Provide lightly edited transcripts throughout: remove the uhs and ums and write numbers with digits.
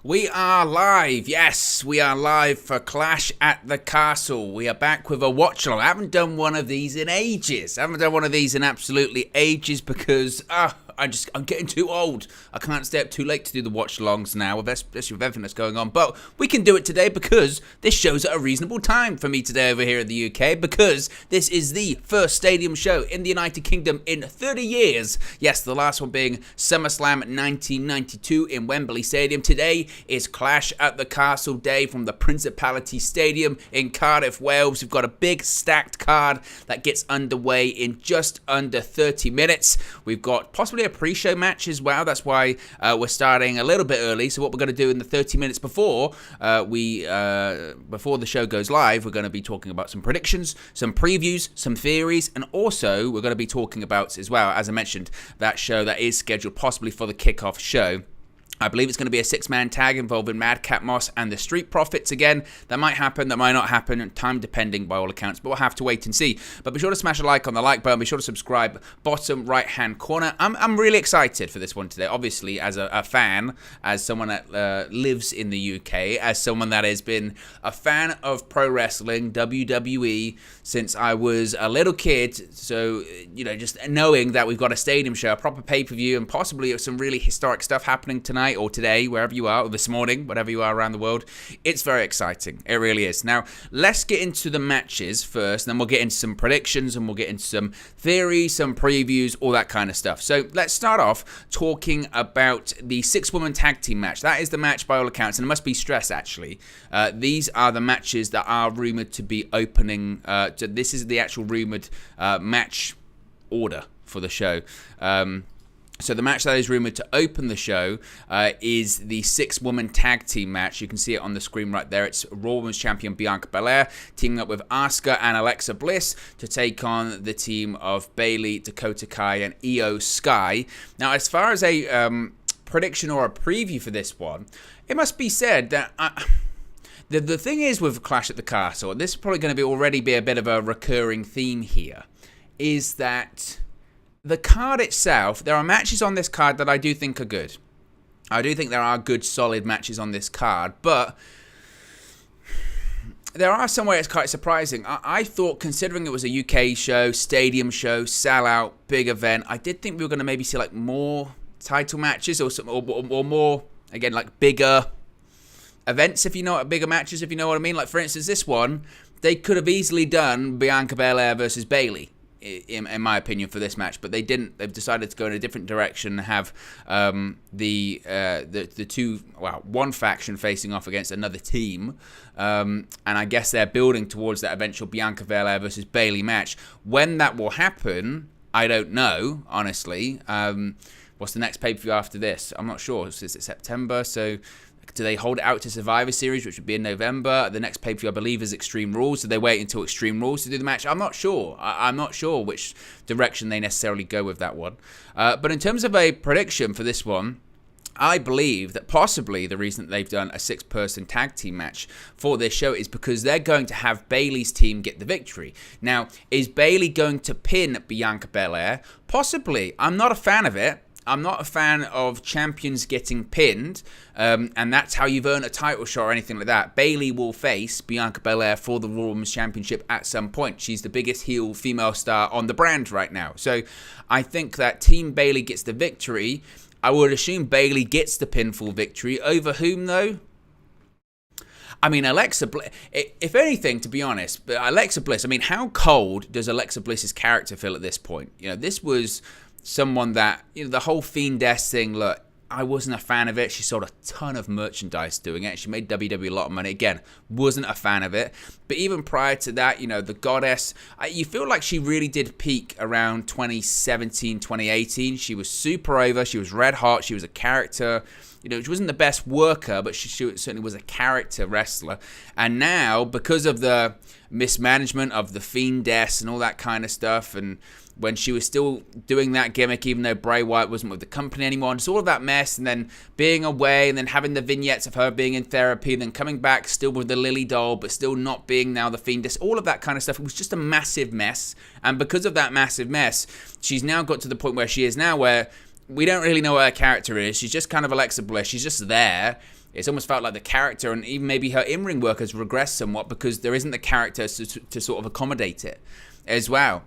We are live, yes, we are live for Clash at the Castle. We are back with a watch along. I haven't done one of these in ages. I haven't done one of these in absolutely ages because I'm getting too old. I can't stay up too late to do the watch-alongs now, especially with everything that's going on. But we can do it today because this show's at a reasonable time for me today over here in the UK, because this is the first stadium show in the United Kingdom in 30 years. Yes, the last one being SummerSlam 1992 in Wembley Stadium. Today is Clash at the Castle Day from the Principality Stadium in Cardiff, Wales. We've got a big stacked card that gets underway in just under 30 minutes. We've got possibly a pre-show match as well. That's why we're starting a little bit early. So what we're going to do in the 30 minutes before before the show goes live, we're going to be talking about some predictions, some previews, some theories, and also we're going to be talking about as well, as I mentioned, that show that is scheduled possibly for the Kickoff show. I believe it's going to be a six-man tag involving Madcap Moss and the Street Profits again. That might happen, that might not happen, time depending by all accounts, but we'll have to wait and see. But be sure to smash a like on the like button, be sure to subscribe, bottom right-hand corner. I'm really excited for this one today, obviously, as a fan, as someone that lives in the UK, as someone that has been a fan of pro wrestling, WWE, since I was a little kid. So, you know, just knowing that we've got a stadium show, a proper pay-per-view, and possibly some really historic stuff happening tonight, or today, wherever you are, or this morning, whatever you are around the world. It's very exciting. It really is. Now, let's get into the matches first, and then we'll get into some predictions, and we'll get into some theories, some previews, all that kind of stuff. So let's start off talking about the six-woman tag team match. That is the match by all accounts, and it must be stressed, actually. These are the matches that are rumored to be opening. This is the actual rumored match order for the show. So the match that is rumoured to open the show is the six-woman tag team match. You can see it on the screen right there. It's Raw Women's Champion Bianca Belair teaming up with Asuka and Alexa Bliss to take on the team of Bayley, Dakota Kai, and Io Sky. Now, as far as a prediction or a preview for this one, it must be said that the thing is with Clash at the Castle, and this is probably going to already be a bit of a recurring theme here, is that the card itself, there are matches on this card that I do think are good. I do think there are good, solid matches on this card, but there are some where it's quite surprising. I thought, considering it was a UK show, stadium show, sell-out, big event, I did think we were going to maybe see like more title matches or more, again, like bigger events, if you know, bigger matches, if you know what I mean. Like, for instance, this one, they could have easily done Bianca Belair versus Bayley, in my opinion, for this match, but they didn't. They've decided to go in a different direction and have the two, one faction facing off against another team, and I guess they're building towards that eventual Bianca Belair versus Bayley match. When that will happen, I don't know, honestly. What's the next pay-per-view after this? I'm not sure. Is it September? So do they hold it out to Survivor Series, which would be in November? The next pay-per-view, I believe, is Extreme Rules. Do they wait until Extreme Rules to do the match? I'm not sure. I'm not sure which direction they necessarily go with that one. But in terms of a prediction for this one, I believe that possibly the reason that they've done a six-person tag team match for this show is because they're going to have Bayley's team get the victory. Now, is Bayley going to pin Bianca Belair? Possibly. I'm not a fan of it. I'm not a fan of champions getting pinned, and that's how you've earned a title shot or anything like that. Bayley will face Bianca Belair for the Raw Women's Championship at some point. She's the biggest heel female star on the brand right now. So I think that Team Bayley gets the victory. I would assume Bayley gets the pinfall victory. Over whom, though? I mean, Alexa Bliss, if anything, to be honest, but Alexa Bliss, I mean, how cold does Alexa Bliss's character feel at this point? You know, this was someone that, you know, the whole Fiendess thing, look, I wasn't a fan of it. She sold a ton of merchandise doing it. She made WWE a lot of money. Again, wasn't a fan of it. But even prior to that, you know, the Goddess, you feel like she really did peak around 2017, 2018. She was super over. She was red hot. She was a character. You know, she wasn't the best worker, but she certainly was a character wrestler. And now, because of the mismanagement of the Fiendess and all that kind of stuff, and when she was still doing that gimmick, even though Bray Wyatt wasn't with the company anymore, and just all of that mess, and then being away, and then having the vignettes of her being in therapy, and then coming back still with the Lily doll, but still not being now the Fiendess, all of that kind of stuff. It was just a massive mess. And because of that massive mess, she's now got to the point where she is now, where we don't really know what her character is. She's just kind of Alexa Bliss. She's just there. It's almost felt like the character and even maybe her in-ring work has regressed somewhat because there isn't the character to sort of accommodate it as well.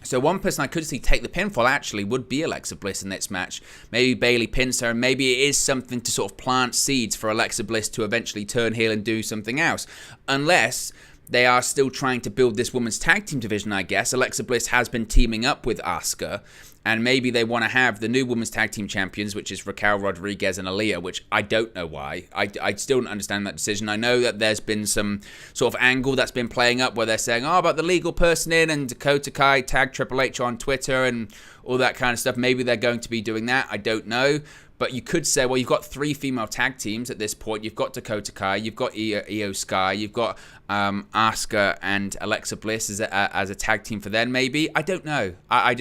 So one person I could see take the pinfall actually would be Alexa Bliss in this match. Maybe Bayley pins her, and maybe it is something to sort of plant seeds for Alexa Bliss to eventually turn heel and do something else. Unless they are still trying to build this women's tag team division, I guess. Alexa Bliss has been teaming up with Asuka, and maybe they want to have the new women's tag team champions, which is Raquel Rodriguez and Aaliyah, which I don't know why. I still don't understand that decision. I know that there's been some sort of angle that's been playing up where they're saying, about the legal person in, and Dakota Kai tagged Triple H on Twitter and all that kind of stuff. Maybe they're going to be doing that. I don't know. But you could say, well, you've got 3 female tag teams at this point. You've got Dakota Kai, you've got Io Sky, you've got Asuka and Alexa Bliss as a tag team for them, maybe. I don't know. I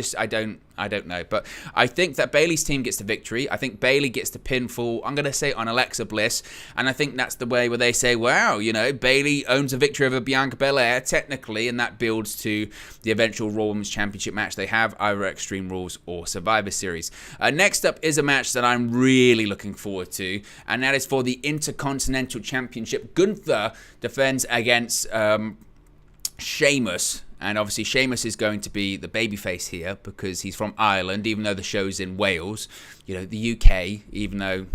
don't know. But I think that Bayley's team gets the victory. I think Bayley gets the pinfall, I'm going to say, on Alexa Bliss. And I think that's the way where they say, wow, Bayley owns a victory over Bianca Belair, technically, and that builds to the eventual Raw Women's Championship match they have, either Extreme Rules or Survivor Series. Next up is a match that I'm really looking forward to, and that is for the Intercontinental Championship. Gunther defends against Sheamus. And obviously, Sheamus is going to be the babyface here because he's from Ireland, even though the show's in Wales. The UK, even though,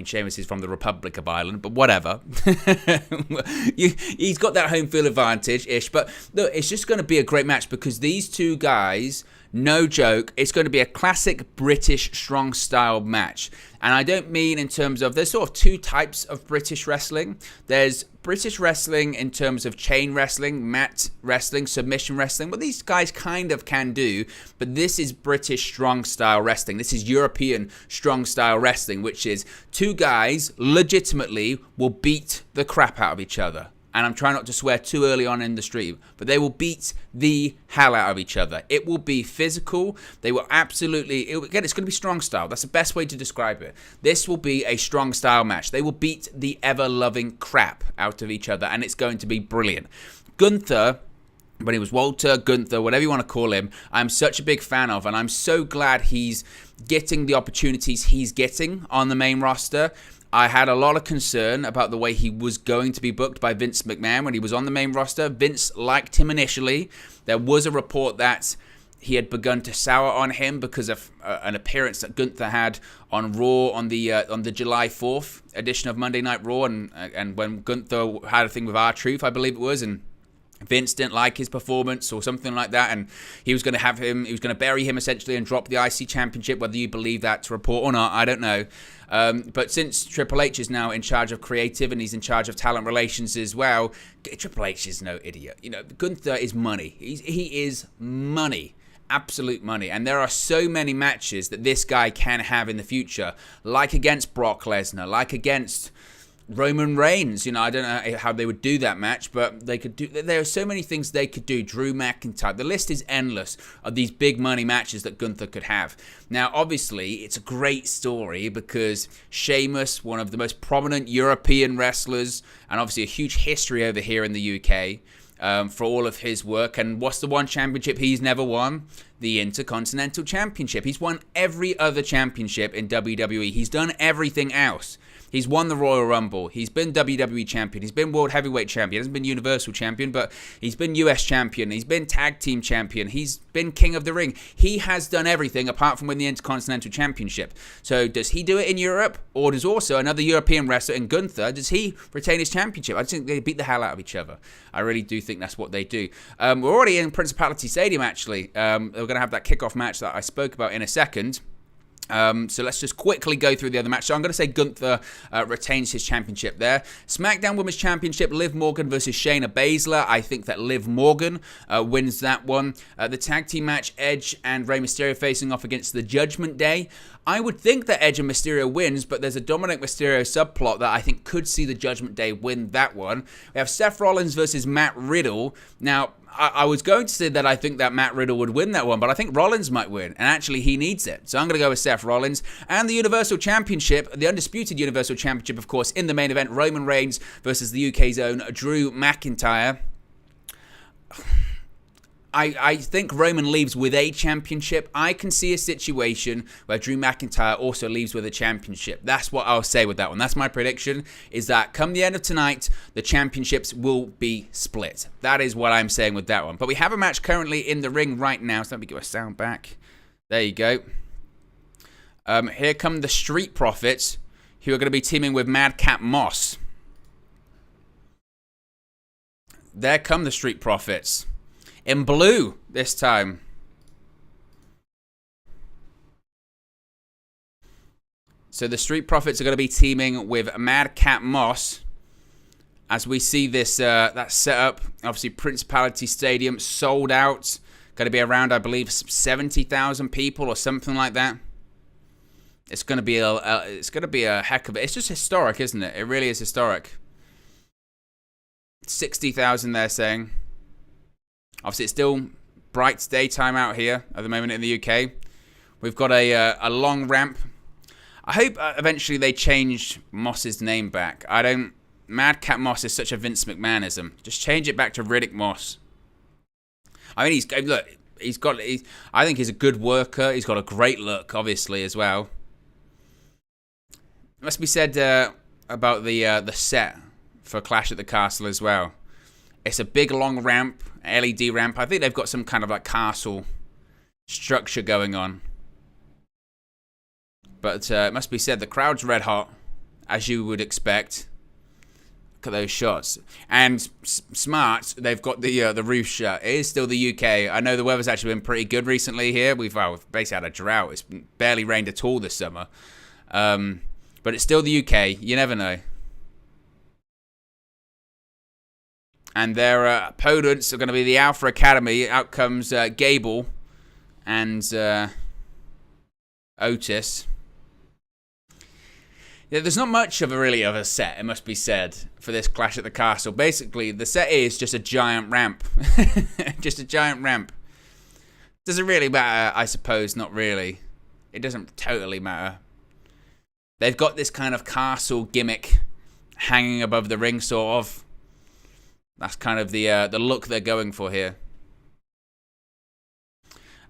Sheamus is from the Republic of Ireland, but whatever. He's got that home field advantage-ish. But look, it's just going to be a great match because these two guys, no joke, it's going to be a classic British strong style match. And I don't mean in terms of, there's sort of 2 types of British wrestling. There's British wrestling in terms of chain wrestling, mat wrestling, submission wrestling, what these guys kind of can do, but this is British strong style wrestling. This is European strong style wrestling, which is 2 guys legitimately will beat the crap out of each other. And I'm trying not to swear too early on in the stream, but they will beat the hell out of each other. It will be physical. They will absolutely, again, it's going to be strong style. That's the best way to describe it. This will be a strong style match. They will beat the ever-loving crap out of each other, and it's going to be brilliant. Gunther, when he was Walter, Gunther, whatever you want to call him, I'm such a big fan of, and I'm so glad he's getting the opportunities he's getting on the main roster. I had a lot of concern about the way he was going to be booked by Vince McMahon when he was on the main roster. Vince liked him initially. There was a report that he had begun to sour on him because of an appearance that Gunther had on Raw on the July 4th edition of Monday Night Raw, and when Gunther had a thing with R-Truth, I believe it was, and Vince didn't like his performance or something like that, and he was going to bury him essentially and drop the IC Championship, whether you believe that report or not, I don't know. But since Triple H is now in charge of creative and he's in charge of talent relations as well, Triple H is no idiot. Gunther is money. He is money. Absolute money. And there are so many matches that this guy can have in the future, like against Brock Lesnar, like against Roman Reigns. I don't know how they would do that match, but they could do. There are so many things they could do. Drew McIntyre. The list is endless of these big money matches that Gunther could have. Now, obviously, it's a great story because Sheamus, one of the most prominent European wrestlers, and obviously a huge history over here in the UK for all of his work. And what's the one championship he's never won? The Intercontinental Championship. He's won every other championship in WWE. He's done everything else. He's won the Royal Rumble. He's been WWE Champion. He's been World Heavyweight Champion. He hasn't been Universal Champion, but he's been US Champion. He's been Tag Team Champion. He's been King of the Ring. He has done everything apart from win the Intercontinental Championship. So does he do it in Europe? Or does also another European wrestler in Gunther, does he retain his championship? I just think they beat the hell out of each other. I really do think that's what they do. We're already in Principality Stadium, actually. We're going to have that kickoff match that I spoke about in a second. So let's just quickly go through the other match. So I'm going to say Gunther retains his championship there. SmackDown Women's Championship, Liv Morgan versus Shayna Baszler. I think that Liv Morgan wins that one. The tag team match, Edge and Rey Mysterio facing off against the Judgment Day. I would think that Edge and Mysterio wins, but there's a Dominic Mysterio subplot that I think could see the Judgment Day win that one. We have Seth Rollins versus Matt Riddle. Now, I was going to say that I think that Matt Riddle would win that one, but I think Rollins might win, and actually he needs it. So I'm going to go with Seth Rollins. And the Universal Championship, the Undisputed Universal Championship, of course, in the main event, Roman Reigns versus the UK's own Drew McIntyre. I think Roman leaves with a championship. I can see a situation where Drew McIntyre also leaves with a championship. That's what I'll say with that one. That's my prediction, is that come the end of tonight, the championships will be split. That is what I'm saying with that one. But we have a match currently in the ring right now. So let me get my sound back. There you go. Here come the Street Profits, who are going to be teaming with Madcap Moss. There come the Street Profits. In blue this time. So the Street Profits are going to be teaming with Madcap Moss. As we see this, that setup. Obviously, Principality Stadium sold out. Going to be around, I believe, 70,000 people or something like that. It's going to be a heck of it. It's just historic, isn't it? It really is historic. 60,000 they're saying. Obviously, it's still bright daytime out here at the moment in the UK. We've got a long ramp. I hope eventually they change Moss's name back. Madcap Moss is such a Vince McMahonism. Just change it back to Riddick Moss. I mean, I think he's a good worker. He's got a great look, obviously, as well. It must be said about the set for Clash at the Castle as well. It's a big long ramp, LED ramp. I think they've got some kind of like castle structure going on. But it must be said, the crowd's red hot, as you would expect. Look at those shots. And smart, they've got the roof shut. It is still the UK. I know the weather's actually been pretty good recently here. We've basically had a drought. It's barely rained at all this summer. But it's still the UK. You never know. And their opponents are going to be the Alpha Academy. Out comes Gable and Otis. Yeah, there's not much of a set, it must be said, for this Clash at the Castle. Basically, the set is just a giant ramp. Just a giant ramp. Does it really matter? I suppose not really. It doesn't totally matter. They've got this kind of castle gimmick hanging above the ring, sort of. That's kind of the look they're going for here.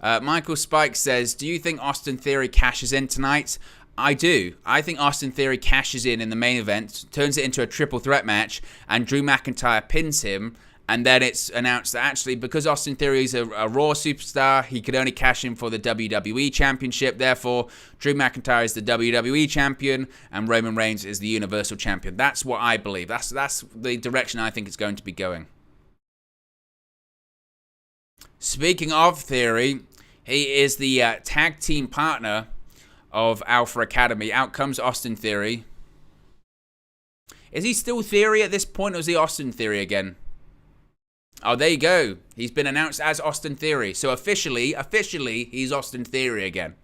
Michael Spike says, do you think Austin Theory cashes in tonight? I do. I think Austin Theory cashes in the main event, turns it into a triple threat match, and Drew McIntyre pins him. And then it's announced that actually, because Austin Theory is a Raw superstar, he could only cash in for the WWE Championship. Therefore, Drew McIntyre is the WWE Champion, and Roman Reigns is the Universal Champion. That's what I believe. That's the direction I think it's going to be going. Speaking of Theory, he is the tag team partner of Alpha Academy. Out comes Austin Theory. Is he still Theory at this point, or is he Austin Theory again? Oh, there you go. He's been announced as Austin Theory. So officially, he's Austin Theory again.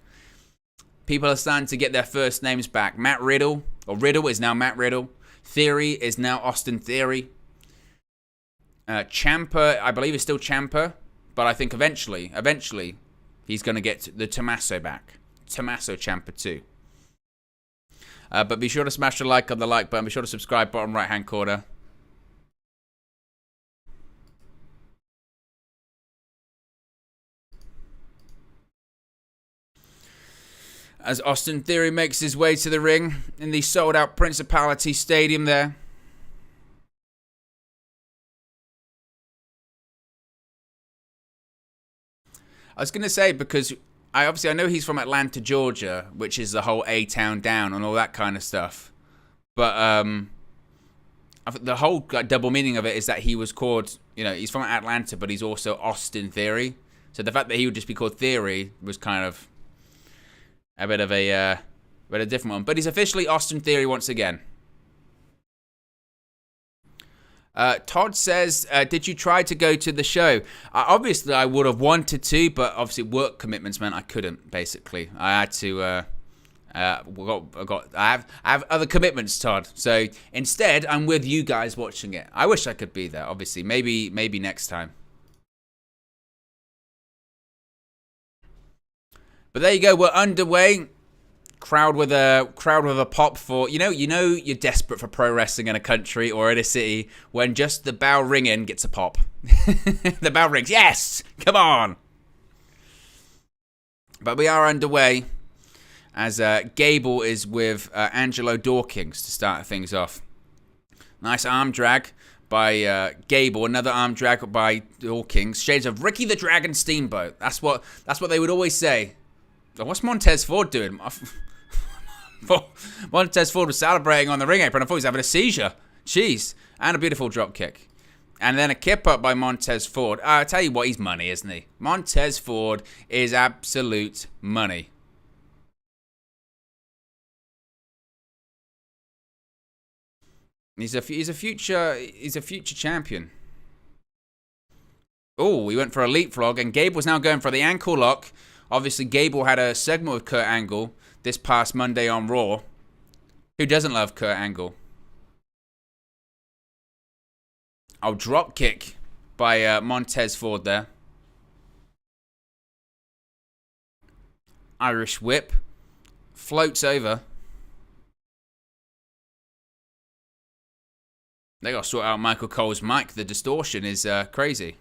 People are starting to get their first names back. Matt Riddle, or Riddle is now Matt Riddle. Theory is now Austin Theory. Ciampa, I believe, is still Ciampa. But I think eventually, he's going to get the Tommaso back. Tommaso Ciampa too. But be sure to smash the like on the like button. Be sure to subscribe, bottom right-hand corner. As Austin Theory makes his way to the ring in the sold-out Principality Stadium there. I was going to say, because I know he's from Atlanta, Georgia, which is the whole A-Town down and all that kind of stuff. But the whole double meaning of it is that he was called, he's from Atlanta, but he's also Austin Theory. So the fact that he would just be called Theory was kind of a bit of a different one. But he's officially Austin Theory once again. Todd says, did you try to go to the show? Obviously, I would have wanted to, but obviously work commitments meant I couldn't, basically. I had to... I have other commitments, Todd. So instead, I'm with you guys watching it. I wish I could be there, obviously. Maybe next time. But there you go. We're underway. Crowd with a pop for you're desperate for pro wrestling in a country or in a city when just the bell ringing gets a pop. The bell rings. Yes, come on. But we are underway as Gable is with Angelo Dawkins to start things off. Nice arm drag by Gable, another arm drag by Dawkins. Shades of Ricky the Dragon Steamboat. That's what they would always say. What's Montez Ford doing? Montez Ford was celebrating on the ring apron. I thought he was having a seizure. Jeez. And a beautiful drop kick. And then a kip up by Montez Ford. I'll tell you what, he's money, isn't he? Montez Ford is absolute money. He's a future champion. Oh, we went for a leapfrog, and Gable was now going for the ankle lock. Obviously, Gable had a segment with Kurt Angle this past Monday on Raw. Who doesn't love Kurt Angle? Oh, drop kick by Montez Ford there. Irish whip. Floats over. They got to sort out Michael Cole's mic. The distortion is crazy.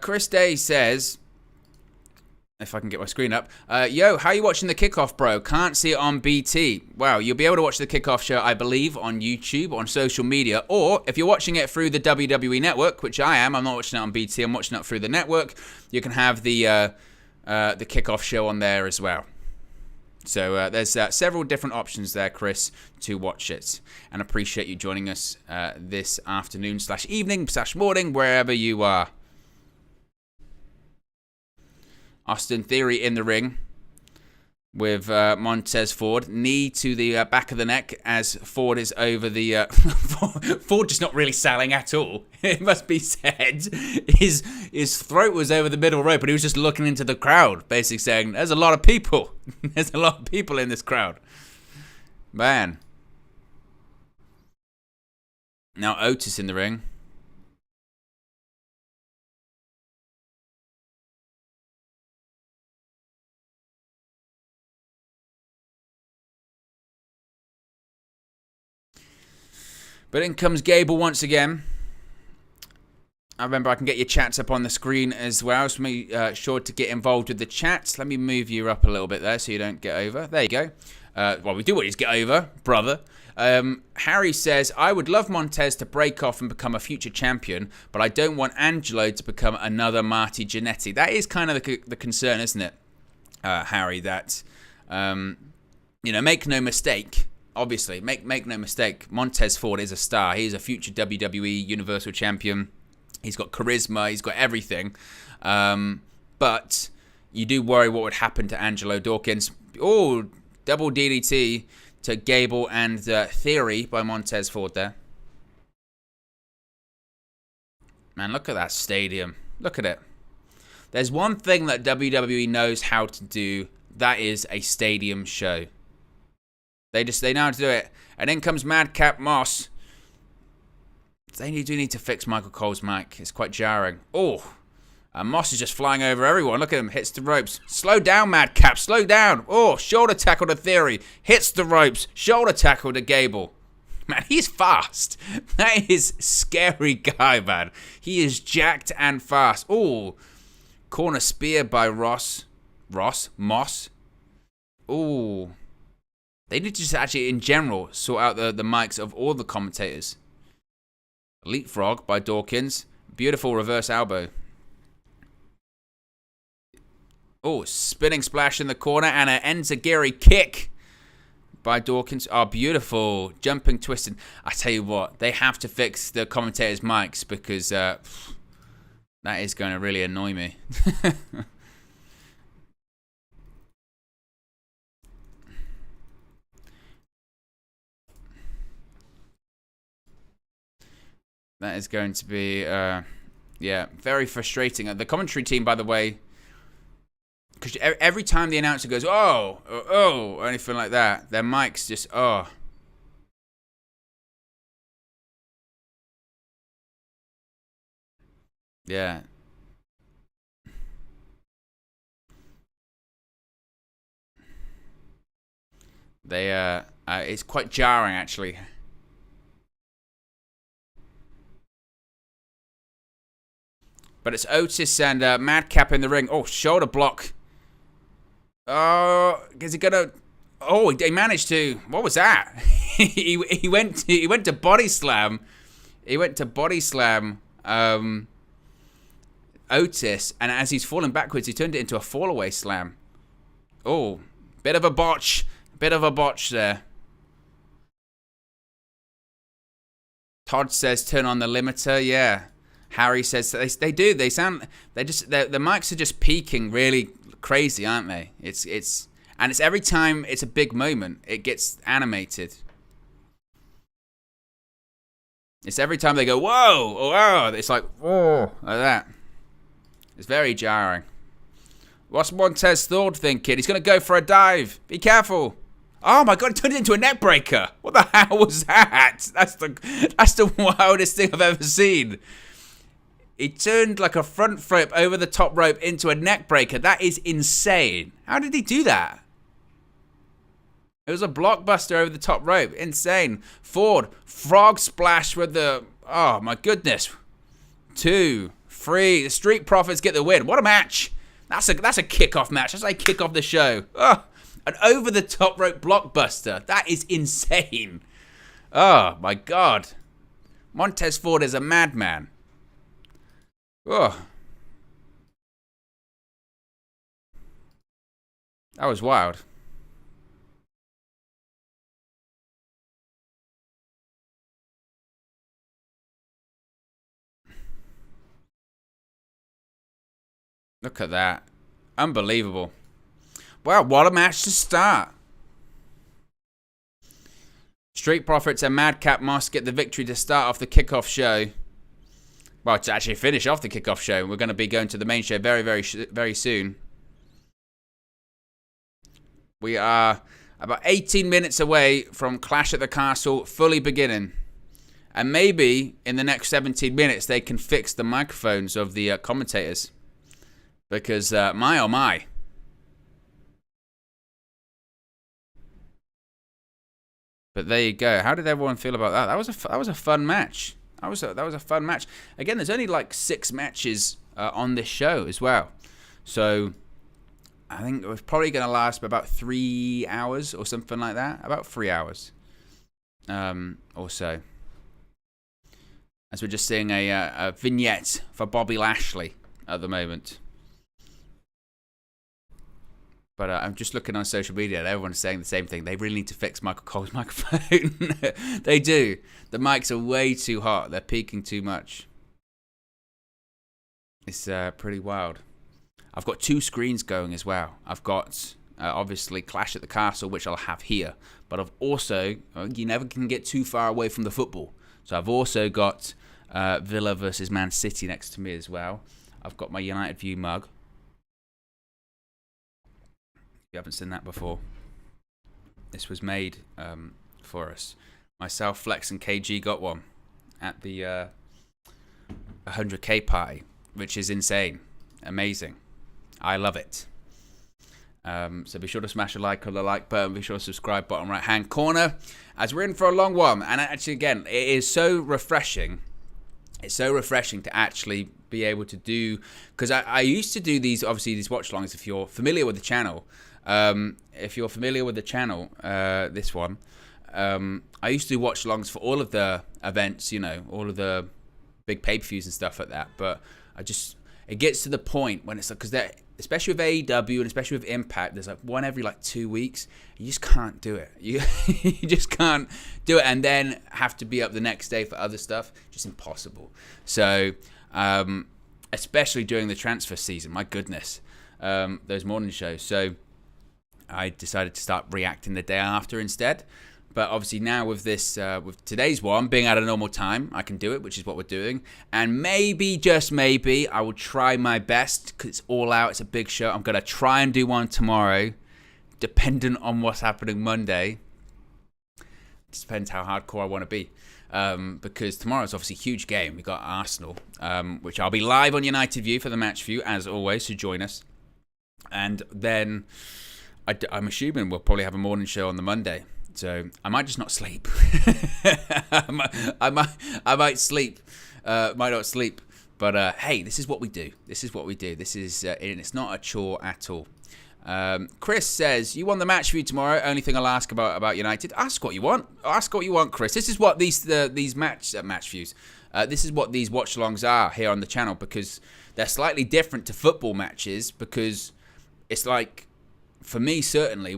Chris Day says, if I can get my screen up, yo, how are you watching the kickoff, bro? Can't see it on BT. Wow, you'll be able to watch the kickoff show, I believe, on YouTube, on social media, or if you're watching it through the WWE network, which I am, I'm not watching it on BT, I'm watching it through the network, you can have the kickoff show on there as well. So there's several different options there, Chris, to watch it. And appreciate you joining us this afternoon / evening / morning, wherever you are. Austin Theory in the ring with Montez Ford. Knee to the back of the neck as Ford is over the... Ford just not really selling at all. It must be said. His throat was over the middle rope, but he was just looking into the crowd, basically saying, there's a lot of people. There's a lot of people in this crowd. Man. Now Otis in the ring. But in comes Gable once again. I remember I can get your chats up on the screen as well, so make sure to get involved with the chats. Let me move you up a little bit there so you don't get over. There you go. Well, we do want you to get over, brother. Harry says, I would love Montez to break off and become a future champion, but I don't want Angelo to become another Marty Jannetty. That is kind of the concern, isn't it, Harry? That, make no mistake. Obviously, make no mistake, Montez Ford is a star. He's a future WWE Universal Champion. He's got charisma. He's got everything. But you do worry what would happen to Angelo Dawkins. Oh, double DDT to Gable and Theory by Montez Ford there. Man, look at that stadium. Look at it. There's one thing that WWE knows how to do. That is a stadium show. They know how to do it. And in comes Madcap Moss. They do need to fix Michael Cole's mic. It's quite jarring. Oh, Moss is just flying over everyone. Look at him. Hits the ropes. Slow down, Madcap. Slow down. Oh, shoulder tackle to Theory. Hits the ropes. Shoulder tackle to Gable. Man, he's fast. That is scary guy, man. He is jacked and fast. Oh, corner spear by Moss. Oh. They need to just actually, in general, sort out the mics of all the commentators. Leapfrog by Dawkins. Beautiful reverse elbow. Oh, spinning splash in the corner and an enziguri kick by Dawkins. Oh, beautiful. Jumping, twisting. I tell you what, they have to fix the commentators' mics because that is going to really annoy me. That is going to be, very frustrating. The commentary team, by the way, because every time the announcer goes, or anything like that, their mics just, Yeah. It's quite jarring, actually. But it's Otis and Madcap in the ring. Oh, shoulder block. Oh, is he gonna? Oh, he managed to. What was that? he went to body slam. He went to body slam Otis, and as he's falling backwards, he turned it into a fallaway slam. Oh, bit of a botch. Bit of a botch there. Todd says turn on the limiter. Yeah. Harry says they do. They sound. The mics are just peaking really crazy, aren't they? It's every time it's a big moment, it gets animated. It's every time they go whoa, oh, whoa. It's like whoa, like that. It's very jarring. What's Montez Ford thinking? He's gonna go for a dive. Be careful. Oh my god, it turned into a neck breaker. What the hell was that? That's the wildest thing I've ever seen. He turned like a front flip over the top rope into a neck breaker. That is insane. How did he do that? It was a blockbuster over the top rope. Insane. Ford, frog splash with the... Oh, my goodness. 2, 3. The Street Profits get the win. What a match. That's a kickoff match. That's like kick off the show. Oh, an over the top rope blockbuster. That is insane. Oh, my God. Montez Ford is a madman. Oh. That was wild. Look at that. Unbelievable. Wow, what a match to start. Street Profits and Madcap Moss get the victory to start off the kickoff show. Well, to actually finish off the kickoff show. We're going to be going to the main show very, very, very soon. We are about 18 minutes away from Clash at the Castle fully beginning. And maybe in the next 17 minutes they can fix the microphones of the commentators. Because, my oh my. But there you go. How did everyone feel about that? That was a fun match. That was a fun match. Again, there's only like 6 matches on this show as well. So I think it was probably going to last about 3 hours or something like that. About 3 hours or so. As we're just seeing a vignette for Bobby Lashley at the moment. But I'm just looking on social media and everyone's saying the same thing. They really need to fix Michael Cole's microphone. They do. The mics are way too hot. They're peaking too much. It's pretty wild. I've got 2 screens going as well. I've got, obviously, Clash at the Castle, which I'll have here. But I've also, you never can get too far away from the football. So I've also got Villa versus Man City next to me as well. I've got my United View mug. You haven't seen that before. This was made for us. Myself, Flex, and KG got one at the 100k party, which is insane. Amazing. I love it. So be sure to smash a like on the like button. Be sure to subscribe, bottom right hand corner, as we're in for a long one. And actually, again, it is so refreshing. It's so refreshing to actually be able to do, because I used to do these, obviously, these watch-alongs. If you're familiar with the channel, this one, I used to do watch-alongs for all of the events, you know, all of the big pay-per-views and stuff like that. But it gets to the point when it's like, because especially with AEW and especially with Impact, there's like one every like 2 weeks. You just can't do it. You just can't do it, and then have to be up the next day for other stuff. Just impossible. So, especially during the transfer season, my goodness, those morning shows. So I decided to start reacting the day after instead. But obviously now with this, with today's one being at a normal time, I can do it, which is what we're doing. And maybe, just maybe, I will try my best, because it's all out. It's a big show. I'm going to try and do one tomorrow, dependent on what's happening Monday. It depends how hardcore I want to be. Because tomorrow's obviously a huge game. We've got Arsenal, which I'll be live on United View for the match view, as always, so join us. And then I'm assuming we'll probably have a morning show on the Monday. So I might just not sleep. I might sleep. Might not sleep. But hey, this is what we do. This is it's not a chore at all. Chris says, you won the match view tomorrow. Only thing I'll ask about United. Ask what you want. Ask what you want, Chris. This is what these match views. This is what these watch-alongs are here on the channel, because they're slightly different to football matches, because it's like, for me certainly,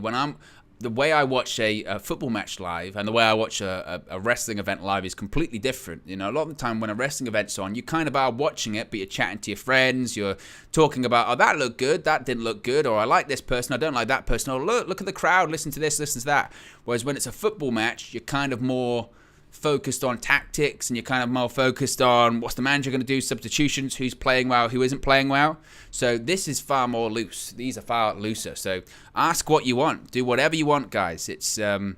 the way I watch a football match live and the way I watch a wrestling event live is completely different. You know, a lot of the time when a wrestling event's on, you kind of are watching it, but you're chatting to your friends, you're talking about, oh, that looked good, that didn't look good, or I like this person, I don't like that person, or look at the crowd, listen to this, listen to that. Whereas when it's a football match, you're kind of more focused on tactics, and you're kind of more focused on what's the manager going to do, substitutions, who's playing well, who isn't playing well. So this is far more loose. These are far looser. So ask what you want, do whatever you want, guys. It's all,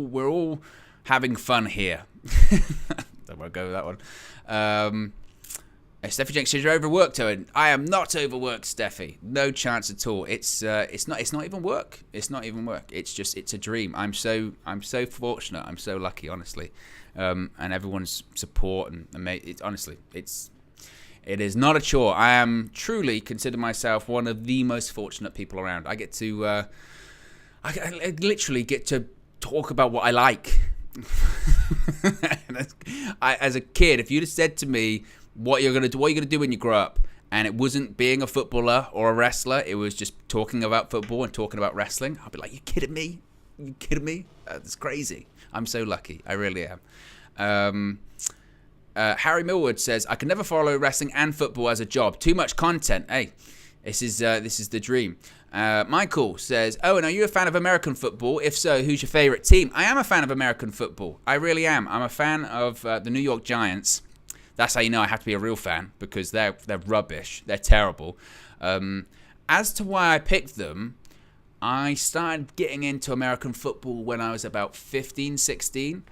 we're all having fun here. Don't want to go with that one. Steffi Jenks says you're overworked, Owen. I am not overworked, Steffi. No chance at all. It's not even work. It's not even work. It's a dream. I'm so fortunate. I'm so lucky, honestly. And everyone's support and honestly, it is not a chore. I am truly consider myself one of the most fortunate people around. I get to I literally get to talk about what I like. As a kid, if you'd have said to me, what you're gonna do when you grow up, and it wasn't being a footballer or a wrestler, it was just talking about football and talking about wrestling, I'd be like, you kidding me? That's crazy. I'm so lucky. I really am. Harry Millwood says, I can never follow wrestling and football as a job. Too much content. Hey, this is the dream. Michael says, Owen, are you a fan of American football? If so, who's your favorite team? I am a fan of American football. I really am. I'm a fan of the New York Giants. That's how you know I have to be a real fan, because they're rubbish. They're terrible. As to why I picked them, I started getting into American football when I was about 15, 16.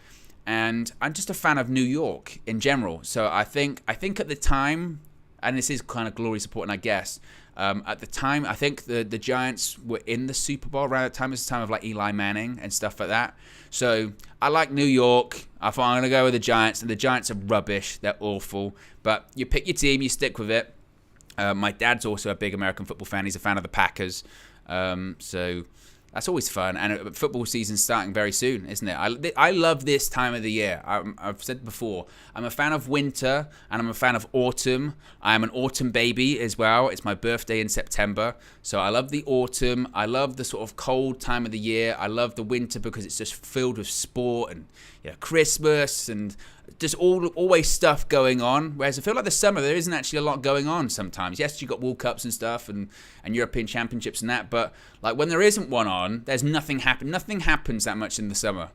And I'm just a fan of New York in general. So I think at the time, and this is kind of glory supporting, I guess, at the time, I think the Giants were in the Super Bowl around that time. It was the time of like Eli Manning and stuff like that. So I like New York. I thought I'm going to go with the Giants, and the Giants are rubbish. They're awful. But you pick your team, you stick with it. My dad's also a big American football fan. He's a fan of the Packers. So that's always fun. And football season's starting very soon, isn't it? I love this time of the year. I've said before, I'm a fan of winter and I'm a fan of autumn. I am an autumn baby as well. It's my birthday in September. So I love the autumn. I love the sort of cold time of the year. I love the winter because it's just filled with sport and Christmas and just always stuff going on. Whereas I feel like the summer, there isn't actually a lot going on sometimes. Yes, you've got World Cups and stuff and European Championships and that, but like when there isn't one on, there's nothing happen. Nothing happens that much in the summer,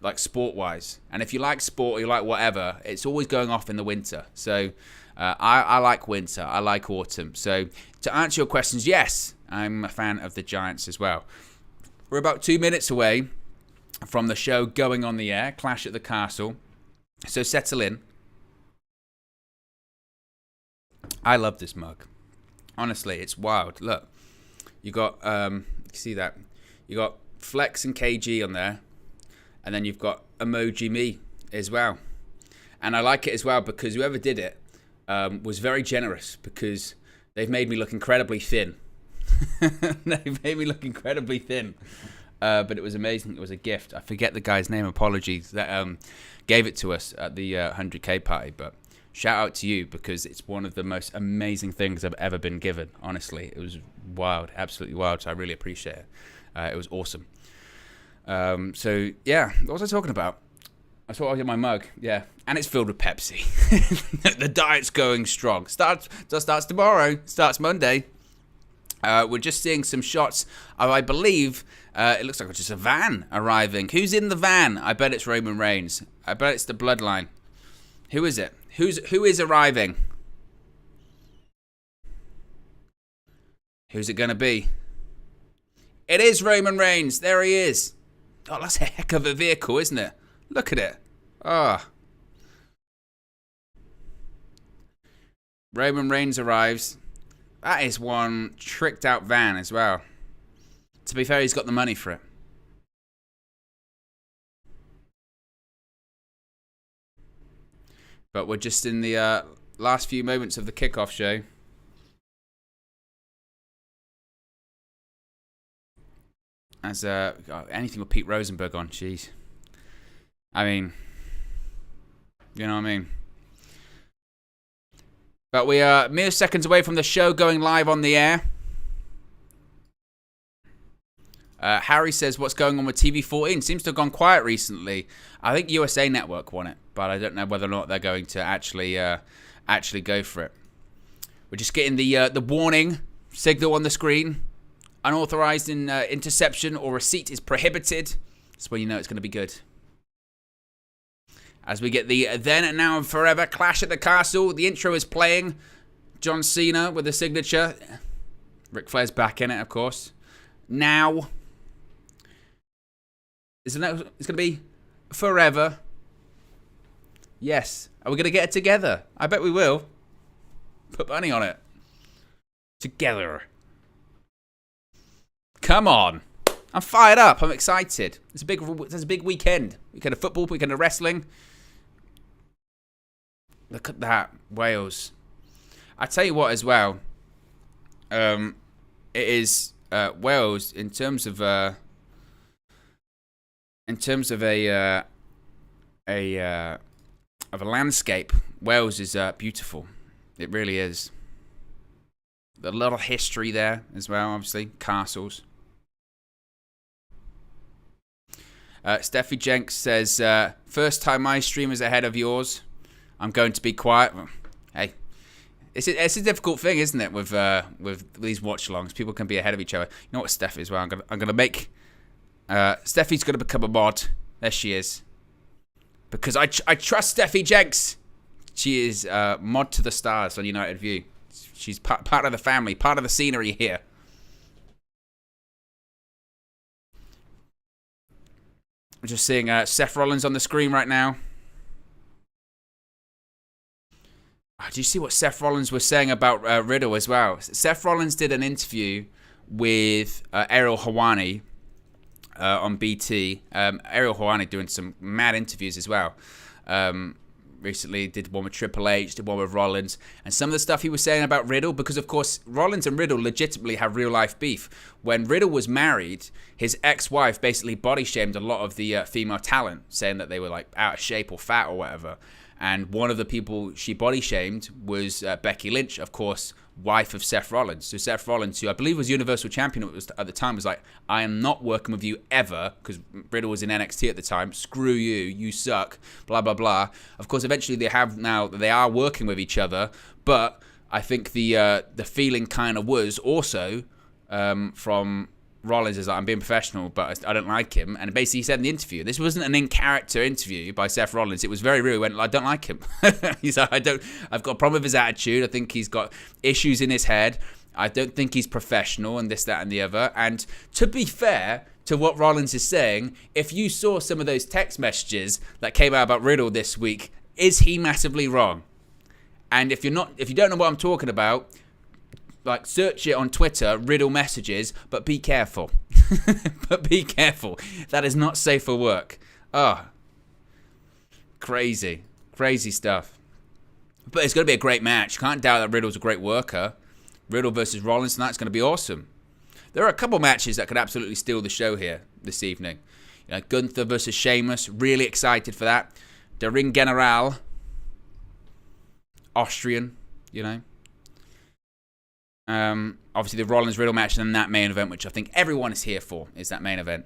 like sport-wise. And if you like sport or you like whatever, it's always going off in the winter. So I like winter. I like autumn. So to answer your questions, yes, I'm a fan of the Giants as well. We're about 2 minutes away from the show going on the air, Clash at the Castle. So settle in. I love this mug. Honestly, it's wild. Look, you got, see that? You got Flex and KG on there, and then you've got Emoji Me as well. And I like it as well because whoever did it was very generous, because they've made me look incredibly thin. They've made me look incredibly thin. But it was amazing. It was a gift. I forget the guy's name. Apologies. That gave it to us at the 100K party. But shout out to you, because it's one of the most amazing things I've ever been given. Honestly, it was wild, absolutely wild. So I really appreciate it. It was awesome. So yeah, what was I talking about? I thought I'd get my mug. Yeah, and it's filled with Pepsi. The diet's going strong. Starts tomorrow. Starts Monday. We're just seeing some shots of, I believe, it looks like it's just a van arriving. Who's in the van? I bet it's Roman Reigns. I bet it's the Bloodline. Who is it? Who is arriving? Who's it going to be? It is Roman Reigns. There he is. Oh, that's a heck of a vehicle, isn't it? Look at it. Ah. Oh. Roman Reigns arrives. That is one tricked out van as well. To be fair, he's got the money for it. But we're just in the last few moments of the kickoff show. As anything with Pete Rosenberg on, jeez. I mean, you know what I mean? But we are mere seconds away from the show going live on the air. Harry says, what's going on with TV14? Seems to have gone quiet recently. I think USA Network won it, but I don't know whether or not they're going to actually go for it. We're just getting the warning signal on the screen. Unauthorized interception or receipt is prohibited. That's when you know it's going to be good. As we get the then and now and forever Clash at the Castle. The intro is playing. John Cena with the signature. Ric Flair's back in it, of course. Now. It's going to be forever. Yes. Are we going to get it together? I bet we will. Put money on it. Together. Come on. I'm fired up. I'm excited. It's a big weekend. Weekend of football, weekend of wrestling. Look at that. Wales. I tell you what as well. It is Wales in terms of a landscape. Wales is beautiful. It really is. A lot of history there as well, obviously. Castles. Steffi Jenks says, first time my stream is ahead of yours. I'm going to be quiet. Hey, it's a difficult thing, isn't it, with these watch-alongs? People can be ahead of each other. You know what, Steffi, as well? I'm gonna make... Steffi's going to become a mod. There she is. Because I trust Steffi Jenks. She is mod to the stars on United View. She's part of the family, part of the scenery here. We're just seeing Seth Rollins on the screen right now. Do you see what Seth Rollins was saying about Riddle as well? Seth Rollins did an interview with Ariel Helwani on BT. Ariel Helwani doing some mad interviews as well. Recently did one with Triple H, did one with Rollins, and some of the stuff he was saying about Riddle, because of course Rollins and Riddle legitimately have real life beef. When Riddle was married, his ex-wife basically body shamed a lot of the female talent, saying that they were like out of shape or fat or whatever. And one of the people she body shamed was Becky Lynch, of course, wife of Seth Rollins. So Seth Rollins, who I believe was Universal Champion at the time, was like, I am not working with you ever, because Riddle was in NXT at the time. Screw you, you suck, blah, blah, blah. Of course, eventually they are working with each other, but I think the feeling kind of was also from Rollins is like, I'm being professional, but I don't like him. And basically he said in the interview, this wasn't an in-character interview by Seth Rollins. It was very real. He went, I don't like him. He's like, I've got a problem with his attitude. I think he's got issues in his head. I don't think he's professional and this, that, and the other. And to be fair to what Rollins is saying, if you saw some of those text messages that came out about Riddle this week, is he massively wrong? And if you don't know what I'm talking about, like, search it on Twitter, Riddle messages, but be careful. But be careful. That is not safe for work. Oh, crazy. Crazy stuff. But it's going to be a great match. Can't doubt that Riddle's a great worker. Riddle versus Rollins tonight's going to be awesome. There are a couple matches that could absolutely steal the show here this evening. You know, Gunther versus Sheamus. Really excited for that. Der Ring General. Austrian, you know. Obviously the Rollins-Riddle match and then that main event, which I think everyone is here for, is that main event.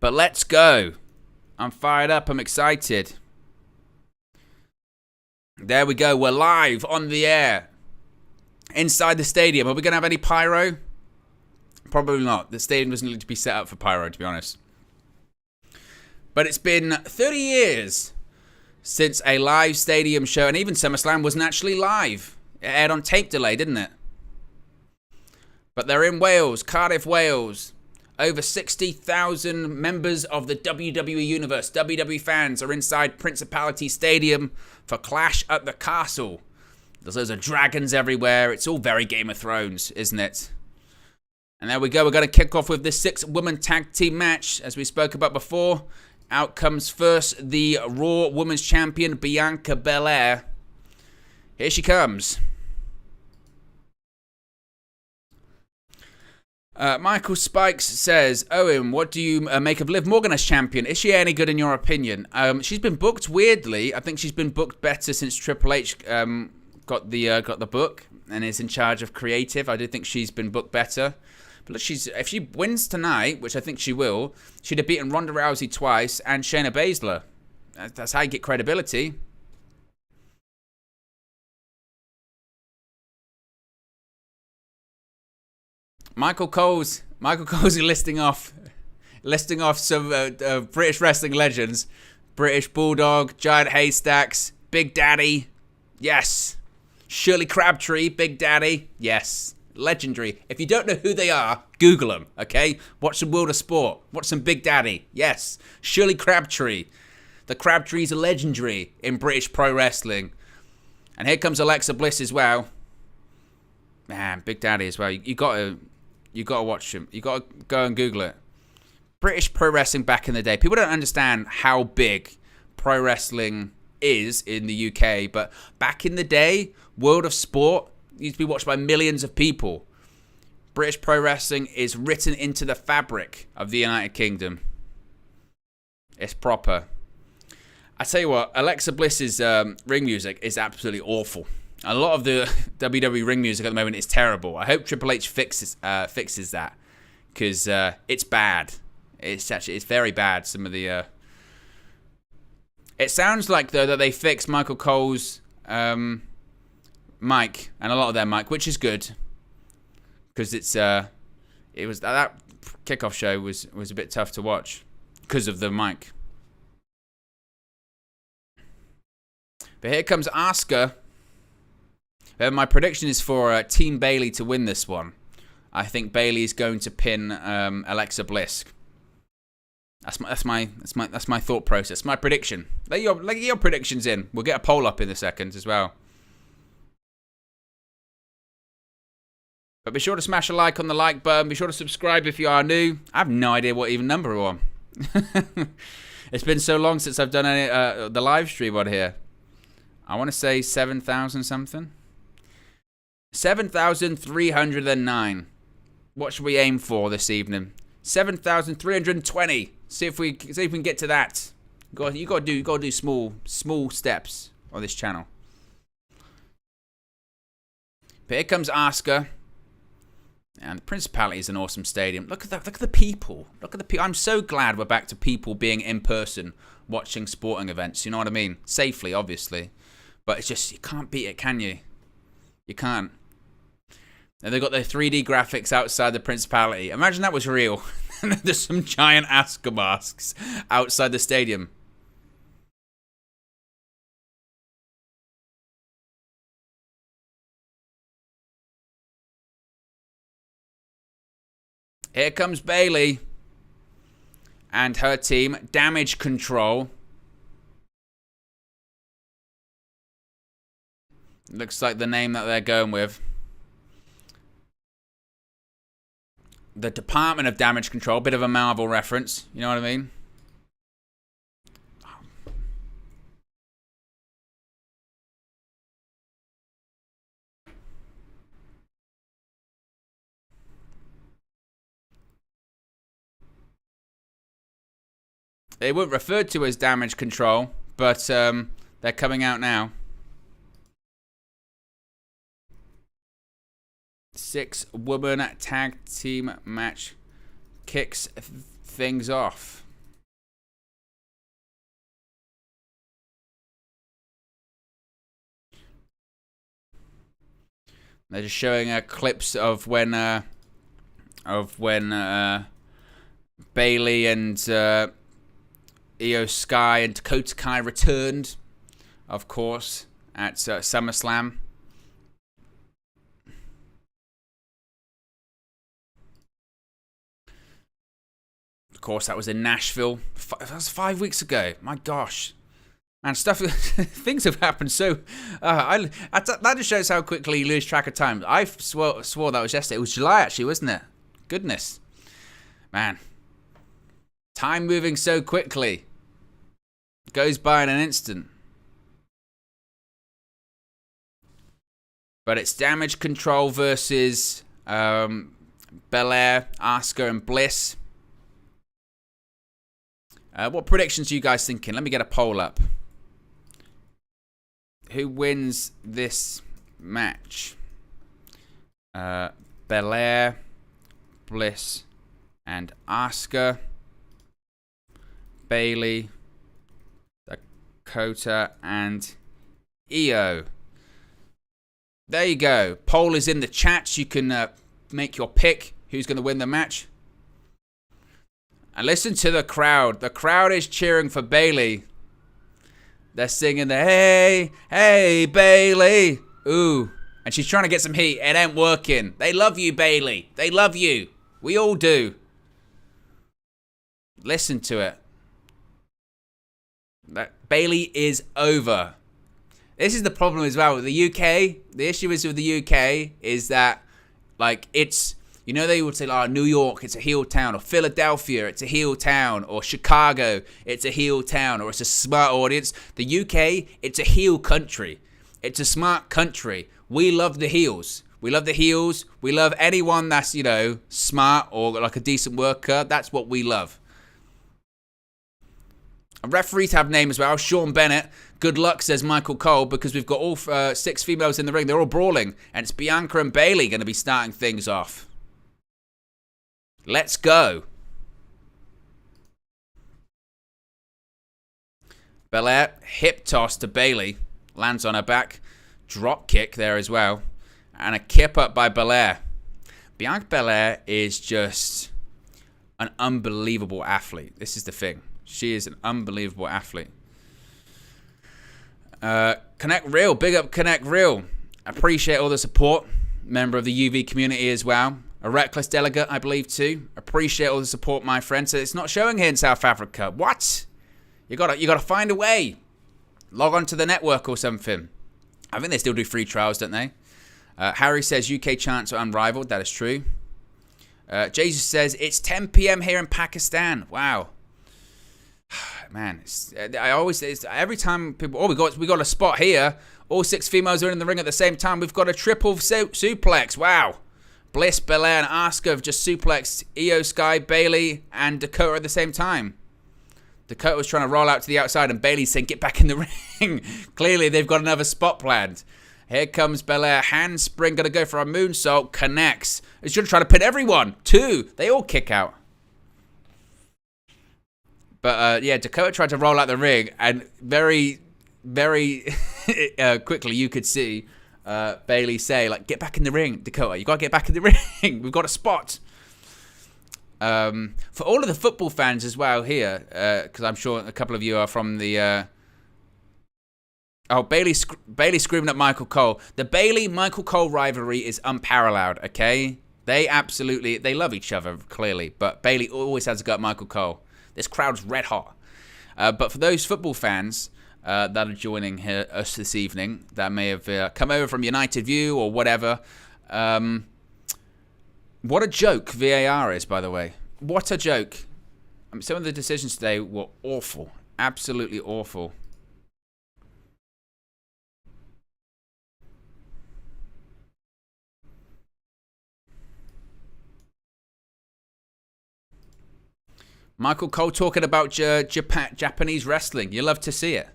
But let's go. I'm fired up. I'm excited. There we go. We're live on the air. Inside the stadium. Are we going to have any pyro? Probably not. The stadium doesn't need to be set up for pyro, to be honest. But it's been 30 years since a live stadium show, and even SummerSlam wasn't actually live. It aired on tape delay, didn't it? But they're in Wales, Cardiff, Wales. Over 60,000 members of the WWE Universe, WWE fans, are inside Principality Stadium for Clash at the Castle. There's loads of dragons everywhere. It's all very Game of Thrones, isn't it? And there we go. We're going to kick off with the 6-woman tag team match. As we spoke about before, out comes first the Raw Women's Champion, Bianca Belair. Here she comes. Michael Spikes says, Owen, what do you make of Liv Morgan as champion? Is she any good in your opinion? She's been booked weirdly. I think she's been booked better since Triple H got the book and is in charge of creative. I do think she's been booked better. But look, if she wins tonight, which I think she will, she'd have beaten Ronda Rousey twice and Shayna Baszler. That's how you get credibility. Michael Cole's listing off some British wrestling legends. British Bulldog, Giant Haystacks, Big Daddy, yes. Shirley Crabtree, Big Daddy, yes. Legendary. If you don't know who they are, Google them, okay? Watch some World of Sport. Watch some Big Daddy, yes. Shirley Crabtree. The Crabtrees are legendary in British pro wrestling. And here comes Alexa Bliss as well. Man, Big Daddy as well. You gotta watch him. You gotta go and Google it. British pro wrestling back in the day. People don't understand how big pro wrestling is in the UK, but back in the day, World of Sport used to be watched by millions of people. British pro wrestling is written into the fabric of the United Kingdom. It's proper. I tell you what, Alexa Bliss's ring music is absolutely awful. A lot of the WWE ring music at the moment is terrible. I hope Triple H fixes that, because it's bad. It's very bad. Some of the it sounds like though that they fixed Michael Cole's mic and a lot of their mic, which is good, because it was that kickoff show was a bit tough to watch because of the mic. But here comes Asuka. My prediction is for Team Bayley to win this one. I think Bayley is going to pin Alexa Bliss. That's my thought process. My prediction. Let your predictions in. We'll get a poll up in a second as well. But be sure to smash a like on the like button. Be sure to subscribe if you are new. I have no idea what even number we're on. It's been so long since I've done the live stream on here. I want to say 7,000 something. 7,309. What should we aim for this evening? 7,320. See if we can get to that. You got to do small steps on this channel. But here comes Asuka. And the Principality is an awesome stadium. Look at that. Look at the people. Look at the people. I'm so glad we're back to people being in person watching sporting events. You know what I mean? Safely, obviously. But it's just, you can't beat it, can you? You can't. And they've got their 3D graphics outside the Principality. Imagine that was real. There's some giant Asuka masks outside the stadium. Here comes Bayley and her team, Damage Control. Looks like the name that they're going with. The Department of Damage Control, bit of a Marvel reference, you know what I mean? They weren't referred to as Damage Control, but they're coming out now. 6-woman tag team match kicks things off. They're just showing clips of when Bayley and Io Sky and Dakota Kai returned, of course, at SummerSlam. Of course, that was in Nashville. That was 5 weeks ago. My gosh. And stuff, things have happened so. That just shows how quickly you lose track of time. I swore that was yesterday. It was July, actually, wasn't it? Goodness, man, time moving so quickly. Goes by in an instant. But it's Damage Control versus Belair, Asuka, and Bliss. What predictions are you guys thinking? Let me get a poll up. Who wins this match? Belair, Bliss, and Asuka. Bayley, Dakota, and Io. There you go. Poll is in the chat. You can make your pick. Who's going to win the match? And listen to the crowd. The crowd is cheering for Bayley. They're singing the hey, hey, Bayley. Ooh. And she's trying to get some heat. It ain't working. They love you, Bayley. They love you. We all do. Listen to it. Bayley is over. This is the problem as well with the UK. The issue is with the UK is that, like, it's, you know, they would say, oh, New York, it's a heel town, or Philadelphia, it's a heel town, or Chicago, it's a heel town, or it's a smart audience. The UK, it's a heel country. It's a smart country. We love the heels. We love the heels. We love anyone that's, you know, smart or like a decent worker. That's what we love. Referees have names as well. Sean Bennett. Good luck, says Michael Cole, because we've got all 6 females in the ring. They're all brawling. And it's Bianca and Bayley going to be starting things off. Let's go. Belair, hip toss to Bayley. Lands on her back. Drop kick there as well. And a kip up by Belair. Bianca Belair is just an unbelievable athlete. This is the thing. She is an unbelievable athlete. Connect Real. Big up Connect Real. Appreciate all the support. Member of the UV community as well. A Reckless delegate, I believe, too. Appreciate all the support, my friend. So it's not showing here in South Africa. What? You gotta find a way. Log on to the network or something. I think they still do free trials, don't they? Harry says UK chants are unrivaled. That is true. Jesus says it's 10 p.m. here in Pakistan. Wow. Man, every time people, oh, we got a spot here. All 6 females are in the ring at the same time. We've got a triple suplex. Wow. Bliss, Belair, and Asuka have just suplexed Io Sky, Bayley, and Dakota at the same time. Dakota was trying to roll out to the outside, and Bayley's saying, get back in the ring. Clearly, they've got another spot planned. Here comes Belair. Handspring, going to go for a moonsault. Connects. He's going to try to pin everyone. 2. They all kick out. But, yeah, Dakota tried to roll out the ring, and very, very quickly you could see Bayley say, like, get back in the ring, Dakota. You got to get back in the ring. We've got a spot. For all of the football fans as well here, because I'm sure a couple of you are from the... Bayley screaming at Michael Cole. The Bayley-Michael Cole rivalry is unparalleled, okay? They love each other, clearly. But Bayley always has to go at Michael Cole. This crowd's red hot. But for those football fans that are joining us this evening, that may have come over from United View or whatever, what a joke VAR is, by the way. What a joke. I mean, some of the decisions today were awful. Absolutely awful. Michael Cole talking about Japanese wrestling. You love to see it.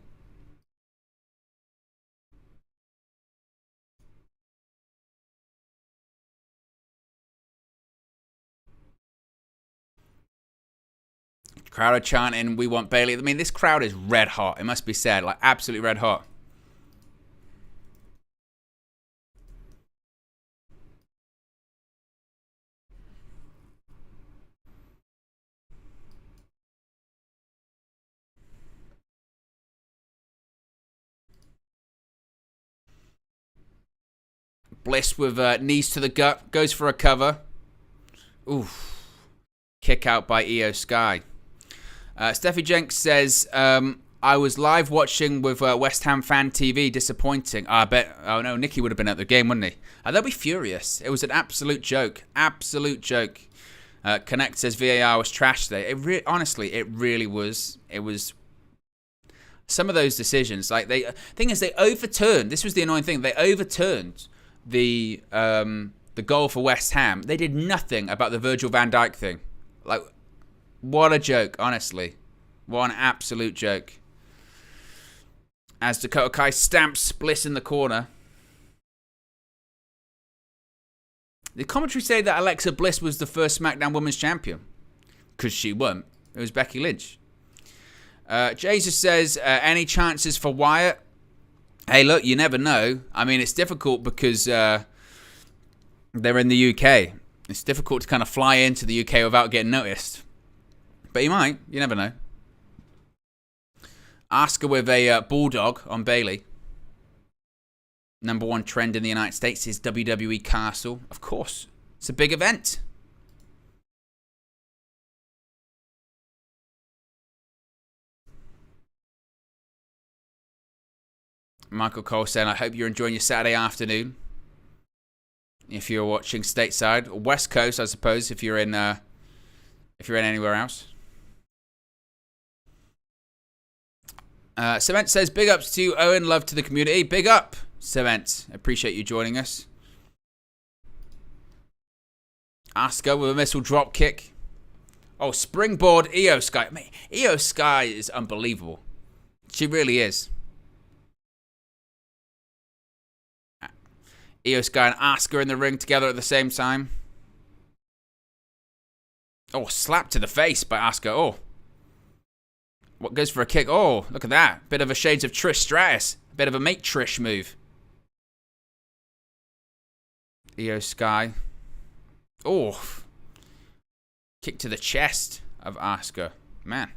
Crowd are chanting, we want Bayley. I mean, this crowd is red hot. It must be said. Like, absolutely red hot. Bliss with knees to the gut. Goes for a cover. Oof. Kick out by Io Sky. Steffi Jenks says, I was live watching with West Ham Fan TV. Disappointing. I bet. Oh no, Nicky would have been at the game, wouldn't he? They'll be furious. It was an absolute joke. Absolute joke. Connect says VAR was trash today. Honestly, it really was. It was. Some of those decisions, like thing is, they overturned. This was the annoying thing. They overturned the goal for West Ham. They did nothing about the Virgil van Dijk thing. Like, what a joke, honestly. What an absolute joke. As Dakota Kai stamps Bliss in the corner. The commentary say that Alexa Bliss was the first SmackDown Women's Champion. Because she won. It was Becky Lynch. Jesus says, any chances for Wyatt? Hey, look, you never know. I mean, it's difficult because they're in the UK. It's difficult to kind of fly into the UK without getting noticed. But you might. You never know. Asuka with a bulldog on Bayley. Number one trend in the United States is WWE Castle. Of course. It's a big event. Michael Cole saying, I hope you're enjoying your Saturday afternoon. If you're watching stateside. Or West Coast, I suppose, if you're in anywhere else. Cement says, big ups to Owen, love to the community. Big up, Cement. Appreciate you joining us. Asuka with a missile drop kick. Oh, springboard Io Sky. Mate, Io Sky is unbelievable. She really is. Io Sky and Asuka in the ring together at the same time. Oh, slap to the face by Asuka. Oh. What goes for a kick? Oh, look at that. Bit of a shades of Trish Stratus. Bit of a make Trish move. Io Sky. Oh. Kick to the chest of Asuka. Man.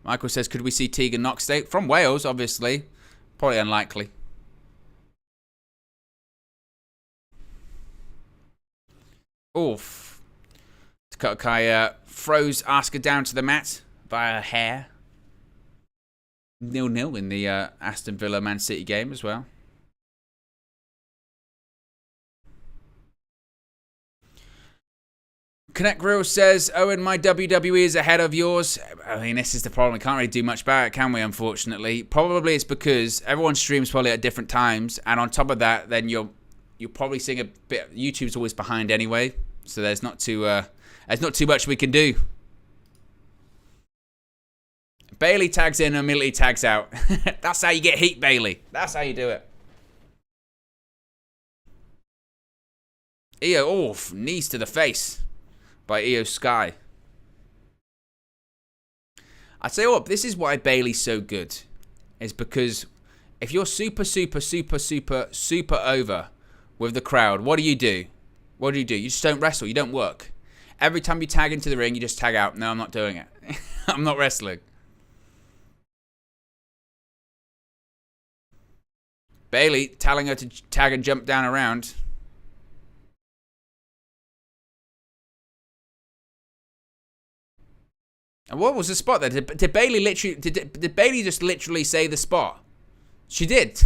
Michael says, could we see Tegan Knox State? From Wales, obviously. Probably unlikely. Oof. Dakota Kai froze Asuka down to the mat via her hair. 0-0 in the Aston Villa Man City game as well. Connect Grill says, Owen, my WWE is ahead of yours. I mean, this is the problem. We can't really do much about it, can we, unfortunately? Probably it's because everyone streams probably at different times. And on top of that, then you're probably seeing a bit... YouTube's always behind anyway. So there's not too much we can do. Bayley tags in and immediately tags out. That's how you get heat, Bayley. That's how you do it. Io, knees to the face by Io Sky. I tell you what, this is why Bayley's so good. Is because if you're super over with the crowd, what do? What do? You just don't wrestle. You don't work. Every time you tag into the ring, you just tag out. No, I'm not doing it. I'm not wrestling. Bayley telling her to tag and jump down around. And what was the spot there? Did Bayley literally? Did Bayley just literally say the spot? She did.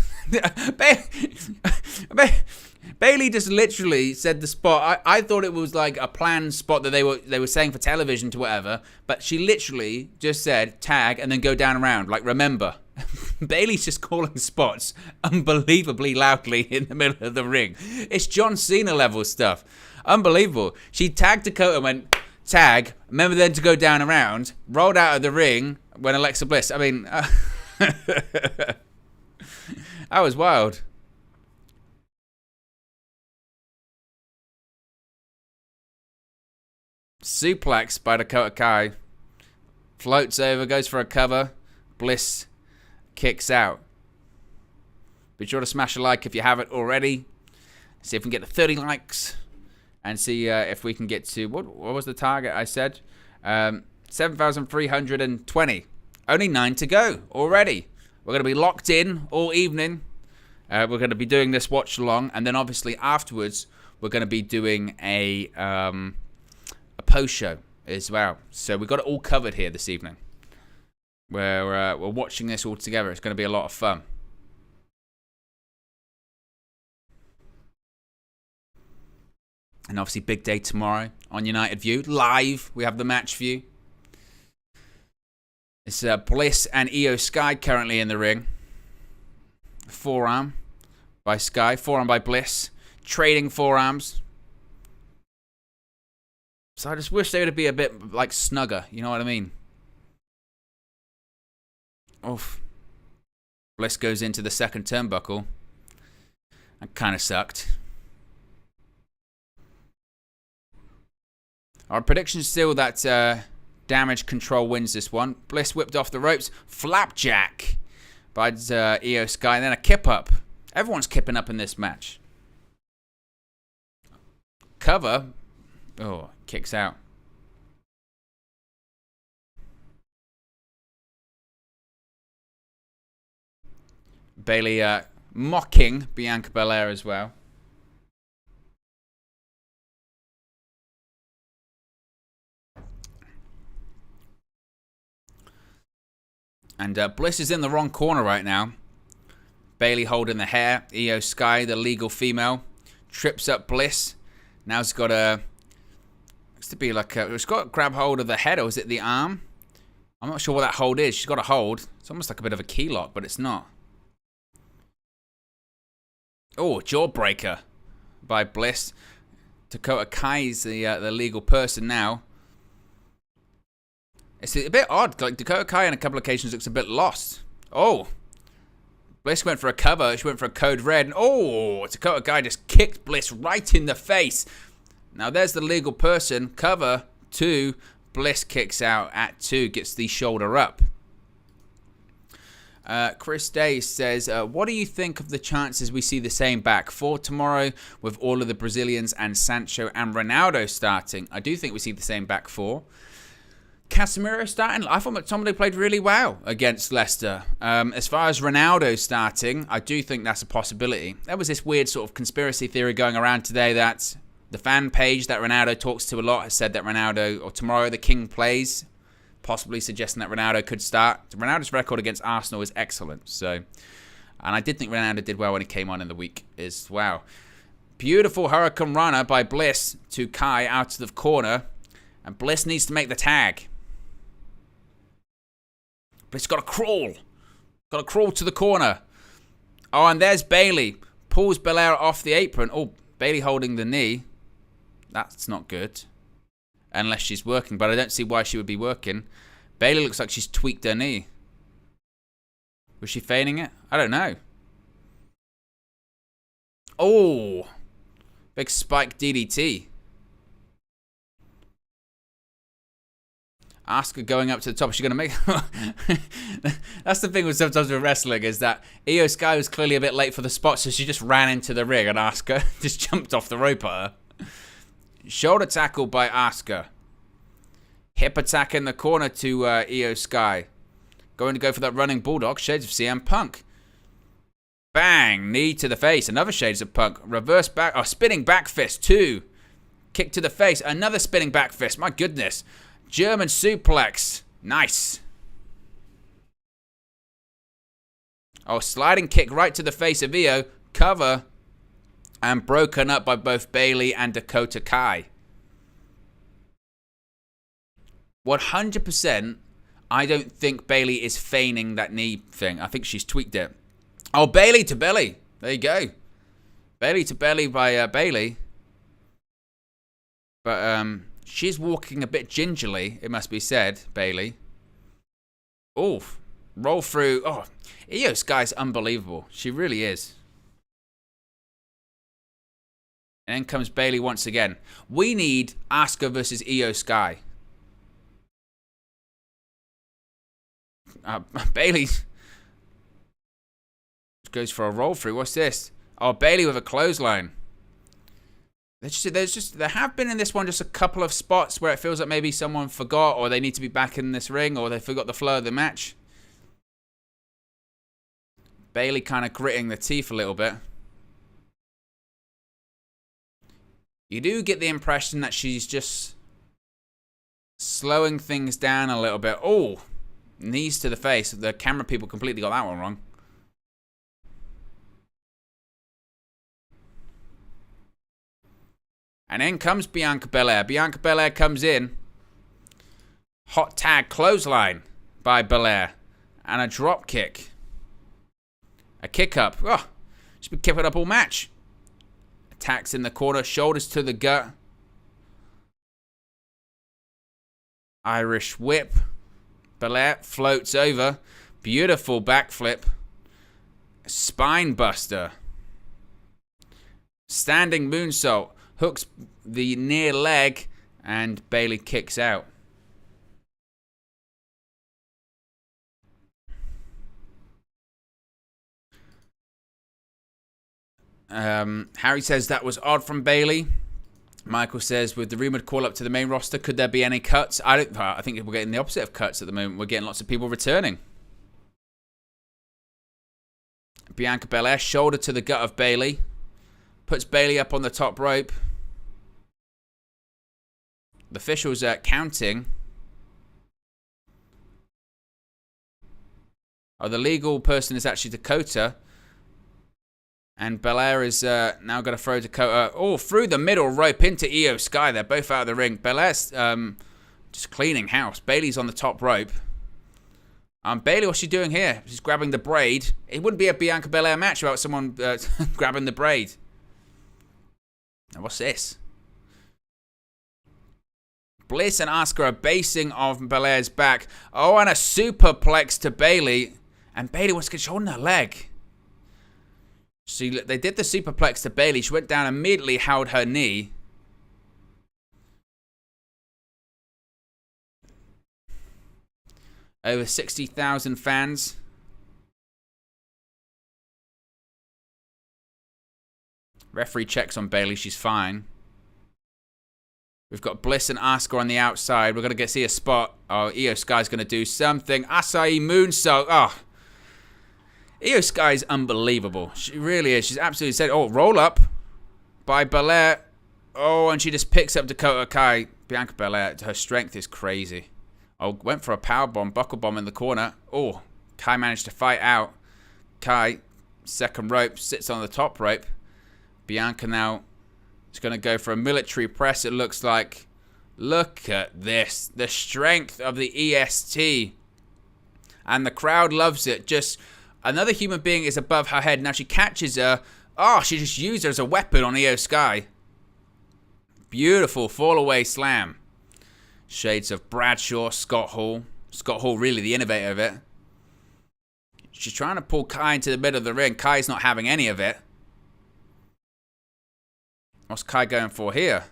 Bayley just literally said the spot. I thought it was like a planned spot that they were saying for television to whatever, but she literally just said tag and then go down around. Like, remember. Bayley's just calling spots unbelievably loudly in the middle of the ring. It's John Cena level stuff. Unbelievable. She tagged Dakota and went, tag, remember then to go down around, rolled out of the ring when Alexa Bliss. I mean, that was wild. Suplex by Dakota Kai. Floats over, goes for a cover. Bliss kicks out. Be sure to smash a like if you haven't already. See if we can get to 30 likes. And see if we can get to... What was the target I said? 7,320. Only 9 to go already. We're going to be locked in all evening. We're going to be doing this watch along. And then obviously afterwards, we're going to be doing a post show. as well. So we've got it all covered here this evening. We're watching this all together. It's going to be a lot of fun. And obviously, big day tomorrow on United View. Live, we have the match view. It's Bliss and Io Sky currently in the ring. Forearm by Sky, forearm by Bliss. Trading forearms. So I just wish they would be a bit like snugger. You know what I mean? Oof. Bliss goes into the second turnbuckle. That kind of sucked. Our prediction is still that Damage Control wins this one. Bliss whipped off the ropes. Flapjack by Io Sky. And then a kip up. Everyone's kipping up in this match. Cover. Oh, kicks out. Bayley mocking Bianca Belair as well. And Bliss is in the wrong corner right now. Bayley holding the hair. Io Sky, the legal female, trips up Bliss. Now it's got a... Looks to be like a... It's got to grab hold of the head, or is it the arm? I'm not sure what that hold is. She's got a hold. It's almost like a bit of a key lock, but it's not. Oh, jawbreaker by Bliss. Dakota Kai's the legal person now. It's a bit odd. Like Dakota Kai on a couple of occasions looks a bit lost. Oh. Bliss went for a cover. She went for a code red. And oh, Dakota Kai just kicked Bliss right in the face. Now there's the legal person. Cover 2. Bliss kicks out at 2. Gets the shoulder up. Chris Day says, what do you think of the chances we see the same back for tomorrow with all of the Brazilians and Sancho and Ronaldo starting? I do think we see the same back four. Casemiro starting. I thought McTominay played really well against Leicester. As far as Ronaldo starting, I do think that's a possibility. There was this weird sort of conspiracy theory going around today that the fan page that Ronaldo talks to a lot has said that Ronaldo, or tomorrow the King plays, possibly suggesting that Ronaldo could start. Ronaldo's record against Arsenal is excellent. So, and I did think Ronaldo did well when he came on in the week as well. Beautiful Hurricane Runner by Bliss to Kai out of the corner. And Bliss needs to make the tag. Bliss got to crawl. Got to crawl to the corner. Oh, and there's Bayley. Pulls Belair off the apron. Oh, Bayley holding the knee. That's not good. Unless she's working, but I don't see why she would be working. Bayley looks like she's tweaked her knee. Was she feigning it? I don't know. Oh, big spike DDT. Asuka going up to the top. Is she going to make... That's the thing with sometimes with wrestling, is that Io Sky was clearly a bit late for the spot, so she just ran into the ring and Asuka just jumped off the rope at her. Shoulder tackle by Asuka. Hip attack in the corner to Io Sky. Going to go for that running bulldog. Shades of CM Punk. Bang. Knee to the face. Another Shades of Punk. Reverse back. Oh, spinning back fist. 2. Kick to the face. Another spinning back fist. My goodness. German suplex. Nice. Oh, sliding kick right to the face of Io. Cover. And broken up by both Bayley and Dakota Kai. 100%, I don't think Bayley is feigning that knee thing. I think she's tweaked it. Oh, Bayley to belly. There you go. Bayley to belly by Bayley. But she's walking a bit gingerly, it must be said, Bayley. Oof. Roll through. Oh, Io Sky's unbelievable. She really is. And then comes Bayley once again. We need Asuka versus Io Sky. Bayley goes for a roll through. What's this? Oh, Bayley with a clothesline. There have been in this one just a couple of spots where it feels like maybe someone forgot, or they need to be back in this ring, or they forgot the flow of the match. Bayley kind of gritting the teeth a little bit. You do get the impression that she's just Slowing things down a little bit. Oh, knees to the face. The camera people completely got that one wrong. And in comes Bianca Belair. Bianca Belair comes in. Hot tag clothesline by Belair. And a drop kick. A kick up. Oh, she's been kicking up all match. Attacks in the corner. Shoulders to the gut. Irish whip. Belair floats over. Beautiful backflip. Spine buster. Standing moonsault. Hooks the near leg. And Bayley kicks out. Harry says that was odd from Bayley. Michael says, with the rumoured call-up to the main roster, could there be any cuts? I think we're getting the opposite of cuts at the moment. We're getting lots of people returning. Bianca Belair, shoulder to the gut of Bayley. Puts Bayley up on the top rope. The officials are counting. Oh, the legal person is actually Dakota. And Belair is now going to throw Dakota through the middle rope into Io Sky. They're both out of the ring. Belair's just cleaning house. Bayley's on the top rope. Bayley, what's she doing here? She's grabbing the braid. It wouldn't be a Bianca Belair match without someone grabbing the braid. Now, what's this? Bliss and Asuka are basing off Belair's back. Oh, and a superplex to Bayley. And Bayley wants to get holding her leg. They did the superplex to Bayley. She went down immediately, held her knee. Over 60,000 fans. Referee checks on Bayley. She's fine. We've got Bliss and Asuka on the outside. We're going to see a spot. Oh, Io Sky's going to do something. Acai moonsault. Oh. Io Sky is unbelievable. She really is. She's absolutely said. Oh, roll up by Belair. Oh, and she just picks up Dakota Kai. Bianca Belair, her strength is crazy. Oh, went for a powerbomb, buckle bomb in the corner. Oh, Kai managed to fight out. Kai, second rope, sits on the top rope. Bianca now is going to go for a military press, it looks like. Look at this. The strength of the EST. And the crowd loves it. Just... another human being is above her head. Now she catches her. Oh, she just used her as a weapon on Io Sky. Beautiful fall-away slam. Shades of Bradshaw, Scott Hall. Scott Hall really the innovator of it. She's trying to pull Kai into the middle of the ring. Kai's not having any of it. What's Kai going for here?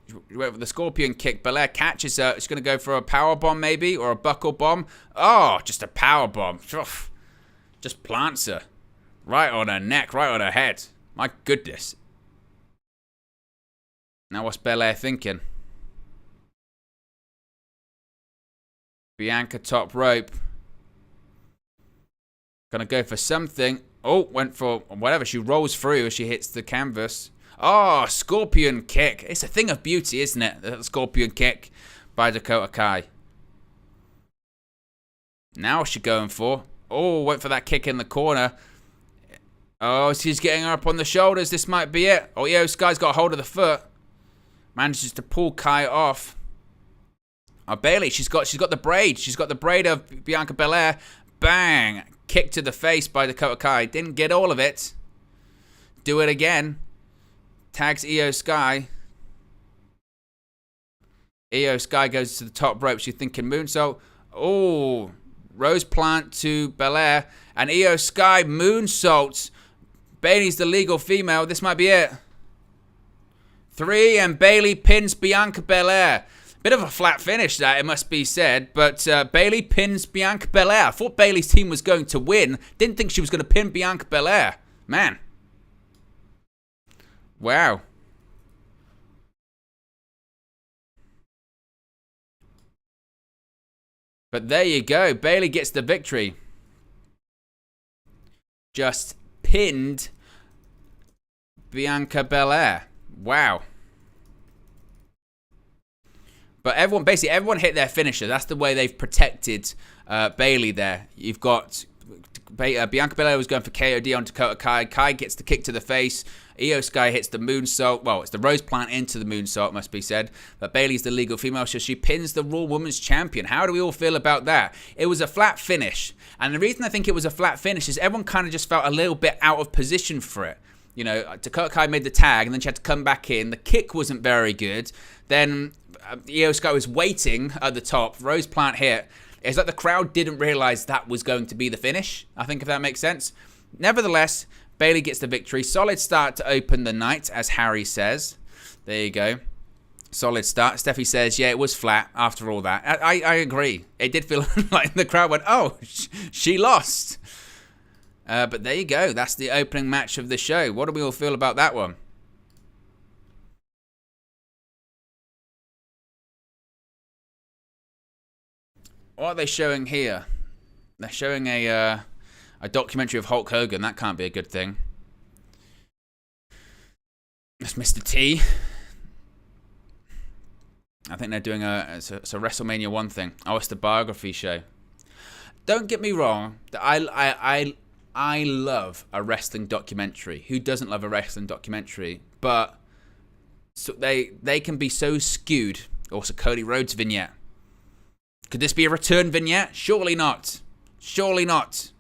She went for the scorpion kick. Belair catches her. She's going to go for a power bomb maybe, or a buckle bomb. Oh, just a power bomb. Just plants her. Right on her neck, right on her head. My goodness. Now what's Belair thinking? Bianca top rope. Gonna go for something. Oh, went for whatever. She rolls through as she hits the canvas. Oh, scorpion kick. It's a thing of beauty, isn't it? The scorpion kick by Dakota Kai. Now what's she going for? Oh, went for that kick in the corner. Oh, she's getting her up on the shoulders. This might be it. Oh, Io Sky's got a hold of the foot. Manages to pull Kai off. Oh, Bayley, she's got the braid. She's got the braid of Bianca Belair. Bang. Kick to the face by Dakota Kai. Didn't get all of it. Do it again. Tags Io Sky. Io Sky goes to the top rope. She's thinking moonsault. Oh, Rose plant to Belair. And Io Sky moonsaults. Bayley's the legal female. This might be it. 3, and Bayley pins Bianca Belair. Bit of a flat finish that, it must be said. But Bayley pins Bianca Belair. I thought Bayley's team was going to win. Didn't think she was going to pin Bianca Belair. Man. Wow. But there you go. Bayley gets the victory. Just pinned Bianca Belair. Wow. But basically everyone hit their finisher. That's the way they've protected Bayley there. You've got Bianca Belair was going for KOD on Dakota Kai. Kai gets the kick to the face. Io Sky hits the moonsault. Well, it's the rose plant into the moonsault, must be said. But Bayley's the legal female, so she pins the Raw Women's Champion. How do we all feel about that? It was a flat finish. And the reason I think it was a flat finish is everyone kind of just felt a little bit out of position for it. You know, Dakota Kai made the tag, and then she had to come back in. The kick wasn't very good. Then Io Sky was waiting at the top. Rose plant hit. It's like the crowd didn't realize that was going to be the finish, I think, if that makes sense. Nevertheless, Bayley gets the victory. Solid start to open the night, as Harry says. There you go. Solid start. Steffi says, yeah, it was flat after all that. I agree. It did feel like the crowd went, oh, she lost. But there you go. That's the opening match of the show. What do we all feel about that one? What are they showing here? They're showing a documentary of Hulk Hogan. That can't be a good thing. That's Mr. T. I think they're doing it's a WrestleMania 1 thing. Oh, it's the biography show. Don't get me wrong. I love a wrestling documentary. Who doesn't love a wrestling documentary? But so they can be so skewed. Also, Cody Rhodes vignette. Could this be a return vignette? Surely not. Surely not.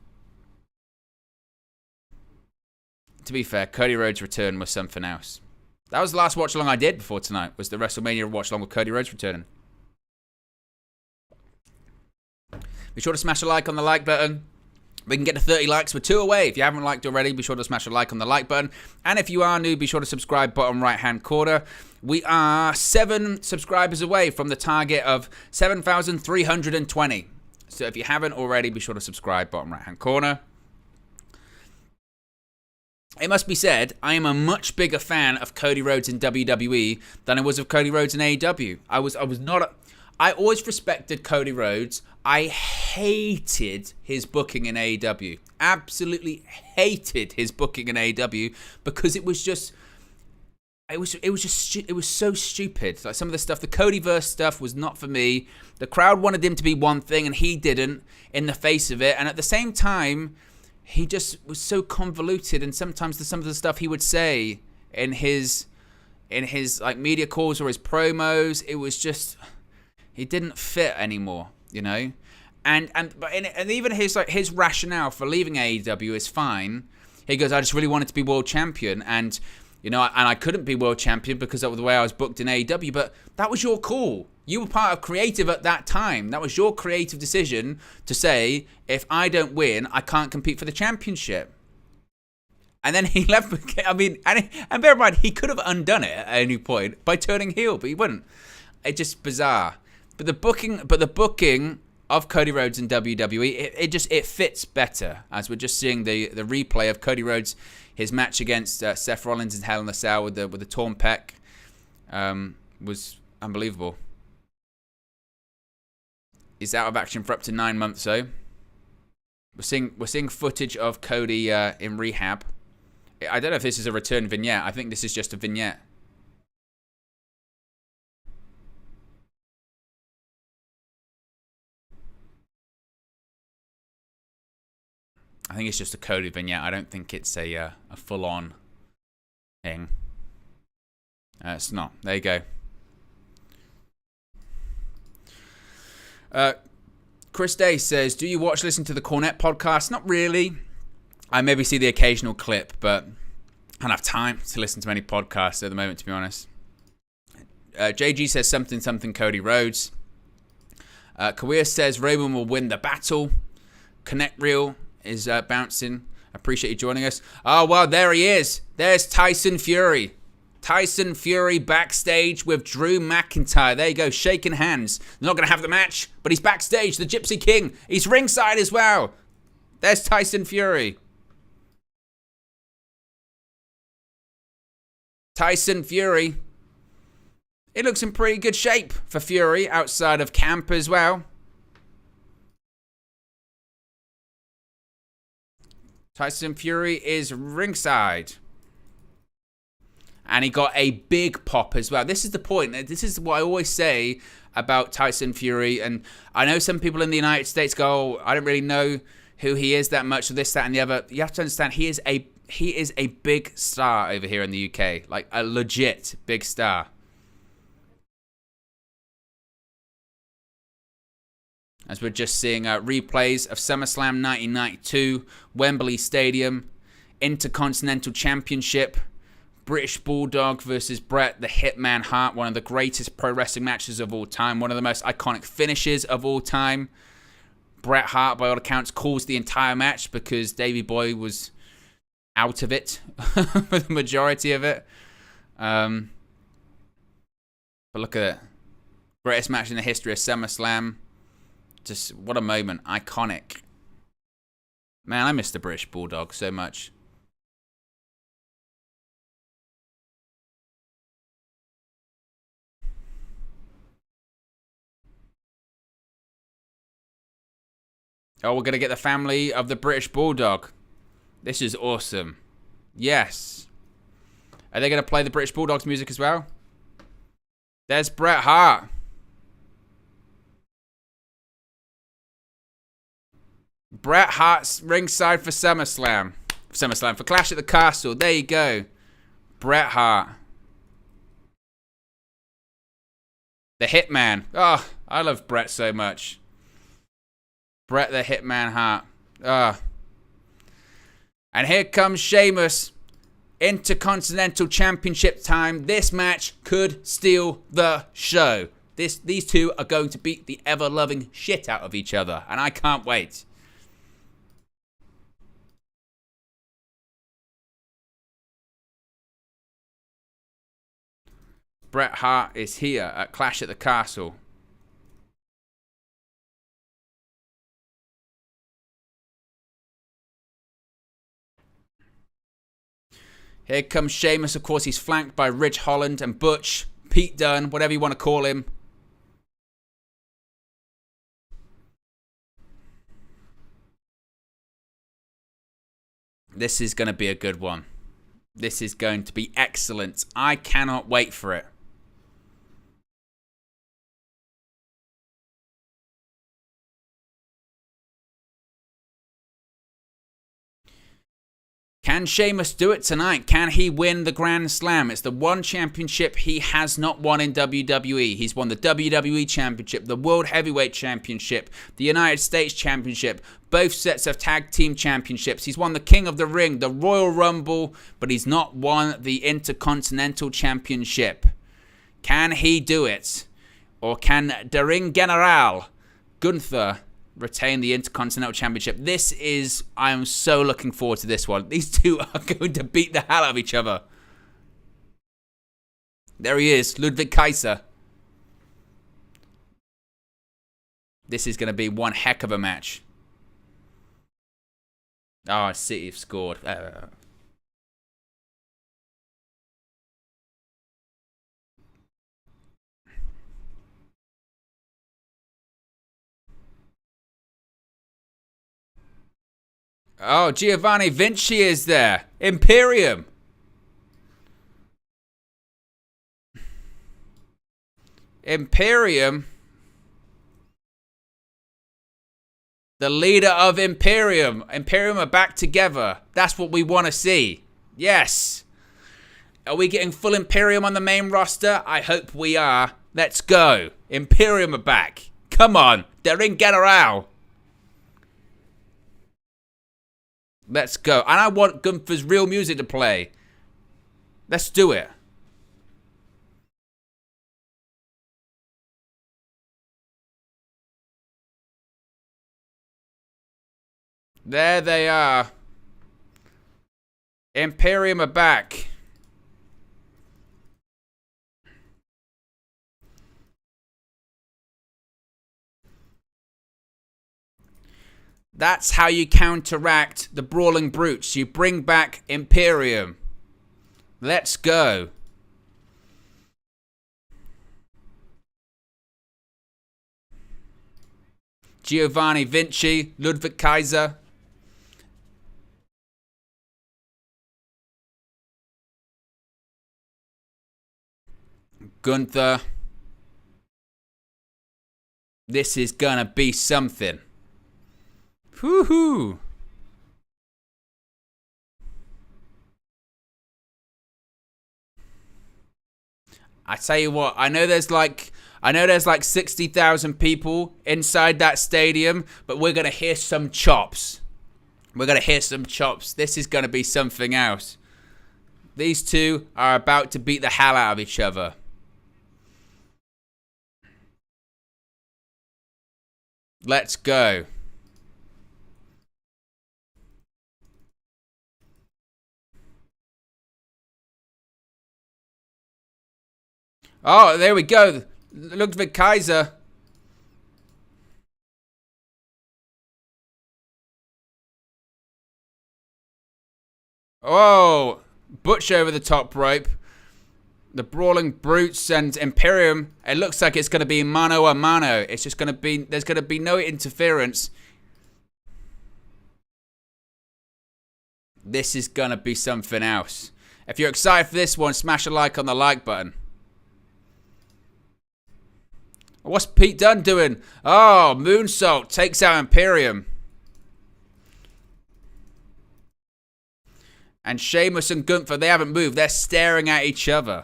To be fair, Cody Rhodes' return was something else. That was the last watch along I did before tonight. Was the WrestleMania watch along with Cody Rhodes returning. Be sure to smash a like on the like button. We can get to 30 likes. We're 2 away. If you haven't liked already, be sure to smash a like on the like button. And if you are new, be sure to subscribe, bottom right-hand corner. We are 7 subscribers away from the target of 7,320. So if you haven't already, be sure to subscribe, bottom right-hand corner. It must be said, I am a much bigger fan of Cody Rhodes in WWE than I was of Cody Rhodes in AEW. I always respected Cody Rhodes. I hated his booking in AEW. Absolutely hated his booking in AEW because it was so stupid. Like some of the stuff, the Codyverse stuff was not for me. The crowd wanted him to be one thing and he didn't in the face of it. And at the same time, he just was so convoluted. And sometimes some of the stuff he would say in his like media calls or his promos, it was just, he didn't fit anymore, you know. And even his rationale for leaving AEW is fine. He goes, I just really wanted to be world champion, and you know, and I couldn't be world champion because of the way I was booked in AEW. But that was your call. You were part of creative at that time. That was your creative decision to say, if I don't win, I can't compete for the championship. And then he left. I mean, and bear in mind, he could have undone it at any point by turning heel, but he wouldn't. It's just bizarre. But the booking of Cody Rhodes in WWE, it fits better, as we're just seeing the replay of Cody Rhodes, his match against Seth Rollins in Hell in a Cell with the torn pec, was unbelievable. He's out of action for up to 9 months, though. We're seeing footage of Cody in rehab. I don't know if this is a return vignette. I think this is just a vignette. I think it's just a Cody vignette. I don't think it's a full-on thing. It's not. There you go. Chris Day says, do you listen to the Cornette podcast? Not really. I maybe see the occasional clip, but I don't have time to listen to many podcasts at the moment, to be honest. JG says something Cody Rhodes. Kawir says Roman will win the battle. Connect Reel is bouncing. Appreciate you joining us. Oh, well, there he is. There's Tyson Fury. Tyson Fury backstage with Drew McIntyre. There you go, shaking hands. They're not going to have the match, but he's backstage. The Gypsy King. He's ringside as well. There's Tyson Fury. Tyson Fury. It looks in pretty good shape for Fury outside of camp as well. Tyson Fury is ringside. And he got a big pop as well. This is the point. This is what I always say about Tyson Fury. And I know some people in the United States go, oh, I don't really know who he is that much, or this, that, and the other. You have to understand, he is a big star over here in the UK. Like, a legit big star. As we're just seeing replays of SummerSlam 1992, Wembley Stadium, Intercontinental Championship, British Bulldog versus Bret the Hitman Hart, one of the greatest pro wrestling matches of all time, one of the most iconic finishes of all time. Bret Hart, by all accounts, caused the entire match because Davey Boy was out of it for the majority of it. But look at it. Greatest match in the history of SummerSlam. Just, what a moment. Iconic. Man, I miss the British Bulldog so much. Oh, we're going to get the family of the British Bulldog. This is awesome. Yes. Are they going to play the British Bulldog's music as well? There's Bret Hart. Bret Hart's ringside for SummerSlam. For Clash at the Castle. There you go. Bret Hart. The Hitman. Oh, I love Bret so much. Bret the Hitman Hart. And here comes Sheamus. Intercontinental Championship time. This match could steal the show. These two are going to beat the ever-loving shit out of each other. And I can't wait. Bret Hart is here at Clash at the Castle. Here comes Sheamus. Of course, he's flanked by Ridge Holland and Butch, Pete Dunne, whatever you want to call him. This is going to be a good one. This is going to be excellent. I cannot wait for it. Can Sheamus do it tonight? Can he win the Grand Slam? It's the one championship he has not won in WWE. He's won the WWE Championship, the World Heavyweight Championship, the United States Championship, both sets of Tag Team Championships. He's won the King of the Ring, the Royal Rumble, but he's not won the Intercontinental Championship. Can he do it? Or can Der Ring General, Gunther, retain the Intercontinental Championship? I am so looking forward to this one. These two are going to beat the hell out of each other. There he is, Ludwig Kaiser. This is going to be one heck of a match. Oh, City have scored. Oh, Giovanni Vinci is there. Imperium. Imperium. The leader of Imperium. Imperium are back together. That's what we want to see. Yes. Are we getting full Imperium on the main roster? I hope we are. Let's go. Imperium are back. Come on. They're in General. Let's go. And I want Gunther's real music to play. Let's do it. There they are. Imperium are back. That's how you counteract the Brawling Brutes. You bring back Imperium. Let's go. Giovanni Vinci, Ludwig Kaiser. Gunther. This is gonna be something. Woohoo! I tell you what, I know there's like 60,000 people inside that stadium, but we're gonna hear some chops. We're gonna hear some chops. This is gonna be something else. These two are about to beat the hell out of each other. Let's go. Oh, there we go. Ludwig Kaiser. Oh, Butch over the top rope. The Brawling Brutes and Imperium. It looks like it's going to be mano a mano. It's just going to be, there's going to be no interference. This is going to be something else. If you're excited for this one, smash a like on the like button. What's Pete Dunne doing? Oh, moonsault takes out Imperium. And Sheamus and Gunther, they haven't moved. They're staring at each other.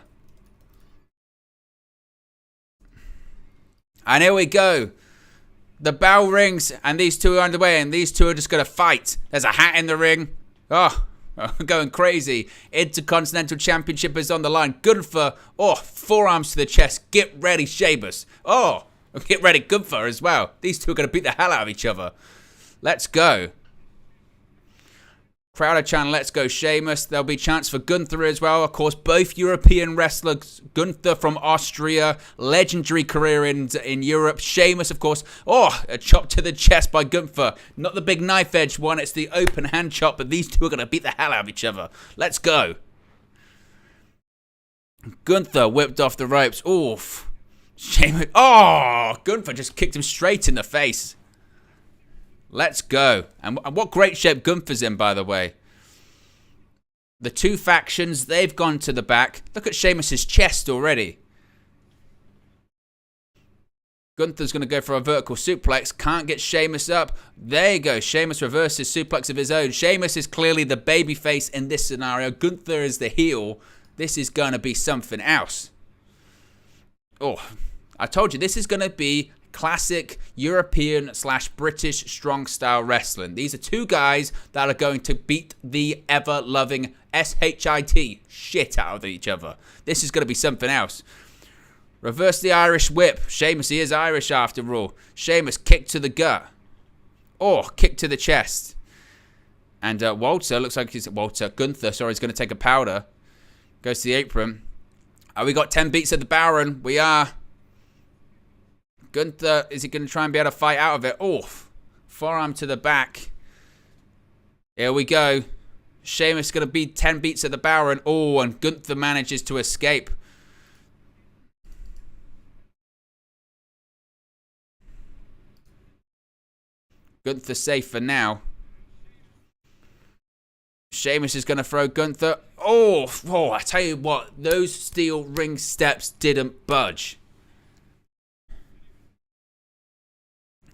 And here we go. The bell rings and these two are underway and these two are just going to fight. There's a hat in the ring. Oh, going crazy. Intercontinental Championship is on the line. Gunther, oh, forearms to the chest. Get ready, Sheamus. Oh, get ready, Gunther as well. These two are going to beat the hell out of each other. Let's go. Crowd are chanting, let's go, Sheamus. There'll be chants for Gunther as well. Of course, both European wrestlers. Gunther from Austria, legendary career in Europe. Sheamus, of course. Oh, a chop to the chest by Gunther. Not the big knife edge one, it's the open hand chop. But these two are going to beat the hell out of each other. Let's go. Gunther whipped off the ropes. Oof. Sheamus. Oh, Gunther just kicked him straight in the face. Let's go. And what great shape Gunther's in, by the way. The two factions, they've gone to the back. Look at Sheamus' chest already. Gunther's going to go for a vertical suplex. Can't get Sheamus up. There you go. Sheamus reverses suplex of his own. Sheamus is clearly the babyface in this scenario. Gunther is the heel. This is going to be something else. Oh, I told you, this is going to be classic European/British strong style wrestling. These are two guys that are going to beat the ever-loving shit out of each other. This is going to be something else. Reverse the Irish whip. Sheamus, he is Irish after all. Sheamus, kick to the gut. Or kick to the chest. And Gunther, sorry, he's going to take a powder. Goes to the apron. We got 10 beats at the Baron. We are. Gunther, is he going to try and be able to fight out of it? Oh, forearm to the back. Here we go. Sheamus going to be 10 beats at the Baron. Oh, and Gunther manages to escape. Gunther safe for now. Sheamus is going to throw Gunther. Oh, I tell you what, those steel ring steps didn't budge.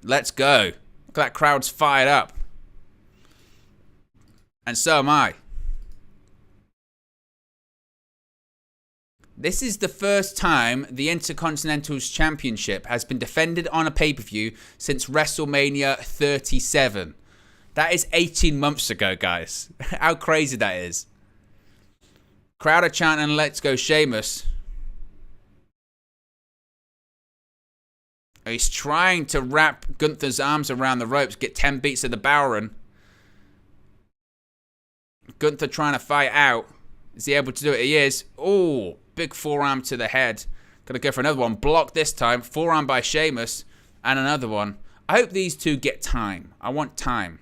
Let's go. Look at that crowd's fired up. And so am I. This is the first time the Intercontinental's Championship has been defended on a pay-per-view since WrestleMania 37. That is 18 months ago, guys. How crazy that is. Crowd are chanting, let's go Sheamus. He's trying to wrap Gunther's arms around the ropes, get 10 beats of the Baron. Gunther trying to fight out. Is he able to do it? He is. Oh, big forearm to the head. Gonna go for another one. Block this time. Forearm by Sheamus. And another one. I hope these two get time. I want time.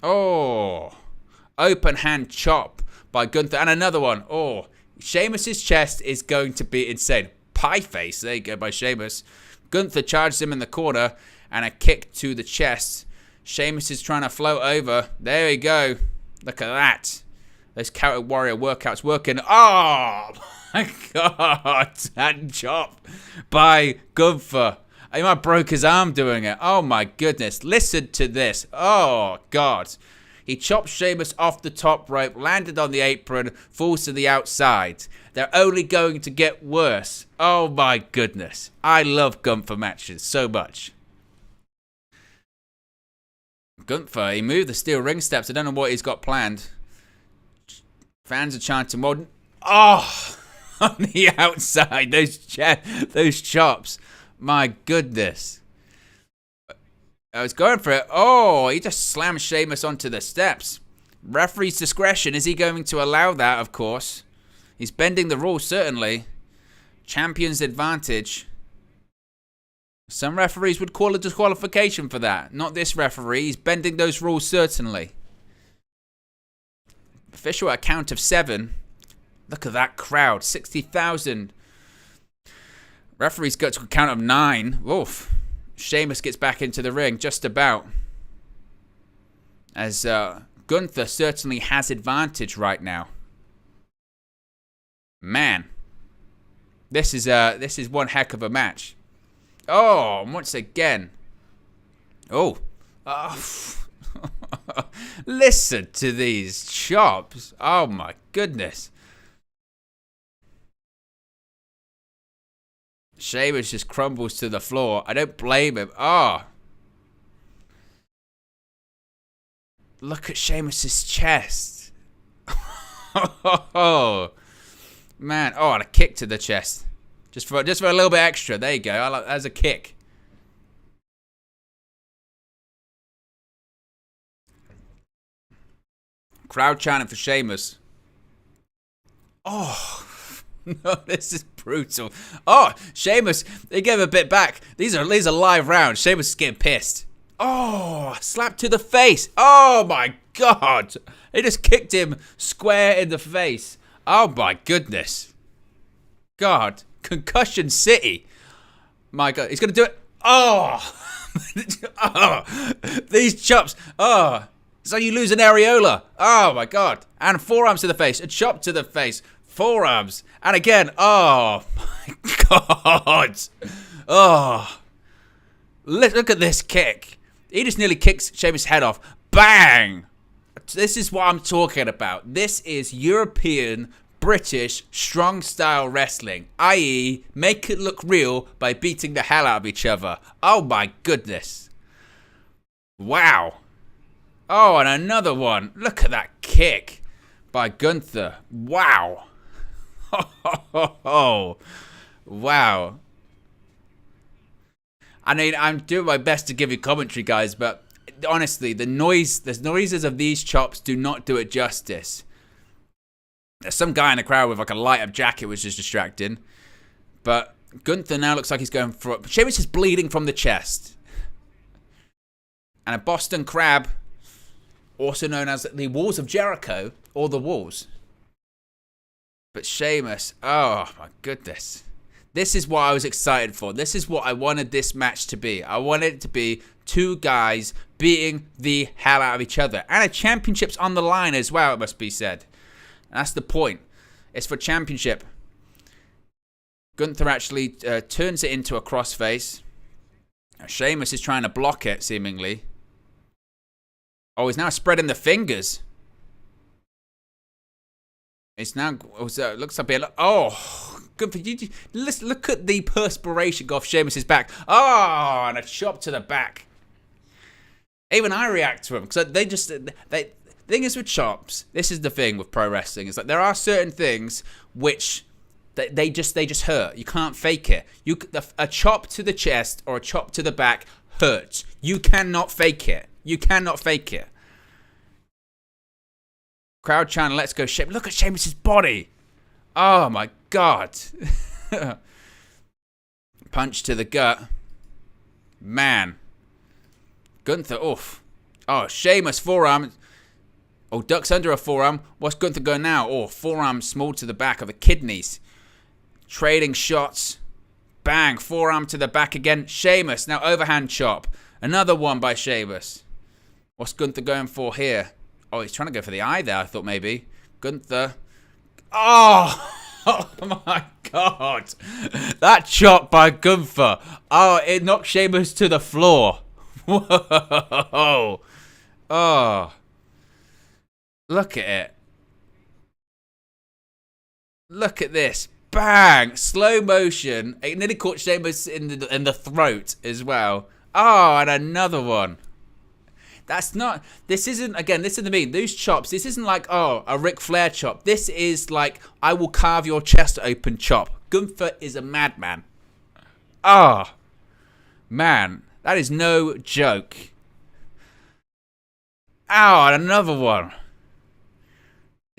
Oh. Open hand chop by Gunther. And another one. Oh. Sheamus' chest is going to be insane. Pie face. There you go by Sheamus. Gunther charges him in the corner. And a kick to the chest. Sheamus is trying to float over. There we go. Look at that. Those Character Warrior workouts working. Oh, my God. That chop by Gunther. He might broke his arm doing it. Oh, my goodness. Listen to this. Oh, God. He chopped Sheamus off the top rope, landed on the apron, falls to the outside. They're only going to get worse. Oh, my goodness. I love Gunther matches so much. Gunther, he moved the steel ring steps. I don't know what he's got planned. Fans are chanting, well, oh, on the outside, those chops. My goodness. I was going for it. Oh, he just slammed Sheamus onto the steps. Referee's discretion. Is he going to allow that? Of course. He's bending the rules, certainly. Champion's advantage. Some referees would call a disqualification for that. Not this referee. He's bending those rules, certainly. Official at a count of 7. Look at that crowd. 60,000. Referee's got to a count of 9. Oof. Sheamus gets back into the ring, just about. As Gunther certainly has advantage right now. Man. This is one heck of a match. Oh, once again. Oh. Listen to these chops. Oh my goodness. Sheamus just crumbles to the floor. I don't blame him. Oh. Look at Sheamus's chest. Oh. Man. Oh, and a kick to the chest. Just for a little bit extra. There you go. I like, as a kick. Crowd chanting for Sheamus. Oh. No, this is brutal. Oh, Sheamus, they gave a bit back. These are live rounds. Sheamus is getting pissed. Oh, slap to the face. Oh, my God. They just kicked him square in the face. Oh, my goodness. God. Concussion City. My God. He's going to do it. Oh. Oh. These chops. Oh. It's like you lose an areola. Oh, my God. And forearms to the face. A chop to the face. Forearms. And again. Oh, my God. Oh. Look at this kick. He just nearly kicks Sheamus' head off. Bang. This is what I'm talking about. This is European, British, strong style wrestling. I.e., make it look real by beating the hell out of each other. Oh, my goodness. Wow. Oh, and another one. Look at that kick by Gunther. Wow. Oh, wow. I mean, I'm doing my best to give you commentary, guys, but honestly, the noises of these chops do not do it justice. There's some guy in the crowd with like a light-up jacket, which is distracting. But Gunther now looks like he's going for it. Sheamus is bleeding from the chest. And a Boston Crab, also known as the Walls of Jericho, or the Walls. But Sheamus, oh my goodness. This is what I was excited for. This is what I wanted this match to be. I wanted it to be two guys beating the hell out of each other. And a championship's on the line as well, it must be said. And that's the point. It's for championship. Gunther actually turns it into a crossface. Sheamus is trying to block it, seemingly. Oh, he's now spreading the fingers. It's now, looks like oh, good for you. Look at the perspiration go off Sheamus' back. Oh, and a chop to the back. Even I react to him because the thing is with chops, this is the thing with pro wrestling. It's like there are certain things which they just hurt. You can't fake it. A chop to the chest or a chop to the back hurts. You cannot fake it. You cannot fake it. Crowd chanting, let's go Sheamus. Look at Sheamus' body. Oh my God. Punch to the gut. Man. Gunther, oof. Oh, Sheamus, forearm. Oh, ducks under a forearm. What's Gunther going now? Oh, forearm small to the back of the kidneys. Trading shots. Bang, forearm to the back again. Sheamus, now overhand chop. Another one by Sheamus. What's Gunther going for here? Oh, he's trying to go for the eye there, I thought maybe. Gunther. Oh! Oh my God. That chop by Gunther. Oh, it knocked Sheamus to the floor. Whoa. Oh. Look at it. Look at this. Bang. Slow motion. It nearly caught Sheamus in the throat as well. Oh, and another one. That's not, this isn't, again, listen to me, those chops, this isn't like, oh, a Ric Flair chop. This is like, I will carve your chest open chop. Gunther is a madman. Ah, oh, man, that is no joke. Ow, and another one.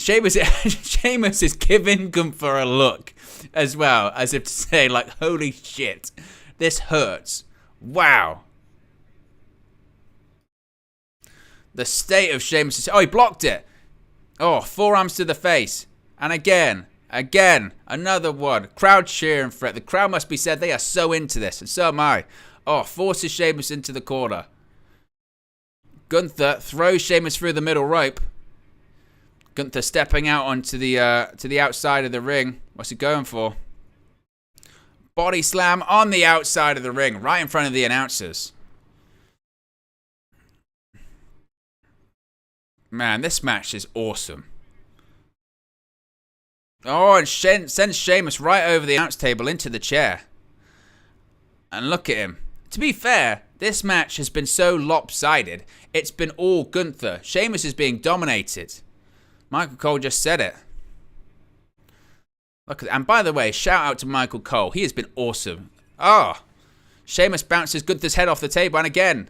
Sheamus is giving Gunther a look as well, as if to say, like, holy shit, this hurts. Wow. The state of Sheamus. Oh, he blocked it. Oh, forearms to the face. And again, another one. Crowd cheering for it. The crowd must be said they are so into this, and so am I. Oh, forces Sheamus into the corner. Gunther throws Sheamus through the middle rope. Gunther stepping out onto the outside of the ring. What's he going for? Body slam on the outside of the ring, right in front of the announcers. Man, this match is awesome. Oh, and sends Sheamus right over the announce table into the chair. And look at him. To be fair, this match has been so lopsided. It's been all Gunther. Sheamus is being dominated. Michael Cole just said it. Look at, and by the way, shout out to Michael Cole. He has been awesome. Oh, Sheamus bounces Gunther's head off the table, and again.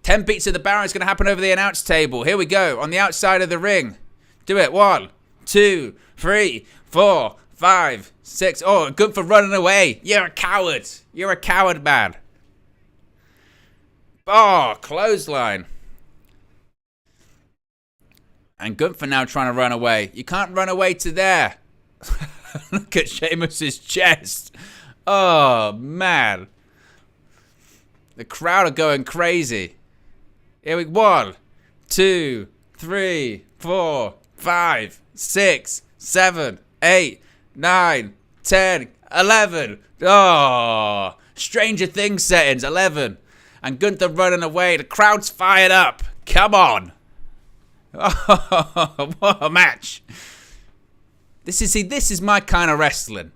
10 beats of the Baron is going to happen over the announce table. Here we go. On the outside of the ring. Do it. 1, 2, 3, 4, 5, 6. Oh, Gunther running away. You're a coward. You're a coward, man. Oh, clothesline. And Gunther now trying to run away. You can't run away to there. Look at Sheamus's chest. Oh, man. The crowd are going crazy. Here we go. 1, 2, 3, 4, 5, 6, 7, 8, 9, 10, 11. Oh, Stranger Things settings, 11. And Gunther running away. The crowd's fired up. Come on. Oh, what a match. This is my kind of wrestling.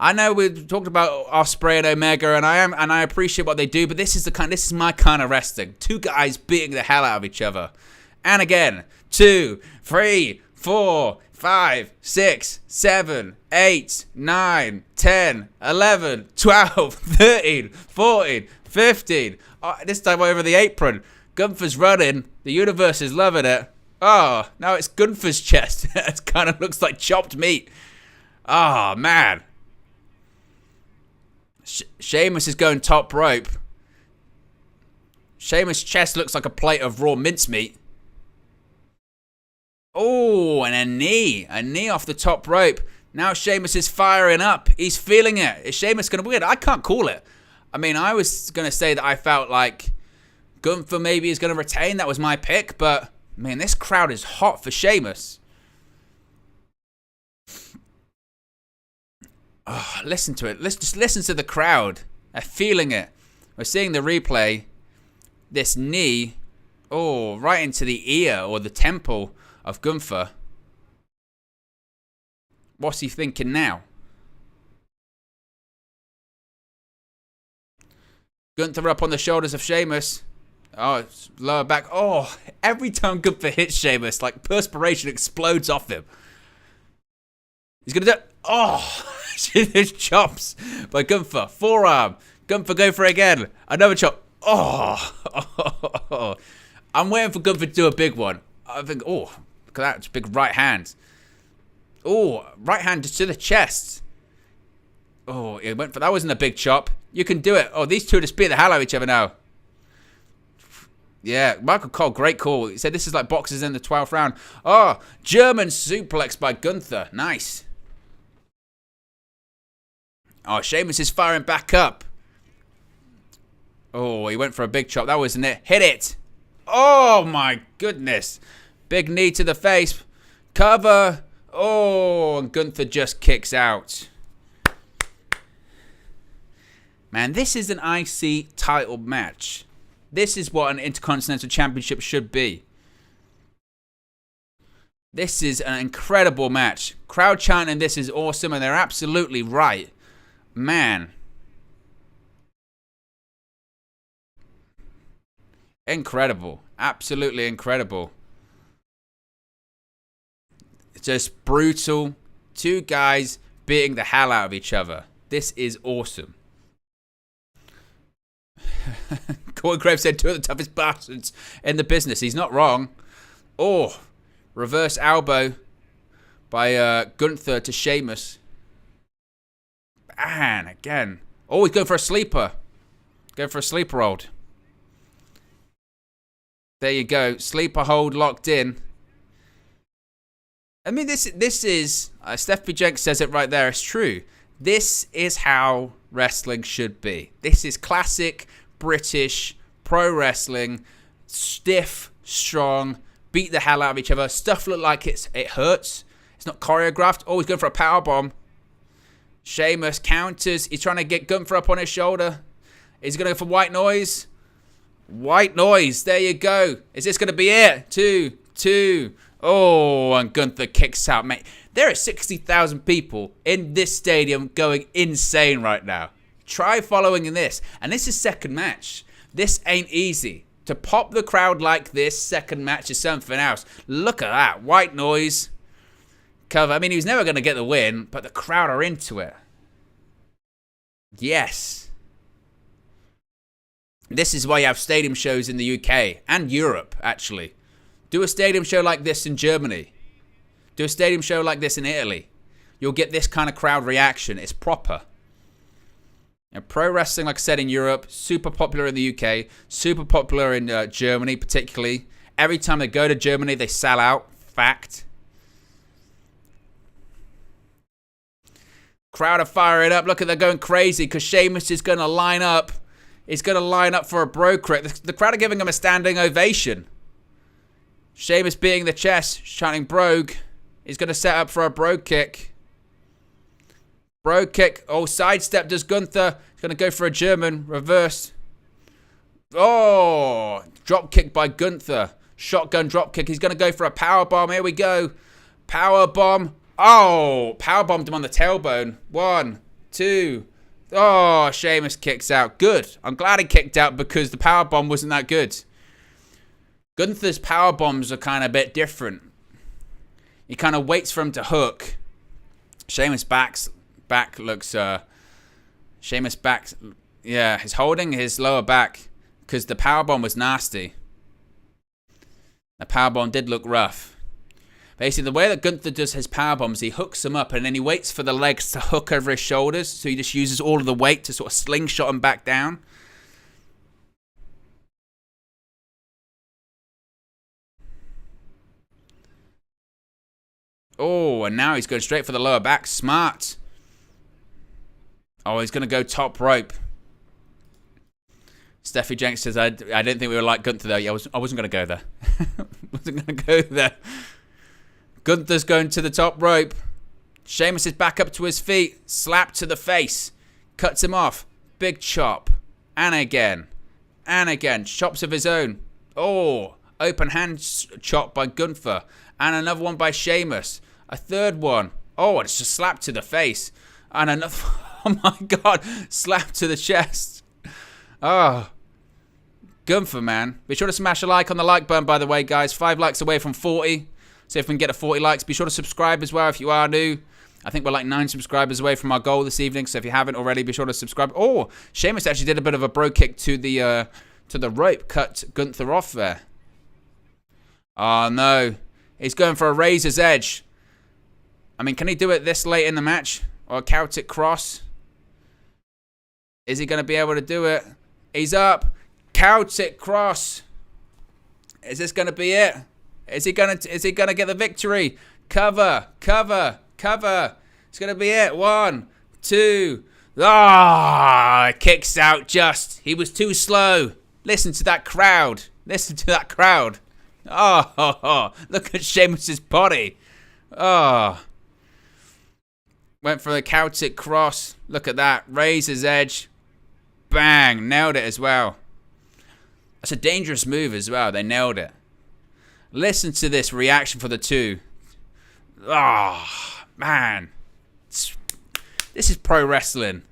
I know we've talked about Ospreay and Omega, and I appreciate what they do, but this is my kind of wrestling. Two guys beating the hell out of each other. And again, 2, 3, 4, 5, 6, 7, 8, 9, 10, 11, 12, 13, 14, 15. Oh, this time over the apron. Gunther's running. The universe is loving it. Oh, now it's Gunther's chest. It kind of looks like chopped meat. Oh, man. Sheamus is going top rope. Sheamus' chest looks like a plate of raw mincemeat. Oh, and a knee. A knee off the top rope. Now Sheamus is firing up. He's feeling it. Is Sheamus going to win? I can't call it. I mean, I was going to say that I felt like Gunther maybe is going to retain. That was my pick. But, man, this crowd is hot for Sheamus. Oh, listen to it. Let's just listen to the crowd. They're feeling it. We're seeing the replay. This knee, oh, right into the ear or the temple of Gunther. What's he thinking now? Gunther up on the shoulders of Sheamus. Oh, it's lower back. Oh, every time Gunther hits Sheamus, like perspiration explodes off him. He's going to do it. Oh, his chops by Gunther. Forearm. Gunther go for it again. Another chop. Oh. I'm waiting for Gunther to do a big one. I think, oh, look at that. It's a big right hand. Oh, right hand just to the chest. Oh, it went for that. Wasn't a big chop. You can do it. Oh, these two just beat the hell out of each other now. Yeah, Michael Cole, great call. He said this is like boxers in the 12th round. Oh, German suplex by Gunther. Nice. Oh, Sheamus is firing back up. Oh, he went for a big chop. That wasn't it. Hit it. Oh, my goodness. Big knee to the face. Cover. Oh, and Gunther just kicks out. Man, this is an IC title match. This is what an Intercontinental Championship should be. This is an incredible match. Crowd chanting this is awesome, and they're absolutely right. Man. Incredible. Absolutely incredible. Just brutal. Two guys beating the hell out of each other. This is awesome. Corey Graves said two of the toughest bastards in the business. He's not wrong. Oh. Reverse elbow by Gunther to Sheamus. And again. Oh, he's going for a sleeper. Going for a sleeper hold. There you go. Sleeper hold locked in. I mean, this is... Steph P. Jenks says it right there. It's true. This is how wrestling should be. This is classic British pro wrestling. Stiff, strong, beat the hell out of each other. Stuff look like it hurts. It's not choreographed. Oh, he's going for a powerbomb. Sheamus counters. He's trying to get Gunther up on his shoulder. Is he going to go for white noise? White noise. There you go. Is this going to be it? Two. Oh, and Gunther kicks out, mate. There are 60,000 people in this stadium going insane right now. Try following this. And this is second match. This ain't easy. To pop the crowd like this, second match is something else. Look at that. White noise. Cover. I mean, he was never going to get the win, but the crowd are into it. Yes. This is why you have stadium shows in the UK and Europe, actually. Do a stadium show like this in Germany. Do a stadium show like this in Italy. You'll get this kind of crowd reaction. It's proper. Pro wrestling, like I said, in Europe, super popular in the UK, super popular in Germany, particularly. Every time they go to Germany, they sell out. Fact. Crowd are firing up. Look at they're going crazy because Sheamus is going to line up. He's going to line up for a bro crit. The crowd are giving him a standing ovation. Sheamus beating the chest, chanting brogue. He's going to set up for a bro kick. Bro kick. Oh, sidestep does Gunther. He's going to go for a German. Reverse. Oh, drop kick by Gunther. Shotgun drop kick. He's going to go for a power bomb. Here we go. Power bomb. Oh, power bombed him on the tailbone. 1, 2. Oh, Sheamus kicks out. Good. I'm glad he kicked out because the power bomb wasn't that good. Gunther's power bombs are kind of a bit different. He kind of waits for him to hook. Sheamus back looks. Sheamus back. Yeah, he's holding his lower back because the power bomb was nasty. The power bomb did look rough. Basically, the way that Gunther does his power bombs, he hooks them up and then he waits for the legs to hook over his shoulders. So he just uses all of the weight to sort of slingshot him back down. Oh, and now he's going straight for the lower back. Smart. Oh, he's going to go top rope. Steffi Jenks says, I didn't think we were like Gunther, though. Yeah, I wasn't going to go there. Wasn't going to go there. Gunther's going to the top rope. Sheamus is back up to his feet. Slap to the face. Cuts him off. Big chop. And again. And again. Chops of his own. Oh, open hand chop by Gunther. And another one by Sheamus. A third one. Oh, it's just slap to the face. And another. Oh my God. Slap to the chest. Oh. Gunther, man. Be sure to smash a like on the like button, by the way, guys. 5 likes away from 40. See if we can get to 40 likes. Be sure to subscribe as well if you are new. I think we're like 9 subscribers away from our goal this evening. So if you haven't already, be sure to subscribe. Oh, Sheamus actually did a bit of a bro kick to the rope. Cut Gunther off there. Oh, no. He's going for a razor's edge. I mean, can he do it this late in the match? Or a Celtic cross? Is he going to be able to do it? He's up. Celtic cross. Is this going to be it? Is he going to get the victory? Cover. It's going to be it. 1, 2. Ah, kicks out just. He was too slow. Listen to that crowd. Oh, look at Sheamus's body. Oh. Went for the Celtic cross. Look at that. Razor's edge. Bang. Nailed it as well. That's a dangerous move as well. They nailed it. Listen to this reaction for the two. Oh, man. This is pro wrestling.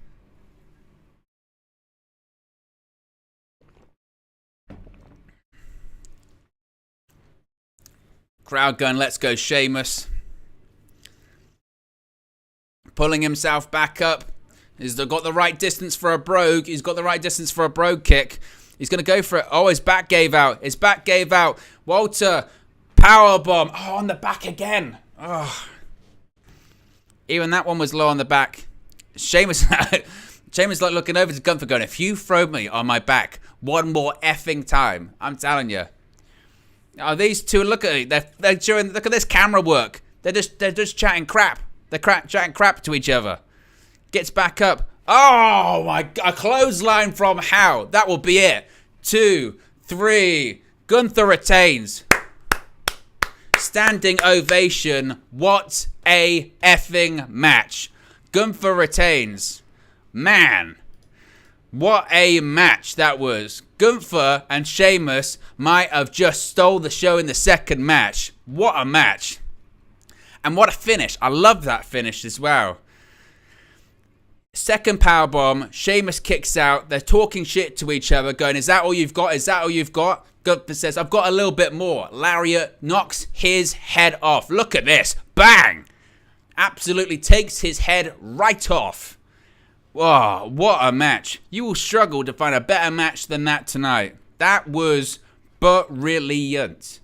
Crowd going, let's go, Sheamus. Pulling himself back up. He's got the right distance for a brogue. He's got the right distance for a brogue kick. He's going to go for it. Oh, his back gave out. His back gave out. Walter, powerbomb. Oh, on the back again. Oh. Even that one was low on the back. Sheamus like looking over to Gunther going, if you throw me on my back one more effing time, I'm telling you. Oh, these two, look at it. They're doing, look at this camera work. They're just chatting crap. They're chatting crap to each other. Gets back up. Oh my God, a clothesline from how? That will be it. 2, 3. Gunther retains. Standing ovation. What a effing match. Gunther retains. Man. What a match that was. Gunther and Sheamus might have just stole the show in the second match. What a match. And what a finish. I love that finish as well. Second powerbomb. Sheamus kicks out. They're talking shit to each other, going, is that all you've got? Is that all you've got? Gunther says, I've got a little bit more. Lariat knocks his head off. Look at this. Bang. Absolutely takes his head right off. Whoa, what a match. You will struggle to find a better match than that tonight. That was brilliant.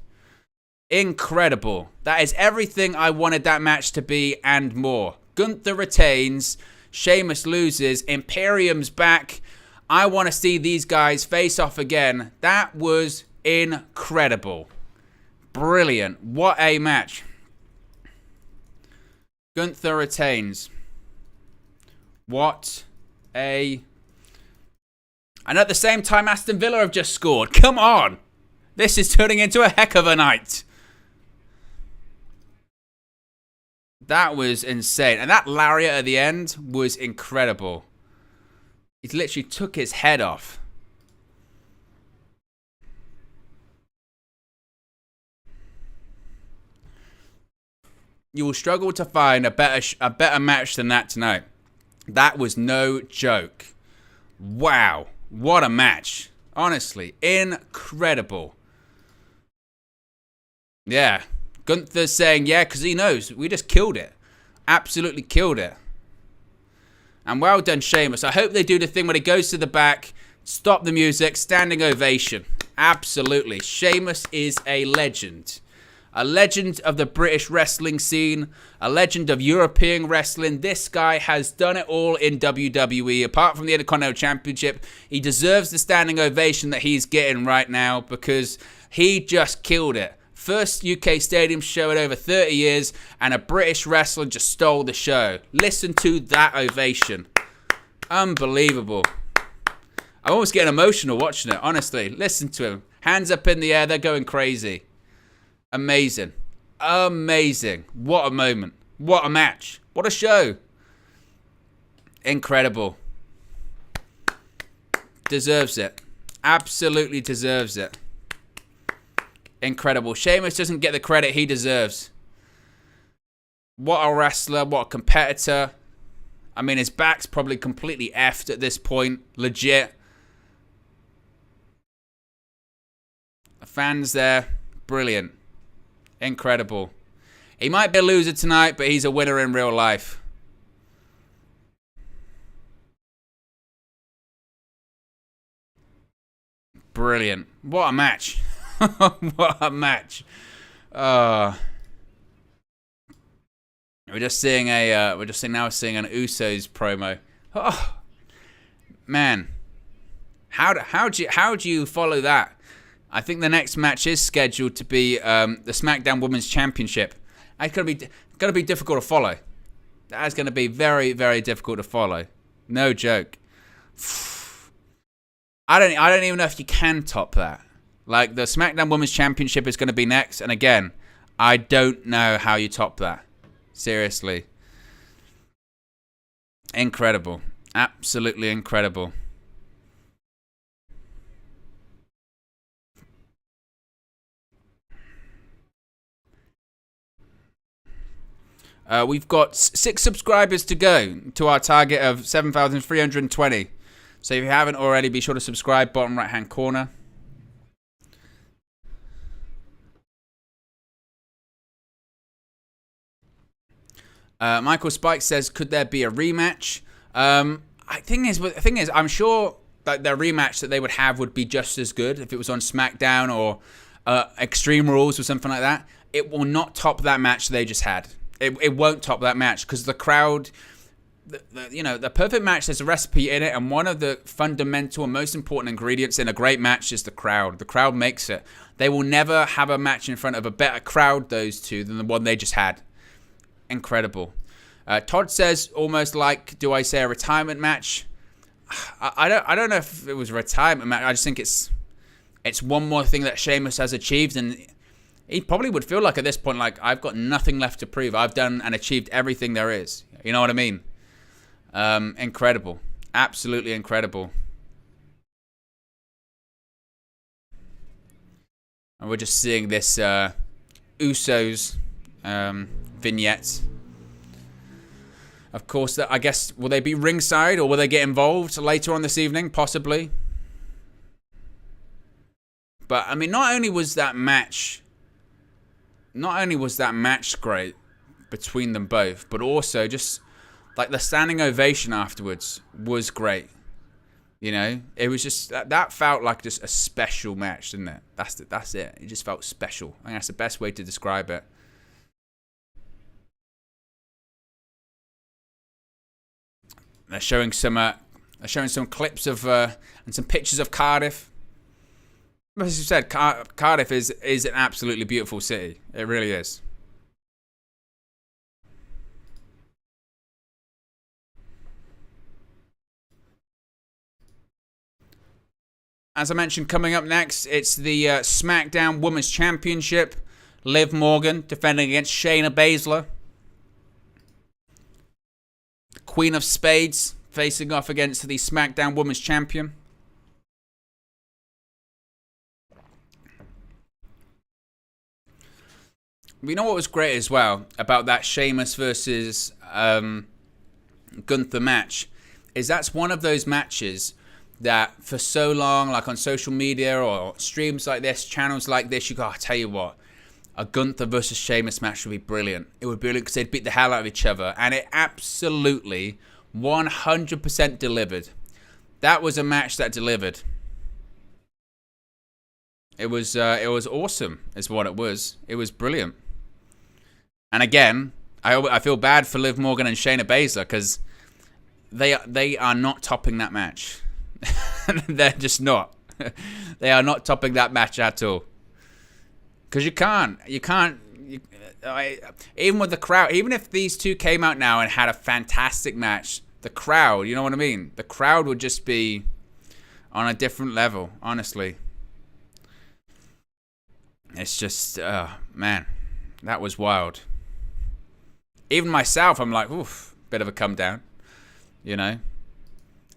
Incredible. That is everything I wanted that match to be and more. Gunther retains. Sheamus loses. Imperium's back. I want to see these guys face off again. That was incredible. Brilliant. What a match. Gunther retains. What a... And at the same time, Aston Villa have just scored. Come on. This is turning into a heck of a night. That was insane. And that lariat at the end was incredible. He literally took his head off. You will struggle to find a better match than that tonight. That was no joke. Wow. What a match. Honestly, incredible. Yeah. Gunther's saying, yeah, because he knows. We just killed it. Absolutely killed it. And well done, Sheamus. I hope they do the thing where he goes to the back, stop the music, standing ovation. Absolutely. Sheamus is a legend. A legend of the British wrestling scene. A legend of European wrestling. This guy has done it all in WWE. Apart from the Intercontinental Championship, he deserves the standing ovation that he's getting right now because he just killed it. First UK stadium show in over 30 years, and a British wrestler just stole the show. Listen to that ovation. Unbelievable. I'm almost getting emotional watching it, honestly. Listen to him. Hands up in the air, they're going crazy. Amazing. Amazing. What a moment. What a match. What a show. Incredible. Deserves it. Absolutely deserves it. Incredible. Sheamus doesn't get the credit he deserves. What a wrestler. What a competitor. I mean, his back's probably completely effed at this point. Legit. The fans there. Brilliant. Incredible. He might be a loser tonight, but he's a winner in real life. Brilliant. What a match. What a match. We're just seeing an Usos promo. Oh, man. How do you follow that? I think the next match is scheduled to be the SmackDown Women's Championship. It's gonna be difficult to follow. That's gonna be very, very difficult to follow. No joke. I don't even know if you can top that. Like, the SmackDown Women's Championship is going to be next, and again, I don't know how you top that. Seriously. Incredible. Absolutely incredible. We've got 6 subscribers to go to our target of 7,320. So if you haven't already, be sure to subscribe, bottom right-hand corner. Michael Spike says, could there be a rematch? The thing is, I'm sure that the rematch that they would have would be just as good if it was on SmackDown or Extreme Rules or something like that. It will not top that match they just had. It won't top that match because the crowd, the perfect match, there's a recipe in it, and one of the fundamental and most important ingredients in a great match is the crowd. The crowd makes it. They will never have a match in front of a better crowd, those two, than the one they just had. Incredible. Todd says, almost like, do I say a retirement match? I don't know if it was a retirement match. I just think it's one more thing that Sheamus has achieved, and he probably would feel like at this point, like, I've got nothing left to prove. I've done and achieved everything there is. You know what I mean? Incredible. Absolutely incredible. And we're just seeing this Usos vignette. Of course, I guess, will they be ringside or will they get involved later on this evening? Possibly. But, I mean, not only was that match great between them both, but also just, like, the standing ovation afterwards was great. You know? It was just, that felt like just a special match, didn't it? That's it. It just felt special. I think that's the best way to describe it. They're showing some clips of and some pictures of Cardiff. As you said, Cardiff is an absolutely beautiful city. It really is. As I mentioned, coming up next, it's the SmackDown Women's Championship. Liv Morgan defending against Shayna Baszler. Queen of Spades facing off against the SmackDown Women's Champion. We know what was great as well about that Sheamus versus Gunther match is that's one of those matches that for so long, like on social media or streams like this, channels like this, you go, I tell you what, a Gunther versus Sheamus match would be brilliant. It would be brilliant because they'd beat the hell out of each other. And it absolutely 100% delivered. That was a match that delivered. It was awesome is what it was. It was brilliant. And again, I feel bad for Liv Morgan and Shayna Baszler because they are not topping that match. They're just not. They are not topping that match at all. Because you can't, even with the crowd, even if these two came out now and had a fantastic match, the crowd, you know what I mean? The crowd would just be on a different level, honestly. It's just, man, that was wild. Even myself, I'm like, oof, bit of a come down, you know,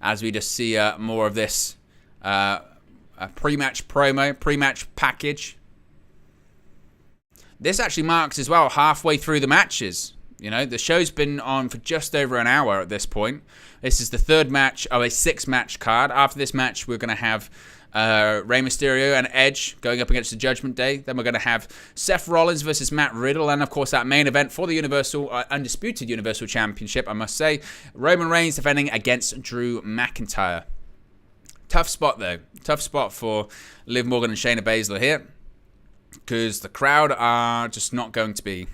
as we just see more of this pre-match promo, pre-match package. This actually marks as well halfway through the matches. You know, the show's been on for just over an hour at this point. This is the third match of a 6-match card. After this match, we're going to have Rey Mysterio and Edge going up against the Judgment Day. Then we're going to have Seth Rollins versus Matt Riddle. And, of course, that main event for the Undisputed Universal Championship, I must say. Roman Reigns defending against Drew McIntyre. Tough spot, though. Tough spot for Liv Morgan and Shayna Baszler here. Because the crowd are just not going to be...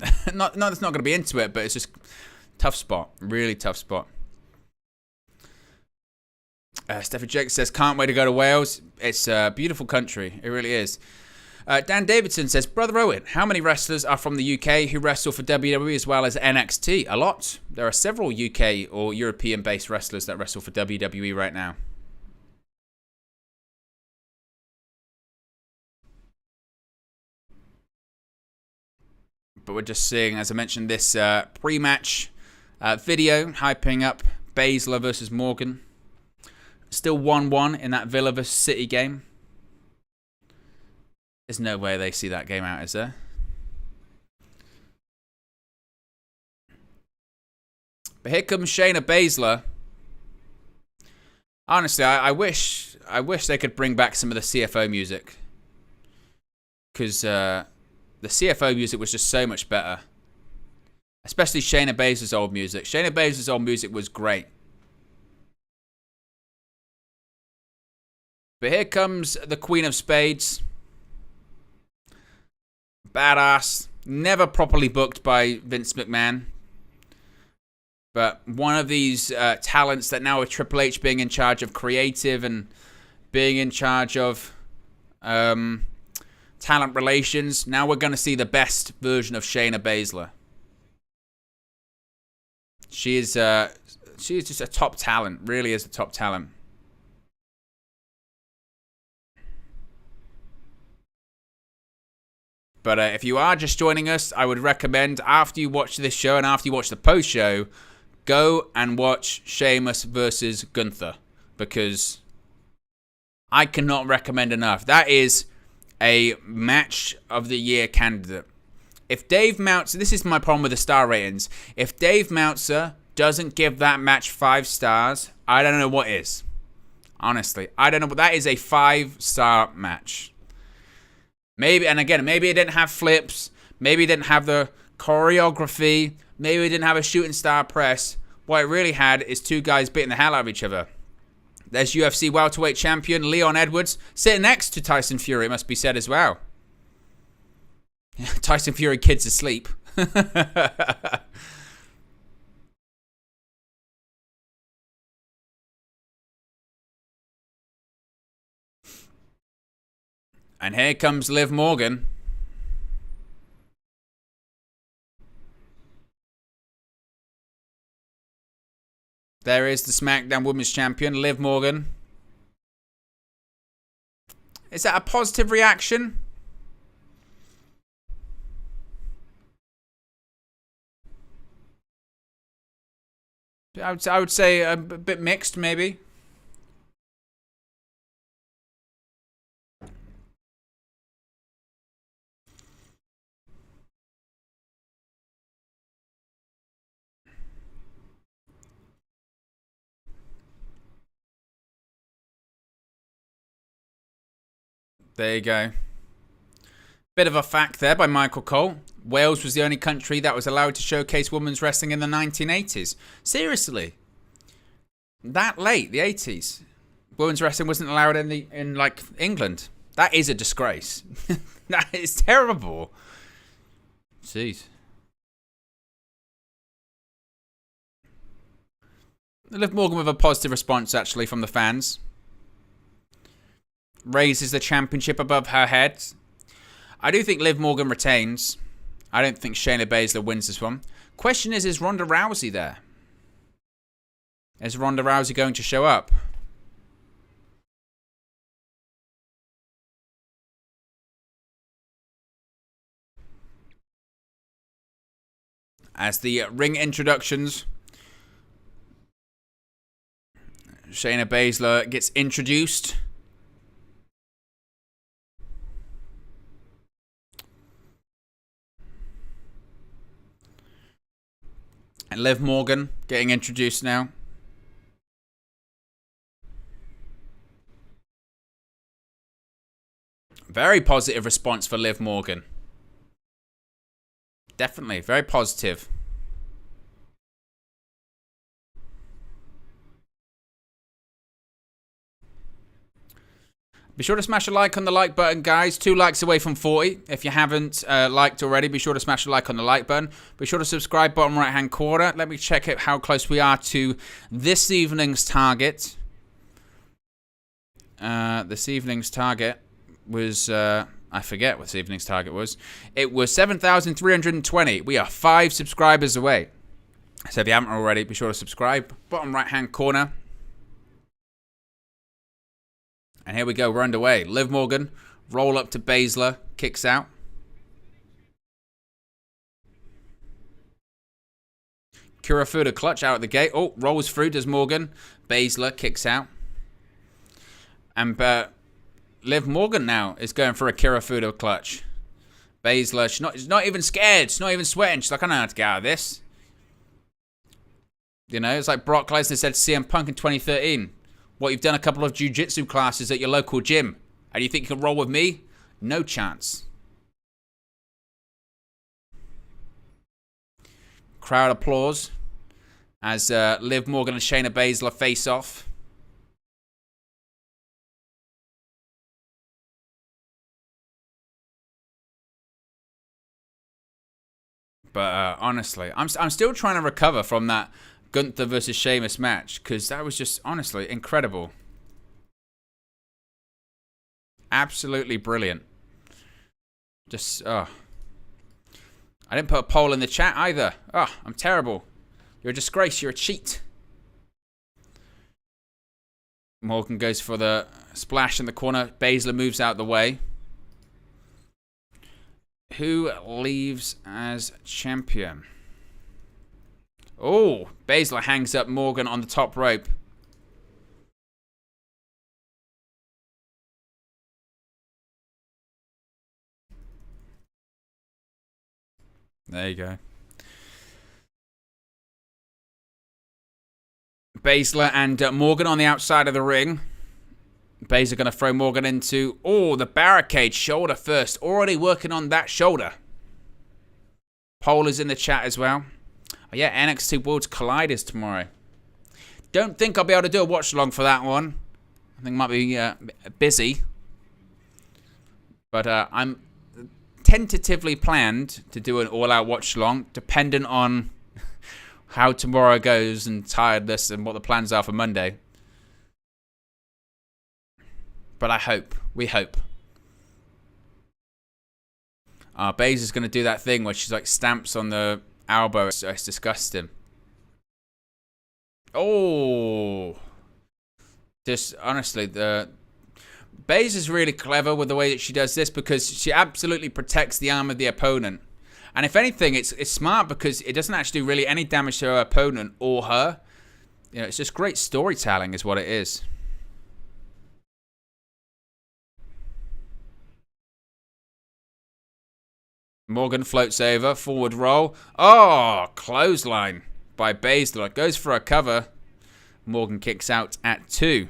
it's not going to be into it, but it's just tough spot. Really tough spot. Steffi Jake says, can't wait to go to Wales. It's a beautiful country. It really is. Dan Davidson says, Brother Owen, how many wrestlers are from the UK who wrestle for WWE as well as NXT? A lot. There are several UK or European-based wrestlers that wrestle for WWE right now. but we're just seeing, as I mentioned, this pre-match video hyping up Baszler versus Morgan. Still 1-1 in that Villa vs City game. There's no way they see that game out, is there? But here comes Shayna Baszler. Honestly, I wish they could bring back some of the CFO music. Because the CFO music was just so much better. Especially Shayna Baszler's old music. Shayna Baszler's old music was great. But here comes the Queen of Spades. Badass. Never properly booked by Vince McMahon. But one of these talents that now with Triple H being in charge of creative and being in charge of talent relations, now we're going to see the best version of Shayna Baszler. She is just a top talent. Really is a top talent. But if you are just joining us, I would recommend after you watch this show and after you watch the post show, go and watch Sheamus versus Gunther, because I cannot recommend enough. That is a match of the year candidate. If Dave Meltzer, this is my problem with the star ratings. If Dave Meltzer doesn't give that match 5 stars, I don't know what is. Honestly, I don't know, but that is a 5-star match. Maybe, and again, maybe it didn't have flips. Maybe it didn't have the choreography. Maybe it didn't have a shooting star press. What it really had is 2 guys beating the hell out of each other. There's UFC welterweight champion Leon Edwards sitting next to Tyson Fury, it must be said as well. Tyson Fury, kid's asleep. And here comes Liv Morgan. There is the SmackDown Women's Champion, Liv Morgan. Is that a positive reaction? I would say a bit mixed, maybe. There you go. Bit of a fact there by Michael Cole. Wales was the only country that was allowed to showcase women's wrestling in the 1980s. Seriously. That late, the 80s. Women's wrestling wasn't allowed in like England. That is a disgrace. That is terrible. Jeez. Liv Morgan with a positive response actually from the fans. Raises the championship above her head. I do think Liv Morgan retains. I don't think Shayna Baszler wins this one. Question is Ronda Rousey there? Is Ronda Rousey going to show up? As the ring introductions, Shayna Baszler gets introduced. And Liv Morgan getting introduced now. Very positive response for Liv Morgan. Definitely, very positive. Be sure to smash a like on the like button, guys. 2 likes away from 40. If you haven't liked already, be sure to smash a like on the like button. Be sure to subscribe, bottom right-hand corner. Let me check out how close we are to this evening's target. This evening's target was... I forget what this evening's target was. It was 7,320. We are 5 subscribers away. So if you haven't already, be sure to subscribe. Bottom right-hand corner. And here we go, we're underway. Liv Morgan, roll up to Baszler, kicks out. Kirifuda clutch out at the gate. Oh, rolls through, does Morgan. Baszler kicks out. And Liv Morgan now is going for a Kirifuda clutch. Baszler, she's not even scared. She's not even sweating. She's like, I know how to get out of this. You know, it's like Brock Lesnar said to CM Punk in 2013. What, you've done a couple of jiu-jitsu classes at your local gym. And you think you can roll with me? No chance. Crowd applause as Liv Morgan and Shayna Baszler face off. But honestly, I'm still trying to recover from that Gunther versus Sheamus match, because that was just, honestly, incredible. Absolutely brilliant. Just, I didn't put a poll in the chat either. I'm terrible. You're a disgrace. You're a cheat. Morgan goes for the splash in the corner. Baszler moves out the way. Who leaves as champion? Oh, Baszler hangs up Morgan on the top rope. There you go. Baszler and Morgan on the outside of the ring. Baszler going to throw Morgan into, the barricade, shoulder first. Already working on that shoulder. Poll is in the chat as well. Oh yeah, NXT Worlds Colliders tomorrow. Don't think I'll be able to do a watch along for that one. I think I might be busy. But I'm tentatively planned to do an all-out watch along, dependent on how tomorrow goes and tiredness and what the plans are for Monday. But we hope. Baszler's going to do that thing where she's like stamps on the elbow. It's disgusting. Oh. Just honestly, Baszler's really clever with the way that she does this, because she absolutely protects the arm of the opponent. And if anything, it's smart, because it doesn't actually do really any damage to her opponent or her. You know, it's just great storytelling is what it is. Morgan floats over, forward roll. Oh, clothesline by Baszler. Goes for a cover. Morgan kicks out at 2.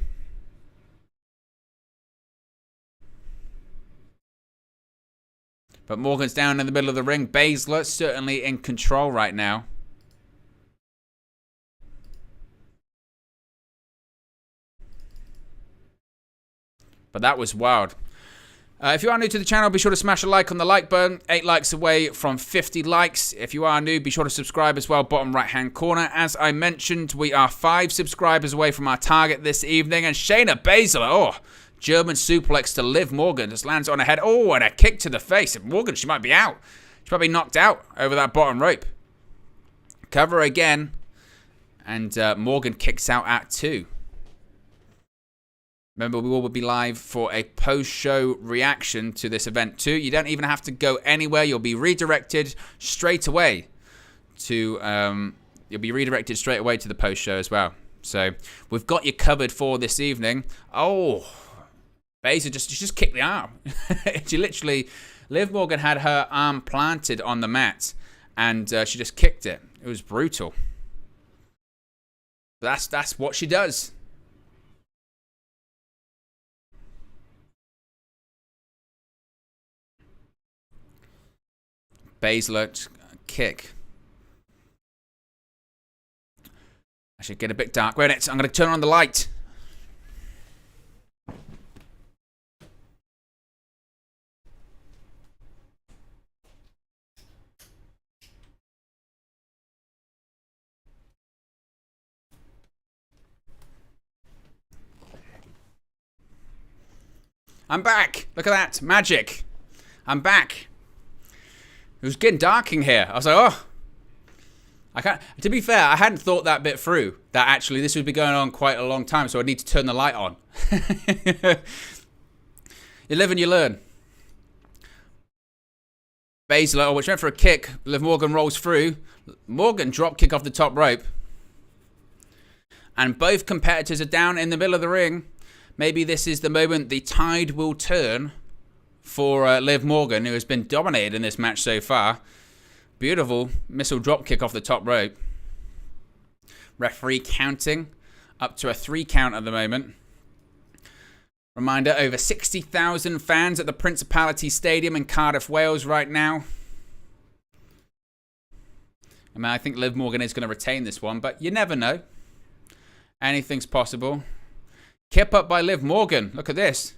But Morgan's down in the middle of the ring. Baszler certainly in control right now. But that was wild. If you are new to the channel, be sure to smash a like on the like button. 8 likes away from 50 likes. If you are new, be sure to subscribe as well, bottom right-hand corner. As I mentioned, we are 5 subscribers away from our target this evening. And Shayna Baszler, German suplex to Liv Morgan. Just lands on her head. Oh, and a kick to the face. And Morgan, she might be out. She might be knocked out over that bottom rope. Cover again. And Morgan kicks out at 2. Remember, we will be live for a post-show reaction to this event too. You don't even have to go anywhere. You'll be redirected straight away to the post-show as well. So we've got you covered for this evening. Oh, Baszler just kicked the arm. She literally, Liv Morgan had her arm planted on the mat, and she just kicked it. It was brutal. But that's what she does. Baszler kick. I should get a bit dark. Wait a minute. I'm going to turn on the light. I'm back. Look at that. Magic. I'm back. It was getting dark in here. I was like, I can't. To be fair, I hadn't thought that bit through. That actually this would be going on quite a long time, so I need to turn the light on. You live and you learn. Baszler, which went for a kick. Liv Morgan rolls through. Morgan drop kick off the top rope. And both competitors are down in the middle of the ring. Maybe this is the moment the tide will turn for Liv Morgan, who has been dominated in this match so far. Beautiful missile drop kick off the top rope. Referee counting up to a 3 count at the moment. Reminder, over 60,000 fans at the Principality Stadium in Cardiff, Wales right now. I mean, I think Liv Morgan is going to retain this one, but you never know. Anything's possible. Kip up by Liv Morgan. Look at this.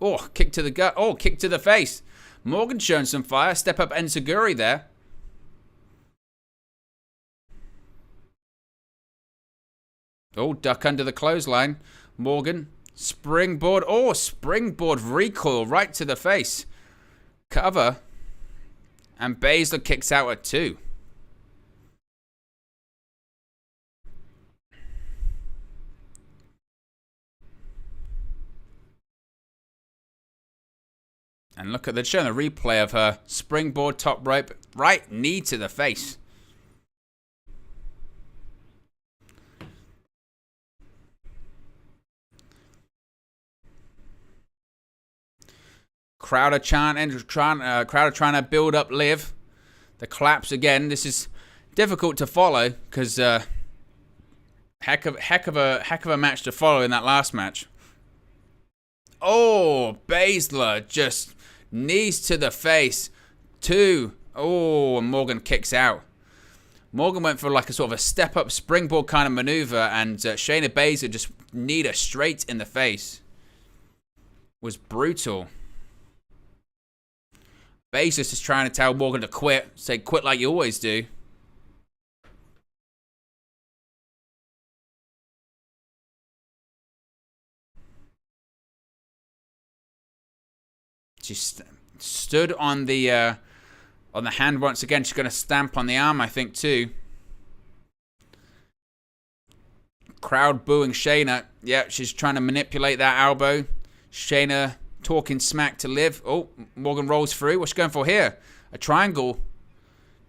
Oh, kick to the gut. Oh, kick to the face. Morgan showing some fire. Step up Enziguri there. Oh, duck under the clothesline. Morgan, springboard. Oh, springboard recoil right to the face. Cover. And Baszler kicks out at 2. And look at, they're showing a replay of her springboard top rope. Right knee to the face. Crowd are chanting, crowd are trying to build up Liv. The claps again. This is difficult to follow because heck of a match to follow in that last match. Oh, Baszler just knees to the face. 2. Oh, and Morgan kicks out. Morgan went for like a sort of a step up springboard kind of maneuver, and Shayna Baszler just kneed her straight in the face. Was brutal. Baszler's just trying to tell Morgan to quit. Say, quit like you always do. She stood on the hand once again. She's going to stamp on the arm, I think, too. Crowd booing Shayna. Yeah, she's trying to manipulate that elbow. Shayna talking smack to Liv. Oh, Morgan rolls through. What's she going for here? A triangle.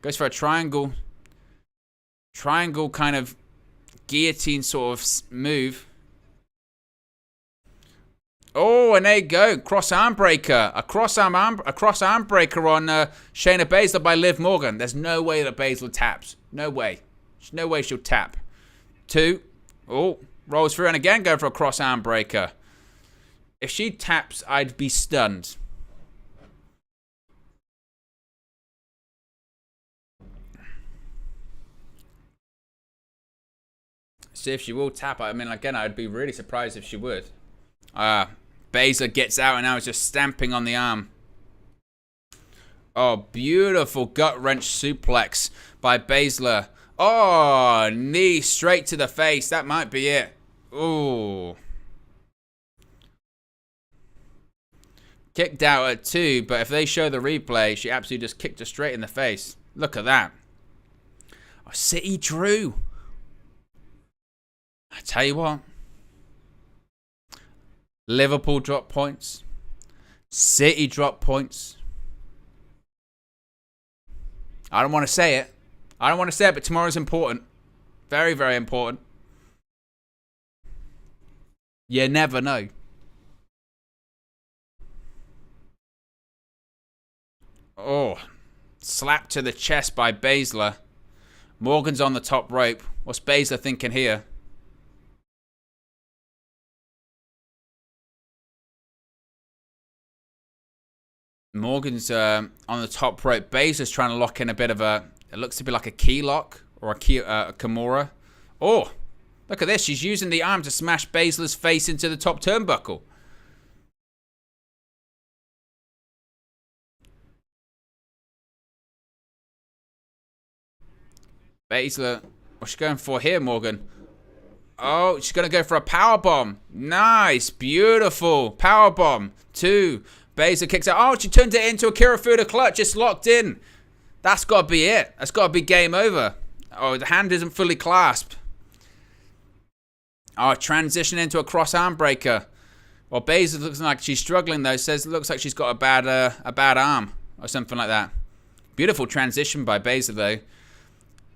Goes for a triangle. Triangle kind of guillotine sort of move. Oh, and there you go. Cross arm breaker. A cross arm breaker on Shayna Baszler by Liv Morgan. There's no way that Baszler taps. No way. There's no way she'll tap. 2. Oh, rolls through and again going for a cross arm breaker. If she taps, I'd be stunned. See if she will tap. I mean, again, I'd be really surprised if she would. Baszler gets out and now is just stamping on the arm. Oh, beautiful gut wrench suplex by Baszler. Oh, knee straight to the face. That might be it. Ooh. Kicked out at 2, but if they show the replay, she absolutely just kicked her straight in the face. Look at that. Oh, City Drew. I tell you what. Liverpool drop points. City drop points. I don't want to say it. But tomorrow's important. Very, very important. You never know. Oh, slap to the chest by Baszler. Morgan's on the top rope. What's Baszler thinking here? Morgan's on the top rope. Baszler's trying to lock in a bit of a... It looks to be like a key lock or a Kimura. Oh, look at this. She's using the arm to smash Baszler's face into the top turnbuckle. Baszler, what's she going for here, Morgan? Oh, she's going to go for a powerbomb. Nice. Beautiful. Powerbomb. 2. Baszler kicks out. Oh, she turned it into a Kirifuda clutch. It's locked in. That's got to be it. That's got to be game over. Oh, the hand isn't fully clasped. Oh, transition into a cross arm breaker. Well, Baszler looks like she's struggling though. Says it looks like she's got a bad arm or something like that. Beautiful transition by Baszler though.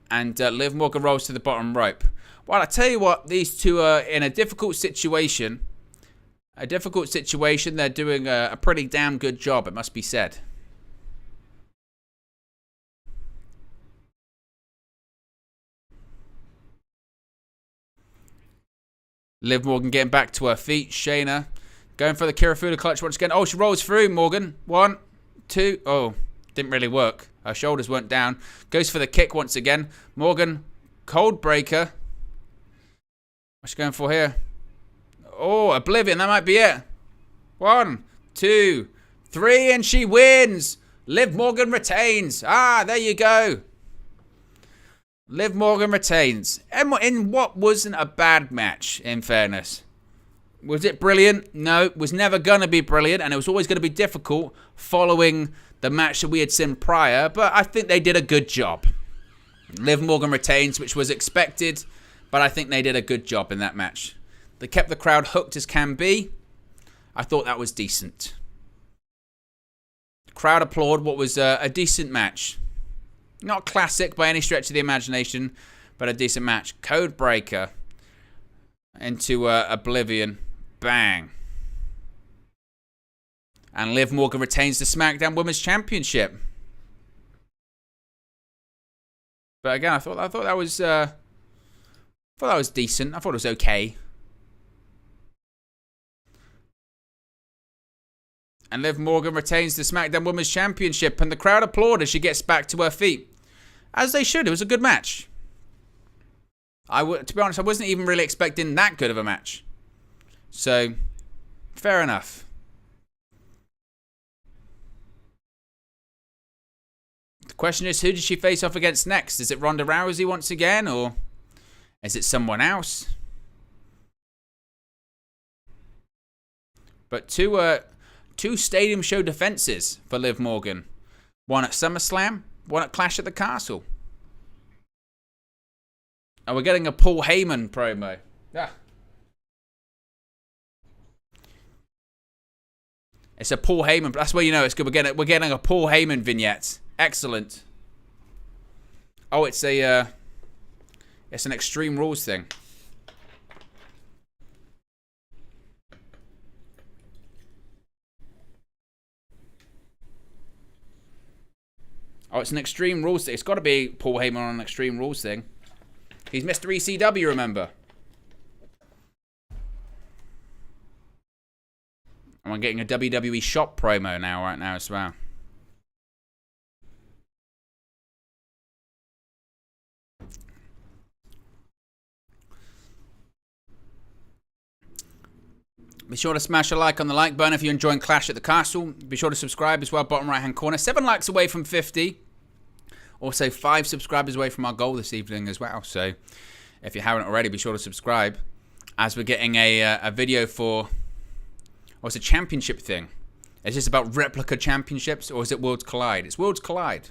And Liv Morgan rolls to the bottom rope. Well, I tell you what, these two are in a difficult situation. They're doing a pretty damn good job, it must be said. Liv Morgan getting back to her feet. Shayna going for the Kirifuda clutch once again. Oh, she rolls through, Morgan. 1, 2. Oh, didn't really work. Her shoulders weren't down. Goes for the kick once again. Morgan, cold breaker. What's she going for here? Oh, Oblivion. That might be it. 1, 2, 3, and she wins. Liv Morgan retains. Ah, there you go. Liv Morgan retains. In what wasn't a bad match, in fairness. Was it brilliant? No, it was never going to be brilliant, and it was always going to be difficult following the match that we had seen prior, but I think they did a good job. Liv Morgan retains, which was expected, but I think they did a good job in that match. They kept the crowd hooked as can be. I thought that was decent. The crowd applauded what was a decent match. Not classic by any stretch of the imagination, but a decent match. Code breaker into Oblivion. Bang. And Liv Morgan retains the SmackDown Women's Championship. But again, I thought that was decent. I thought it was okay. And Liv Morgan retains the SmackDown Women's Championship, and the crowd applaud as she gets back to her feet. As they should. It was a good match. To be honest, I wasn't even really expecting that good of a match. So, fair enough. The question is, who does she face off against next? Is it Ronda Rousey once again, or is it someone else? But two Stadium Show defenses for Liv Morgan. One at SummerSlam, one at Clash at the Castle. And we're getting a Paul Heyman promo. Yeah. It's a Paul Heyman. That's where you know it's good. We're getting a Paul Heyman vignette. Excellent. Oh, it's an Extreme Rules thing. Oh, it's an Extreme Rules thing. It's got to be Paul Heyman on an Extreme Rules thing. He's Mr. ECW, remember? And we're getting a WWE shop promo right now as well. Be sure to smash a like on the like button if you're enjoying Clash at the Castle. Be sure to subscribe as well, bottom right hand corner. 7 likes away from 50. Also 5 subscribers away from our goal this evening as well. So if you haven't already, be sure to subscribe. As we're getting a video for... Oh, it's a championship thing. Is this about replica championships or is it Worlds Collide? It's Worlds Collide.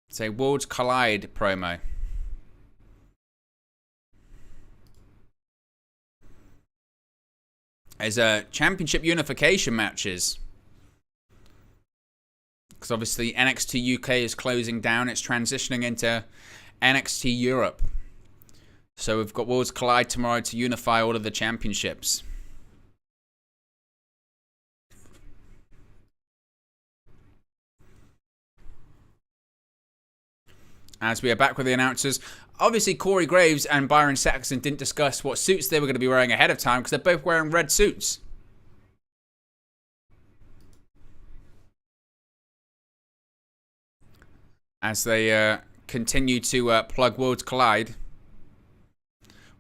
It's a Worlds Collide promo. There's championship unification matches. Because obviously NXT UK is closing down. It's transitioning into NXT Europe. So we've got Worlds Collide tomorrow to unify all of the championships. As we are back with the announcers. Obviously, Corey Graves and Byron Saxton didn't discuss what suits they were going to be wearing ahead of time because they're both wearing red suits. As they continue to plug Worlds Collide.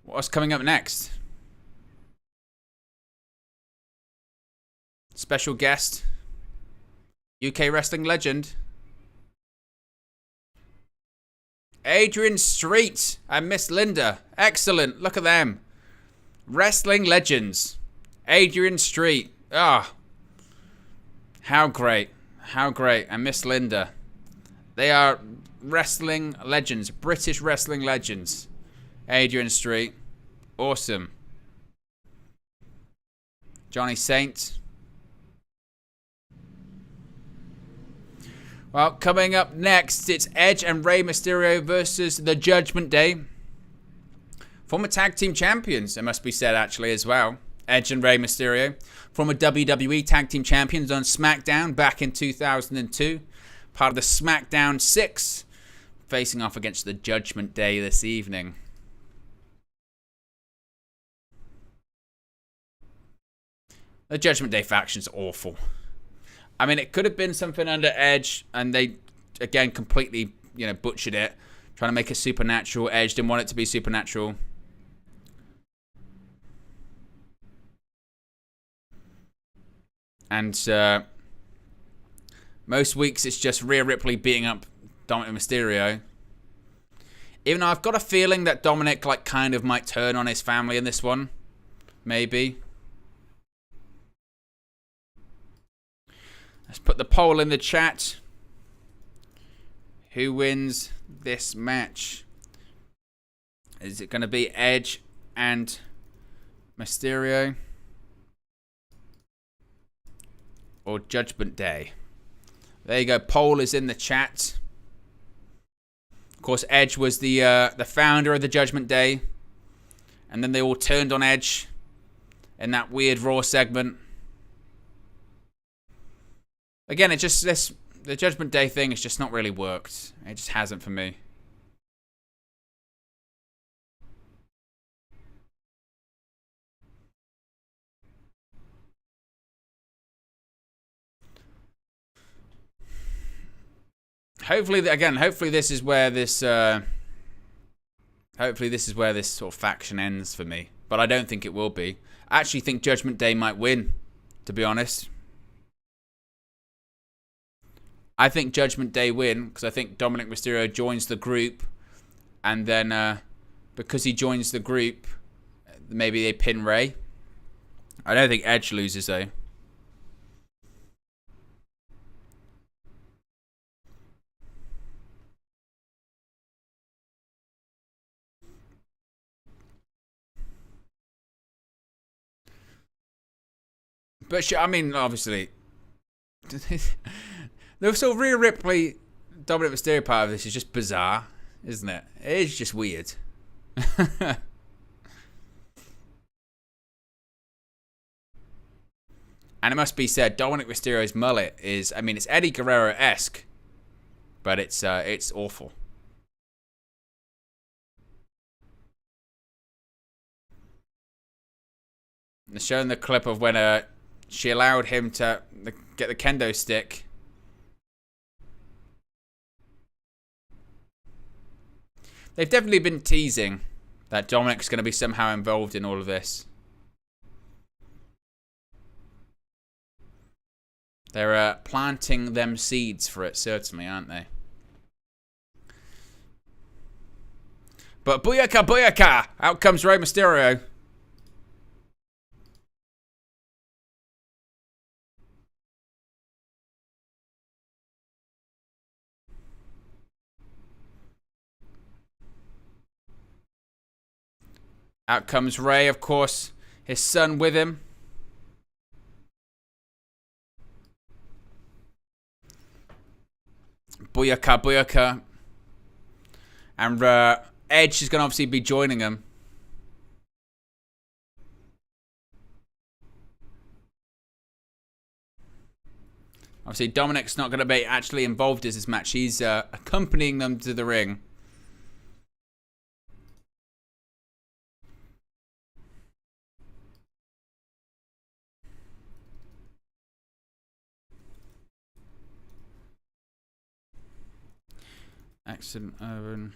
What's coming up next? Special guest. UK wrestling legend. Adrian Street and Miss Linda. Excellent. Look at them. Wrestling legends. Adrian Street. Ah. Oh, how great. How great. And Miss Linda. They are wrestling legends. British wrestling legends. Adrian Street. Awesome. Johnny Saint. Well, coming up next, it's Edge and Rey Mysterio versus the Judgment Day. Former tag team champions, it must be said actually as well. Edge and Rey Mysterio. Former WWE tag team champions on SmackDown back in 2002. Part of the SmackDown 6. Facing off against the Judgment Day this evening. The Judgment Day faction's awful. I mean, it could have been something under Edge, and they, again, completely, butchered it. Trying to make it supernatural. Edge didn't want it to be supernatural. And most weeks, it's just Rhea Ripley beating up Dominic Mysterio. Even though I've got a feeling that Dominic, kind of might turn on his family in this one. Maybe. Let's put the poll in the chat. Who wins this match? Is it going to be Edge and Mysterio? Or Judgment Day? There you go. Poll is in the chat. Of course, Edge was the founder of the Judgment Day. And then they all turned on Edge in that weird Raw segment. Again, the Judgment Day thing has just not really worked. It just hasn't for me. Hopefully this is where this sort of faction ends for me. But I don't think it will be. I actually think Judgment Day might win, to be honest. I think Judgment Day win because I think Dominic Mysterio joins the group, and then because he joins the group, maybe they pin Rey. I don't think Edge loses though. But I mean, obviously. The sort of Rhea Ripley, Dominic Mysterio part of this is just bizarre, isn't it? It is just weird. And it must be said, Dominic Mysterio's mullet is, I mean, it's Eddie Guerrero-esque, but it's awful. They're showing the clip of when she allowed him to get the kendo stick. They've definitely been teasing that Dominic's going to be somehow involved in all of this. They're planting them seeds for it, certainly, aren't they? But booyaka, booyaka! Out comes Rey Mysterio. Out comes Rey, of course. His son with him. Booyaka, booyaka. And Edge is going to obviously be joining him. Obviously, Dominic's not going to be actually involved in this match. He's accompanying them to the ring. Accident Urban.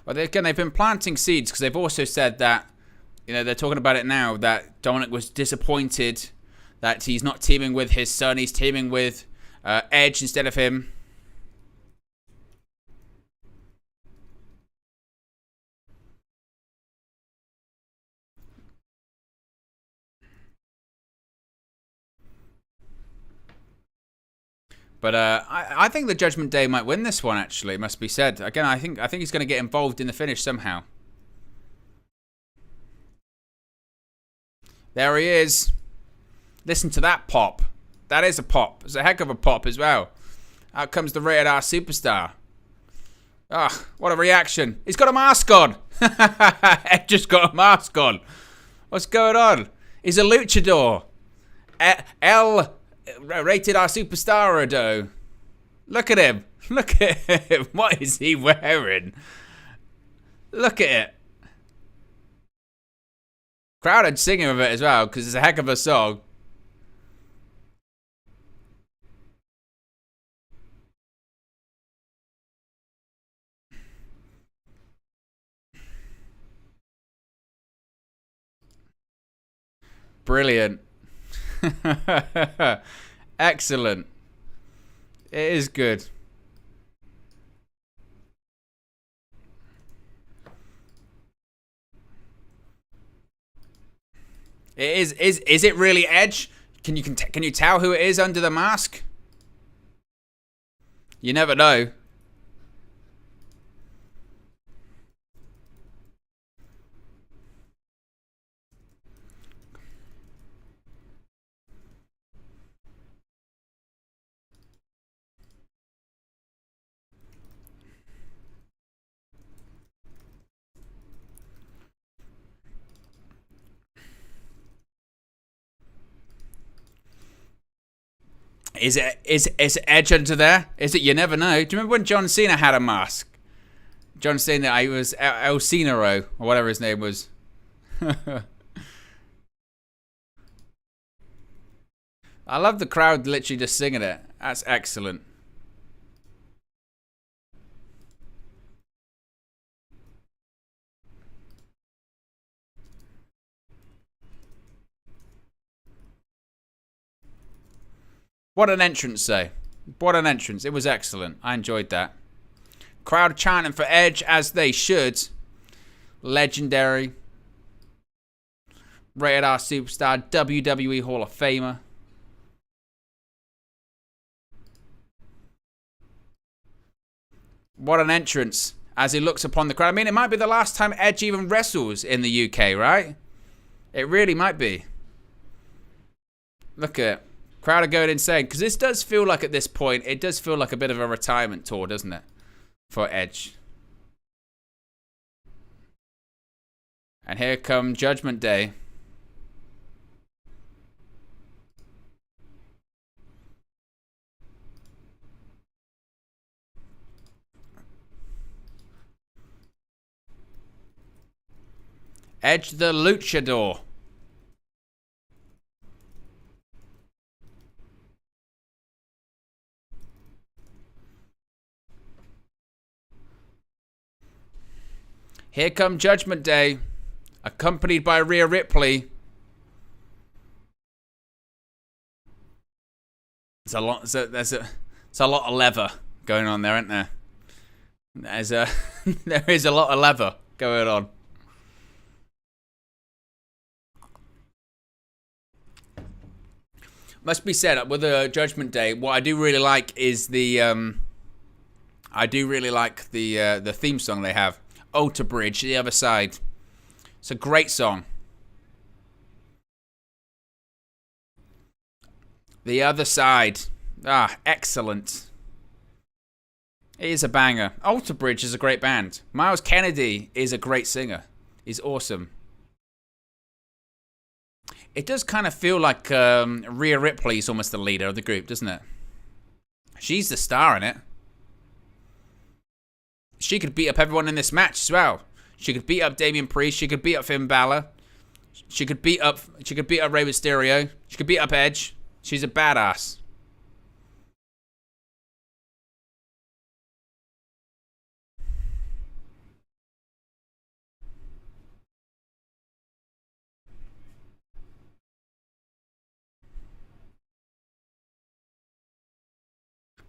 Well, they've been planting seeds because they've also said that, they're talking about it now, that Dominic was disappointed that he's not teaming with his son. He's teaming with Edge instead of him. But I think the Judgment Day might win this one, actually, it must be said. Again, I think he's going to get involved in the finish somehow. There he is. Listen to that pop. That is a pop. It's a heck of a pop as well. Out comes the Rated R Superstar. Ah, what a reaction. He's got a mask on. Ed just got a mask on. What's going on? He's a luchador. Rated R Superstar. Look at him. Look at him. What is he wearing? Look at it. Crowd are singing with it as well because it's a heck of a song. Brilliant. Excellent. It is good. It is. Is it really Edge? Can you tell who it is under the mask? You never know. Is Edge under there? Is it? You never know. Do you remember when John Cena had a mask? John Cena, he was El Cenaro, or whatever his name was. I love the crowd literally just singing it. That's excellent. What an entrance, though. What an entrance. It was excellent. I enjoyed that. Crowd chanting for Edge, as they should. Legendary. Rated R Superstar. WWE Hall of Famer. What an entrance. As he looks upon the crowd. I mean, it might be the last time Edge even wrestles in the UK, right? It really might be. Look at it. Crowd are going insane. Because this does feel like, at this point, it does feel like a bit of a retirement tour, doesn't it? For Edge. And here come Judgment Day. Edge the Luchador. Here come Judgment Day, accompanied by Rhea Ripley. There's a lot of leather going on there, isn't there? There is a lot of leather going on. Must be said, with the Judgment Day, what I do really like is the theme song they have. Alter Bridge, The Other Side. It's a great song. The Other Side. Ah, excellent. It is a banger. Alter Bridge is a great band. Miles Kennedy is a great singer. He's awesome. It does kind of feel like Rhea Ripley is almost the leader of the group, doesn't it? She's the star in it. She could beat up everyone in this match as well. She could beat up Damian Priest. She could beat up Finn Balor. She could beat up Rey Mysterio. She could beat up Edge. She's a badass.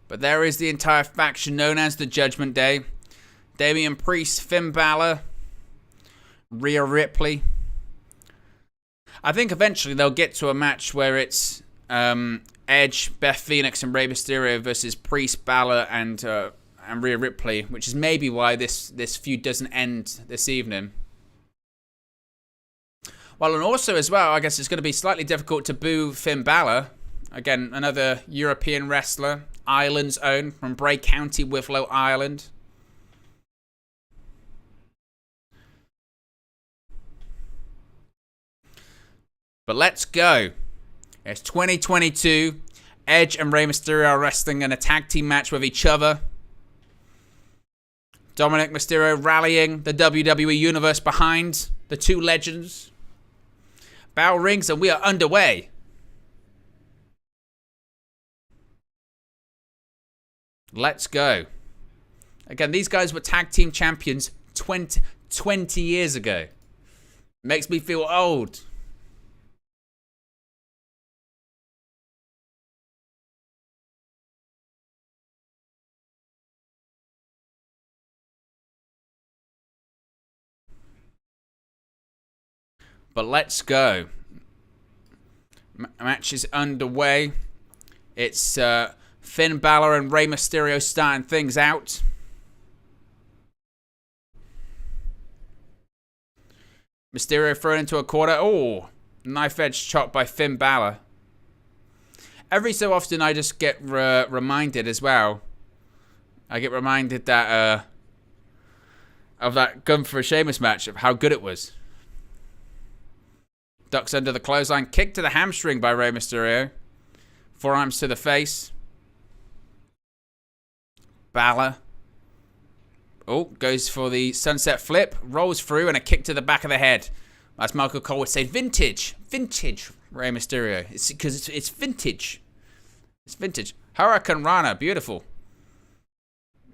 But there is the entire faction known as the Judgment Day. Damian Priest, Finn Balor, Rhea Ripley. I think eventually they'll get to a match where it's Edge, Beth Phoenix, and Rey Mysterio versus Priest, Balor, and Rhea Ripley, which is maybe why this feud doesn't end this evening. Well, and also as well, I guess it's going to be slightly difficult to boo Finn Balor. Again, another European wrestler, Ireland's own, from Bray County, Wicklow, Ireland. But let's go. It's 2022. Edge and Rey Mysterio are wrestling in a tag team match with each other. Dominic Mysterio rallying the WWE Universe behind the two legends. Bell rings and we are underway. Let's go. Again, these guys were tag team champions 20 years ago. Makes me feel old. But let's go. Match is underway. It's Finn Balor and Rey Mysterio starting things out. Mysterio thrown into a corner. Oh, knife edge chop by Finn Balor. Every so often I just get reminded as well. I get reminded that of that Gunther Sheamus match, of how good it was. Ducks under the clothesline. Kick to the hamstring by Rey Mysterio. Forearms to the face. Balor. Oh, goes for the sunset flip. Rolls through and a kick to the back of the head. As Michael Cole would say, vintage. Vintage Rey Mysterio. It's because it's vintage. It's vintage. Hurricane Rana. Beautiful.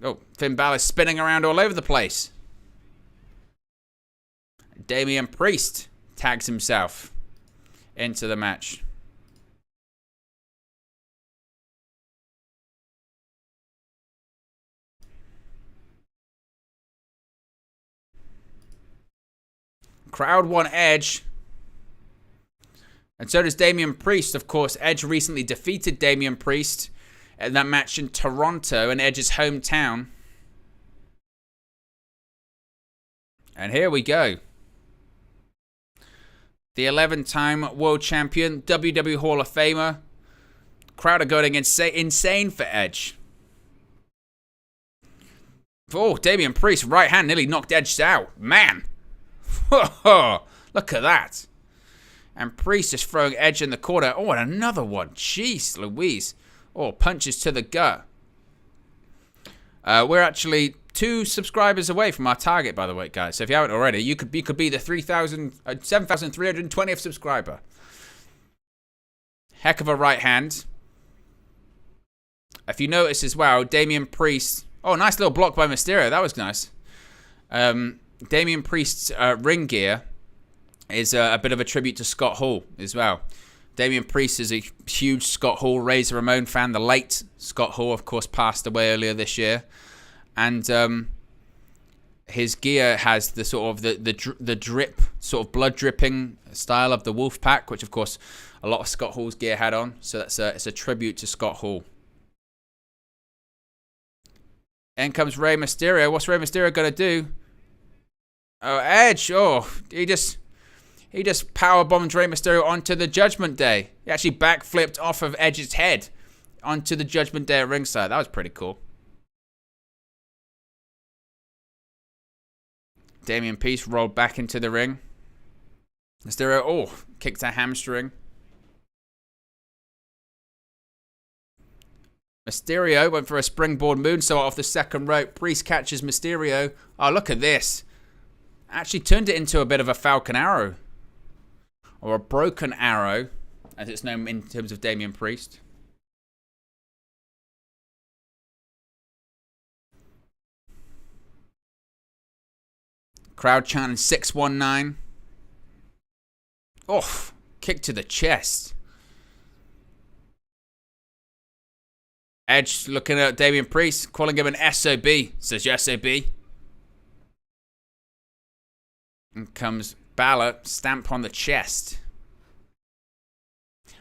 Oh, Finn Balor spinning around all over the place. Damian Priest tags himself into the match. Crowd want Edge. And so does Damian Priest, of course. Edge recently defeated Damian Priest in that match in Toronto, in Edge's hometown. And here we go. The 11-time world champion, WWE Hall of Famer. Crowd are going insane for Edge. Oh, Damian Priest, right hand nearly knocked Edge out. Man. Look at that. And Priest is throwing Edge in the corner. Oh, and another one. Jeez Louise. Oh, punches to the gut. We're actually 2 subscribers away from our target, by the way, guys. So if you haven't already, you could be the 7,320th subscriber. Heck of a right hand. If you notice as well, Damian Priest. Oh, nice little block by Mysterio. That was nice. Damian Priest's ring gear is a bit of a tribute to Scott Hall as well. Damian Priest is a huge Scott Hall, Razor Ramon fan. The late Scott Hall, of course, passed away earlier this year. And his gear has the sort of the drip, sort of blood dripping style of the Wolf Pack, which of course a lot of Scott Hall's gear had on. So it's a tribute to Scott Hall. In comes Rey Mysterio. What's Rey Mysterio gonna do? Oh, Edge. Oh, he just powerbombed Rey Mysterio onto the Judgment Day. He actually backflipped off of Edge's head onto the Judgment Day at ringside. That was pretty cool. Damian Priest rolled back into the ring. Mysterio, oh, kicked a hamstring. Mysterio went for a springboard moonsault off the second rope. Priest catches Mysterio. Oh, look at this. Actually turned it into a bit of a Falcon Arrow. Or a Broken Arrow, as it's known in terms of Damian Priest. Crowd chanting 619. Oh, kick to the chest. Edge looking at Damian Priest, calling him an SOB. Says, yes, SOB. And comes Balor, stamp on the chest.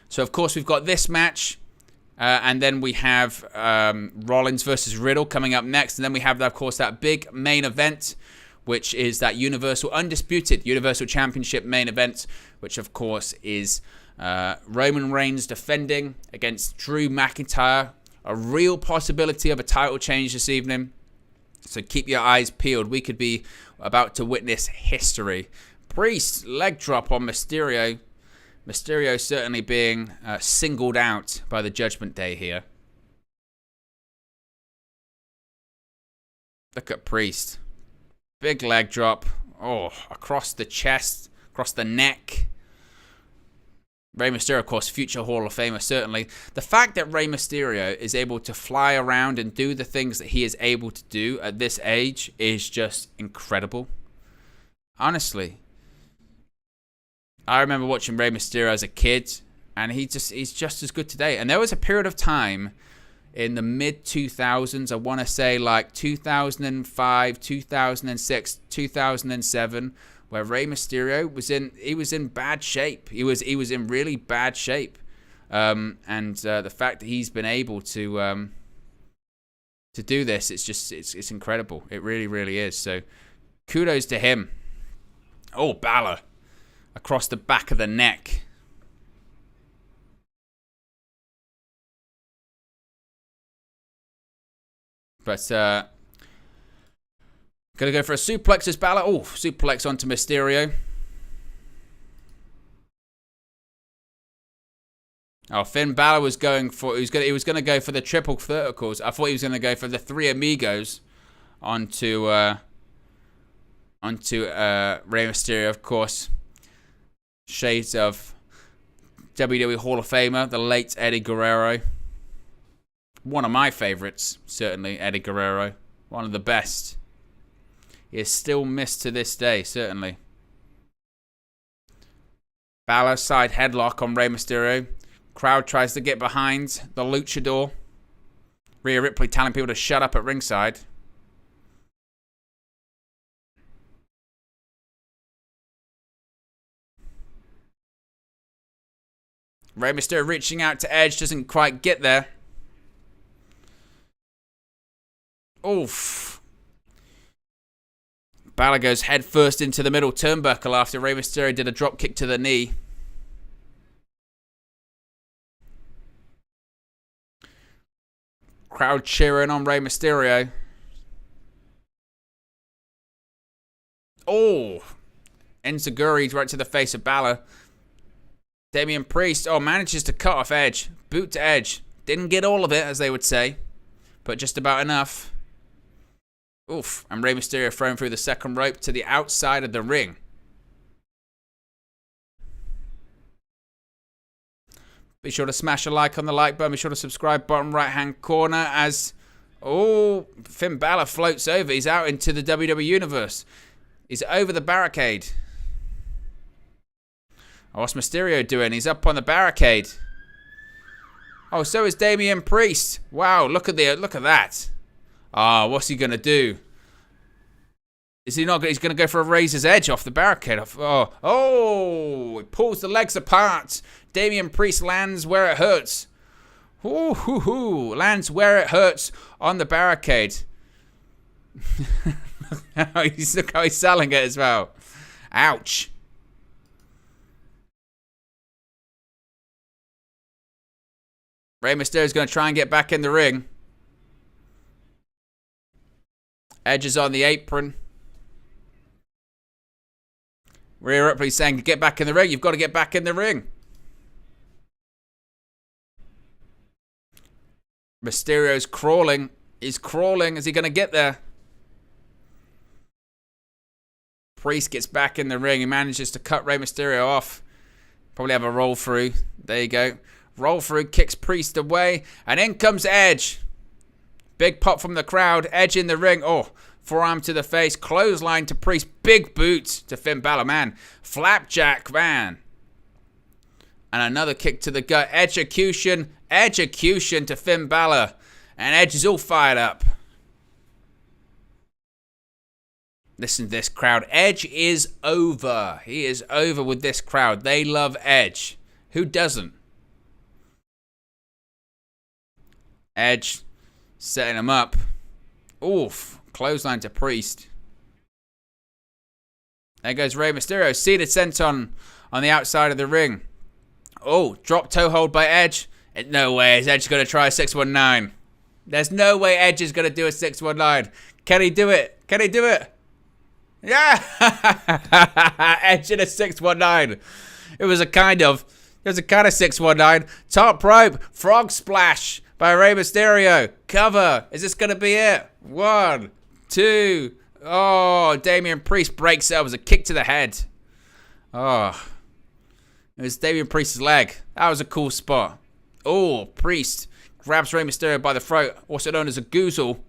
So, of course, we've got this match. And then we have Rollins versus Riddle coming up next. And then we have, of course, that big main event, which is that Undisputed Universal Championship main event, which, of course, is Roman Reigns defending against Drew McIntyre. A real possibility of a title change this evening. So keep your eyes peeled. We could be about to witness history. Priest, leg drop on Mysterio. Mysterio certainly being singled out by the Judgment Day here. Look at Priest. Big leg drop. Oh, across the chest, across the neck. Rey Mysterio, of course, future Hall of Famer, certainly. The fact that Rey Mysterio is able to fly around and do the things that he is able to do at this age is just incredible. Honestly. I remember watching Rey Mysterio as a kid, and he's just as good today. And there was a period of time in the mid-2000s, I want to say like 2005, 2006, 2007, where Rey Mysterio was in bad shape. He was in really bad shape. The fact that he's been able to do this, it's incredible. It really, really is. So kudos to him. Oh, Baszler. Across the back of the neck. But, gonna go for a suplex as Baszler. Oh, suplex onto Mysterio. Oh, Finn Balor was going for, he was gonna go for the triple verticals. I thought he was gonna go for the three amigos onto Rey Mysterio, of course. Shades of WWE Hall of Famer, the late Eddie Guerrero. One of my favorites, certainly, Eddie Guerrero. One of the best. He is still missed to this day, certainly. Balor side headlock on Rey Mysterio. Crowd tries to get behind the luchador. Rhea Ripley telling people to shut up at ringside. Rey Mysterio reaching out to Edge, doesn't quite get there. Oof. Balor goes head first into the middle turnbuckle after Rey Mysterio did a drop kick to the knee. Crowd cheering on Rey Mysterio. Oh. Enziguri right to the face of Balor. Damian Priest, manages to cut off Edge. Boot to Edge. Didn't get all of it, as they would say, but just about enough. Oof. And Rey Mysterio thrown through the second rope to the outside of the ring. Be sure to smash a like on the like button. Be sure to subscribe, bottom right-hand corner, as... Oh, Finn Balor floats over. He's out into the WWE Universe. He's over the barricade. Oh, what's Mysterio doing? He's up on the barricade. Oh, so is Damian Priest. Wow, look at that. What's he gonna do? Is he not? He's gonna go for a razor's edge off the barricade. He pulls the legs apart. Damian Priest lands where it hurts. Lands where it hurts on the barricade. Look how he's selling it as well. Ouch. Rey Mysterio's going to try and get back in the ring. Edge is on the apron. Rhea Ripley saying, get back in the ring. You've got to get back in the ring. Mysterio's crawling. He's crawling. Is he going to get there? Priest gets back in the ring. He manages to cut Rey Mysterio off. Probably have a roll through. There you go. Roll through, kicks Priest away, and in comes Edge. Big pop from the crowd. Edge in the ring. Oh, forearm to the face. Clothesline to Priest. Big boot to Finn Balor, man. Flapjack, man. And another kick to the gut. Execution to Finn Balor. And Edge is all fired up. Listen to this crowd. Edge is over. He is over with this crowd. They love Edge. Who doesn't? Edge setting him up. Oof. Clothesline to Priest. There goes Rey Mysterio. Seated senton on the outside of the ring. Oh, drop toe hold by Edge. No way is Edge going to try a 619. There's no way Edge is going to do a 619. Can he do it? Can he do it? Yeah! Edge in a 619. It was a kind of 619. Top rope. Frog splash by Rey Mysterio. Cover. Is this going to be it? 1, 2. Oh, Damian Priest breaks it. It was a kick to the head. Oh. It was Damian Priest's leg. That was a cool spot. Oh, Priest grabs Rey Mysterio by the throat, also known as a goozle.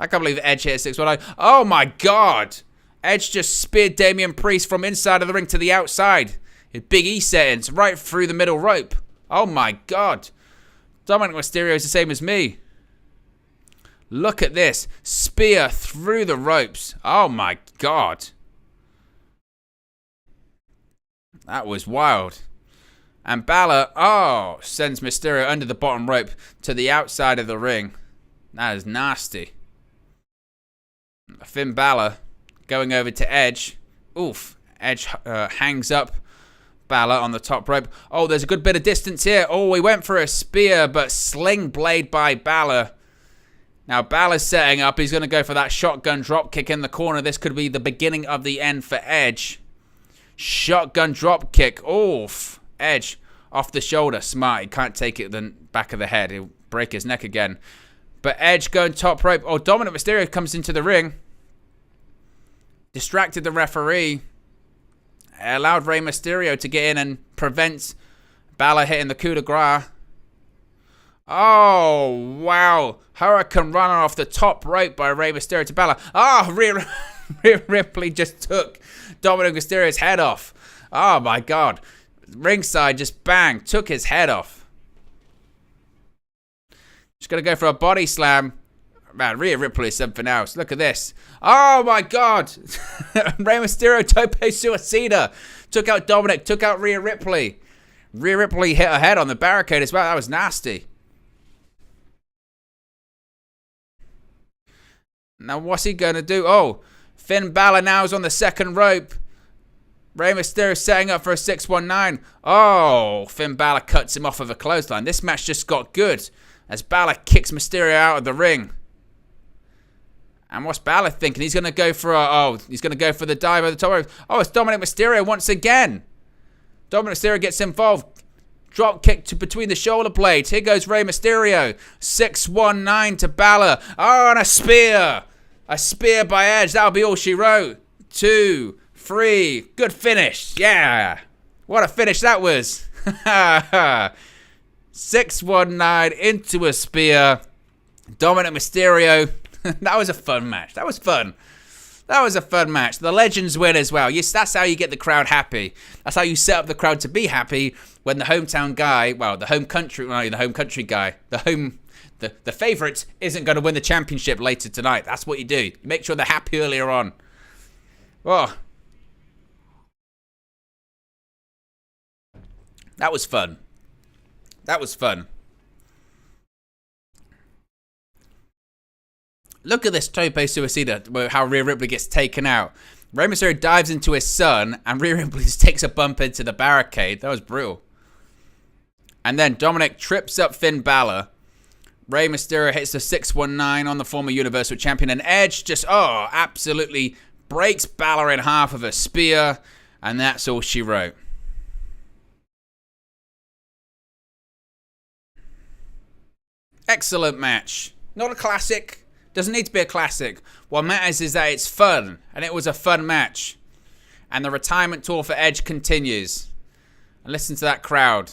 I can't believe Edge hit a 619. Oh my God. Edge just speared Damian Priest from inside of the ring to the outside. His Big E settings right through the middle rope. Oh my God. Dominic Mysterio is the same as me. Look at this. Spear through the ropes. Oh my God. That was wild. And Balor, sends Mysterio under the bottom rope to the outside of the ring. That is nasty. Finn Balor going over to Edge. Oof. Edge hangs up Balor on the top rope. Oh, there's a good bit of distance here. Oh, he went for a spear, but sling blade by Balor. Now, Balor's setting up. He's going to go for that shotgun drop kick in the corner. This could be the beginning of the end for Edge. Shotgun drop kick. Oof. Edge off the shoulder. Smart. He can't take it the back of the head. He'll break his neck again. But Edge going top rope. Oh, Dominic Mysterio comes into the ring. Distracted the referee. Allowed Rey Mysterio to get in and prevent Balor hitting the coup de grace. Oh, wow. Hurricane runner off the top rope by Rey Mysterio to Balor. Oh, Rhea Ripley just took Dominic Mysterio's head off. Oh, my God. Ringside just bang. Took his head off. Just going to go for a body slam. Man, Rhea Ripley is something else. Look at this. Oh, my God. Rey Mysterio, Tope Suicida. Took out Dominic. Took out Rhea Ripley. Rhea Ripley hit her head on the barricade as well. That was nasty. Now, what's he going to do? Oh, Finn Balor now is on the second rope. Rey Mysterio setting up for a 619. Oh, Finn Balor cuts him off of a clothesline. This match just got good as Balor kicks Mysterio out of the ring. And what's Balor thinking? He's going to go for the dive over the top rope. Oh, it's Dominic Mysterio once again. Dominic Mysterio gets involved. Drop kick to between the shoulder blades. Here goes Rey Mysterio. 619 to Balor. Oh, and a spear. A spear by Edge. That'll be all she wrote. 2, 3. Good finish. Yeah. What a finish that was. 619 into a spear. Dominic Mysterio. That was a fun match. That was fun. That was a fun match. The legends win as well. Yes, that's how you get the crowd happy. That's how you set up the crowd to be happy when the hometown guy, the home country guy, the favourite isn't going to win the championship later tonight. That's what you do. You make sure they're happy earlier on. Oh. That was fun. That was fun. Look at this Tope Suicida, how Rhea Ripley gets taken out. Rey Mysterio dives into his son, and Rhea Ripley just takes a bump into the barricade. That was brutal. And then Dominic trips up Finn Balor. Rey Mysterio hits the 619 on the former Universal Champion, and Edge just, absolutely breaks Balor in half with a spear, and that's all she wrote. Excellent match. Not a classic. Doesn't need to be a classic. What matters is that it's fun, and it was a fun match. And the retirement tour for Edge continues. And listen to that crowd.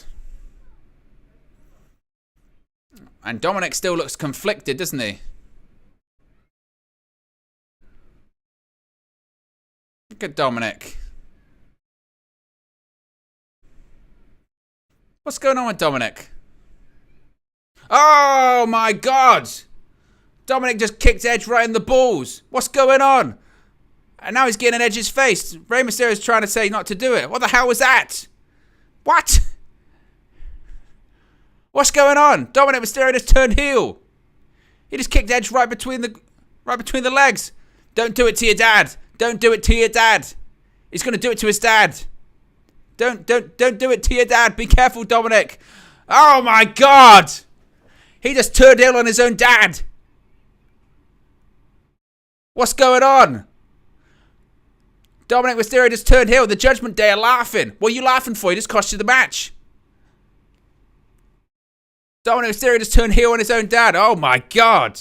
And Dominic still looks conflicted, doesn't he? Look at Dominic. What's going on with Dominic? Oh my God! Dominic just kicked Edge right in the balls. What's going on? And now he's getting in Edge's face. Rey Mysterio's trying to say not to do it. What the hell was that? What? What's going on? Dominic Mysterio just turned heel. He just kicked Edge right between the legs. Don't do it to your dad. Don't do it to your dad. He's going to do it to his dad. Don't do it to your dad. Be careful, Dominic. Oh my God. He just turned heel on his own dad. What's going on? Dominic Mysterio just turned heel. The Judgment Day are laughing. What are you laughing for? He just cost you the match. Dominic Mysterio just turned heel on his own dad. Oh my God.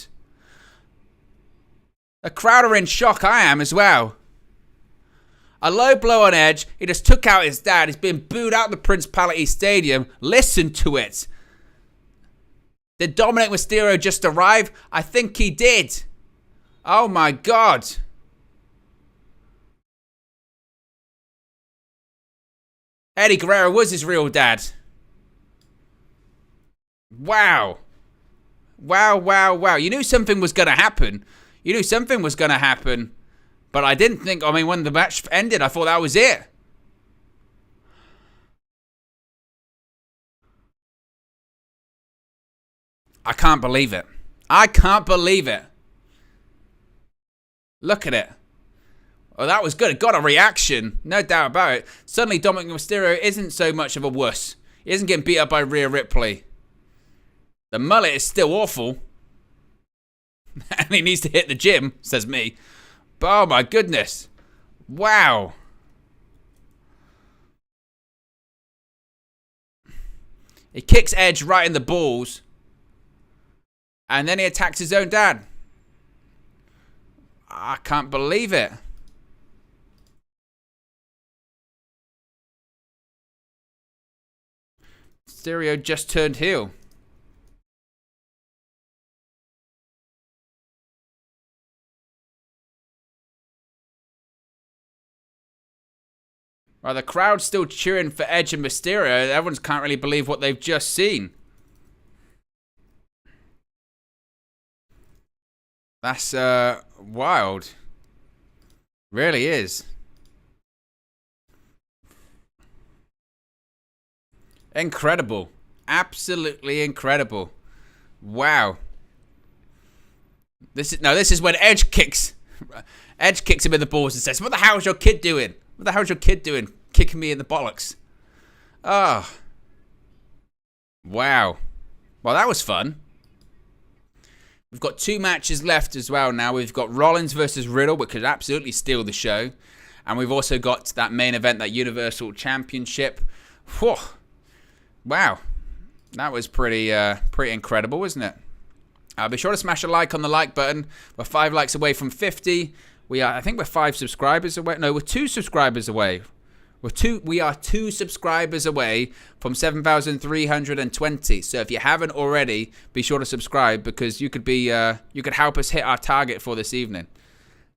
The crowd are in shock. I am as well. A low blow on Edge. He just took out his dad. He's been booed out the Principality Stadium. Listen to it. Did Dominic Mysterio just arrive? I think he did. Oh my God. Eddie Guerrero was his real dad. Wow. Wow, wow, wow. You knew something was going to happen. But I didn't think, when the match ended, I thought that was it. I can't believe it. Look at it. Oh, that was good. It got a reaction. No doubt about it. Suddenly, Dominic Mysterio isn't so much of a wuss. He isn't getting beat up by Rhea Ripley. The mullet is still awful. And he needs to hit the gym, says me. But oh my goodness. Wow. He kicks Edge right in the balls. And then he attacks his own dad. I can't believe it. Mysterio just turned heel. Well, the crowd's still cheering for Edge and Mysterio. Everyone can't really believe what they've just seen. That's wild. Really is. Incredible. Absolutely incredible. Wow. This is when Edge kicks him in the balls and says, "What the hell's your kid doing? What the hell's your kid doing? Kicking me in the bollocks." Oh. Wow. Well, that was fun. We've got 2 matches left as well now. We've got Rollins versus Riddle, which could absolutely steal the show. And we've also got that main event, that Universal Championship. Whew. Wow. That was pretty incredible, wasn't it? Be sure to smash a like on the like button. We're 5 likes away from 50. I think we're 5 subscribers away. No, we're 2 subscribers away. We are 2 subscribers away from 7,320. So if you haven't already, be sure to subscribe, because you could help us hit our target for this evening.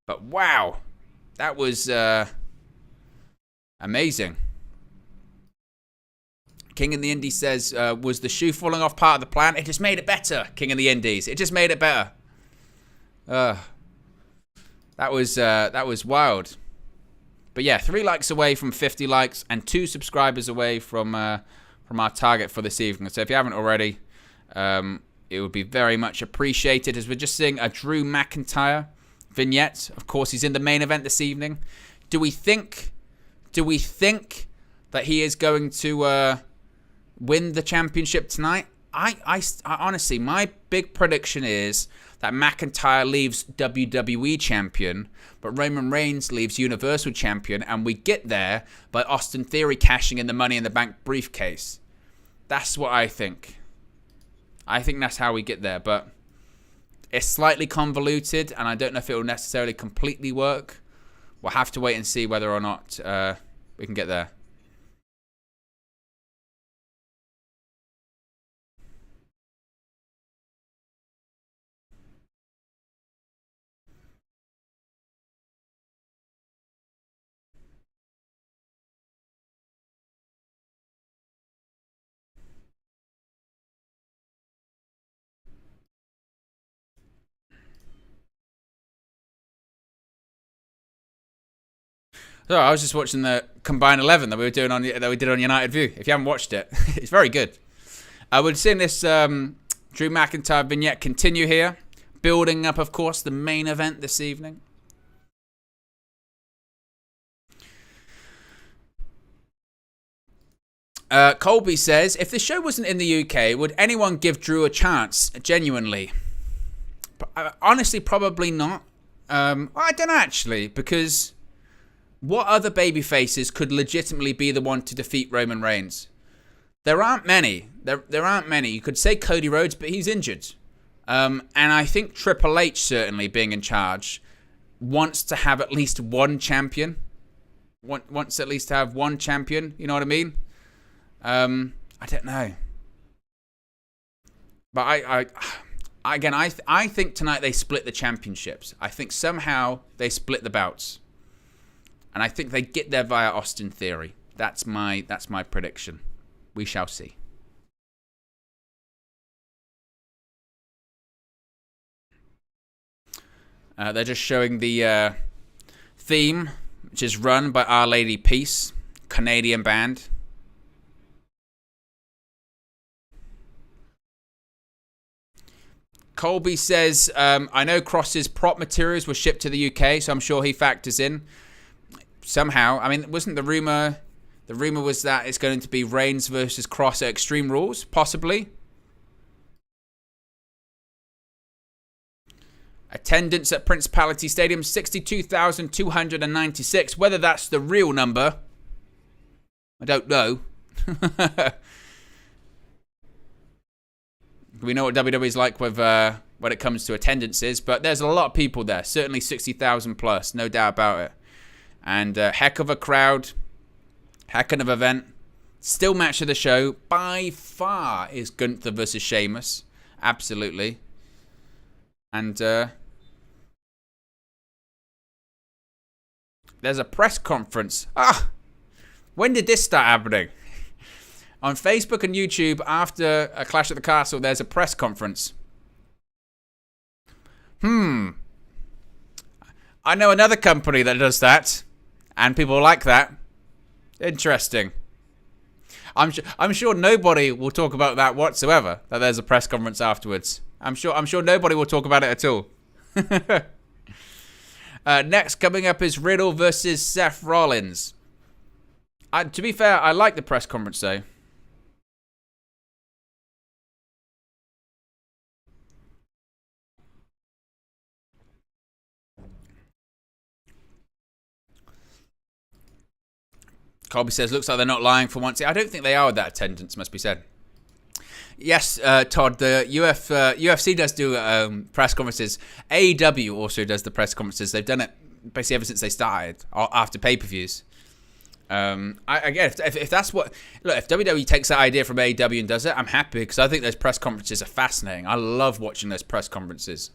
But wow, that was amazing. King in the Indies says, was the shoe falling off part of the plan? It just made it better, King in the Indies. It just made it better. That was wild. But yeah, 3 likes away from 50 likes and 2 subscribers away from our target for this evening. So if you haven't already, it would be very much appreciated, as we're just seeing a Drew McIntyre vignette. Of course, he's in the main event this evening. Do we think that he is going to win the championship tonight? I honestly, my big prediction is that McIntyre leaves WWE champion, but Roman Reigns leaves Universal champion, and we get there by Austin Theory cashing in the Money in the Bank briefcase. That's what I think. I think that's how we get there, but it's slightly convoluted, and I don't know if it will necessarily completely work. We'll have to wait and see whether or not we can get there. So I was just watching the Combined 11 that we did on United View. If you haven't watched it, it's very good. We're seeing this Drew McIntyre vignette continue here. Building up, of course, the main event this evening. Colby says, if the show wasn't in the UK, would anyone give Drew a chance? Genuinely. Honestly, probably not. I don't know, actually, because what other babyfaces could legitimately be the one to defeat Roman Reigns? There aren't many. There aren't many. You could say Cody Rhodes, but he's injured. And I think Triple H, certainly being in charge, wants to have at least one champion. Wants at least to have one champion. You know what I mean? I don't know. But I think tonight they split the championships. I think somehow they split the bouts. And I think they get there via Austin Theory. That's my prediction. We shall see. They're just showing the theme, which is run by Our Lady Peace, Canadian band. Colby says, I know Cross's prop materials were shipped to the UK, so I'm sure he factors in. Somehow, I mean, wasn't the rumor... The rumor was that it's going to be Reigns versus Cross at Extreme Rules, possibly. Attendance at Principality Stadium, 62,296. Whether that's the real number, I don't know. We know what WWE is like with when it comes to attendances, but there's a lot of people there. Certainly 60,000 plus, no doubt about it. And heck of a crowd. Heck of an event. Still match of the show by far is Gunther versus Sheamus. Absolutely. And there's a press conference. When did this start happening? On Facebook and YouTube, after a Clash at the Castle, there's a press conference. I know another company that does that, and people like that. Interesting. I'm sure nobody will talk about that whatsoever. That there's a press conference afterwards. I'm sure nobody will talk about it at all. Next, coming up is Riddle versus Seth Rollins. To be fair, I like the press conference though. Colby says, looks like they're not lying for once. I don't think they are with that attendance, must be said. Yes, Todd, the UFC does do press conferences. AEW also does the press conferences. They've done it basically ever since they started, after pay-per-views. Again, if that's what... Look, if WWE takes that idea from AEW and does it, I'm happy, because I think those press conferences are fascinating. I love watching those press conferences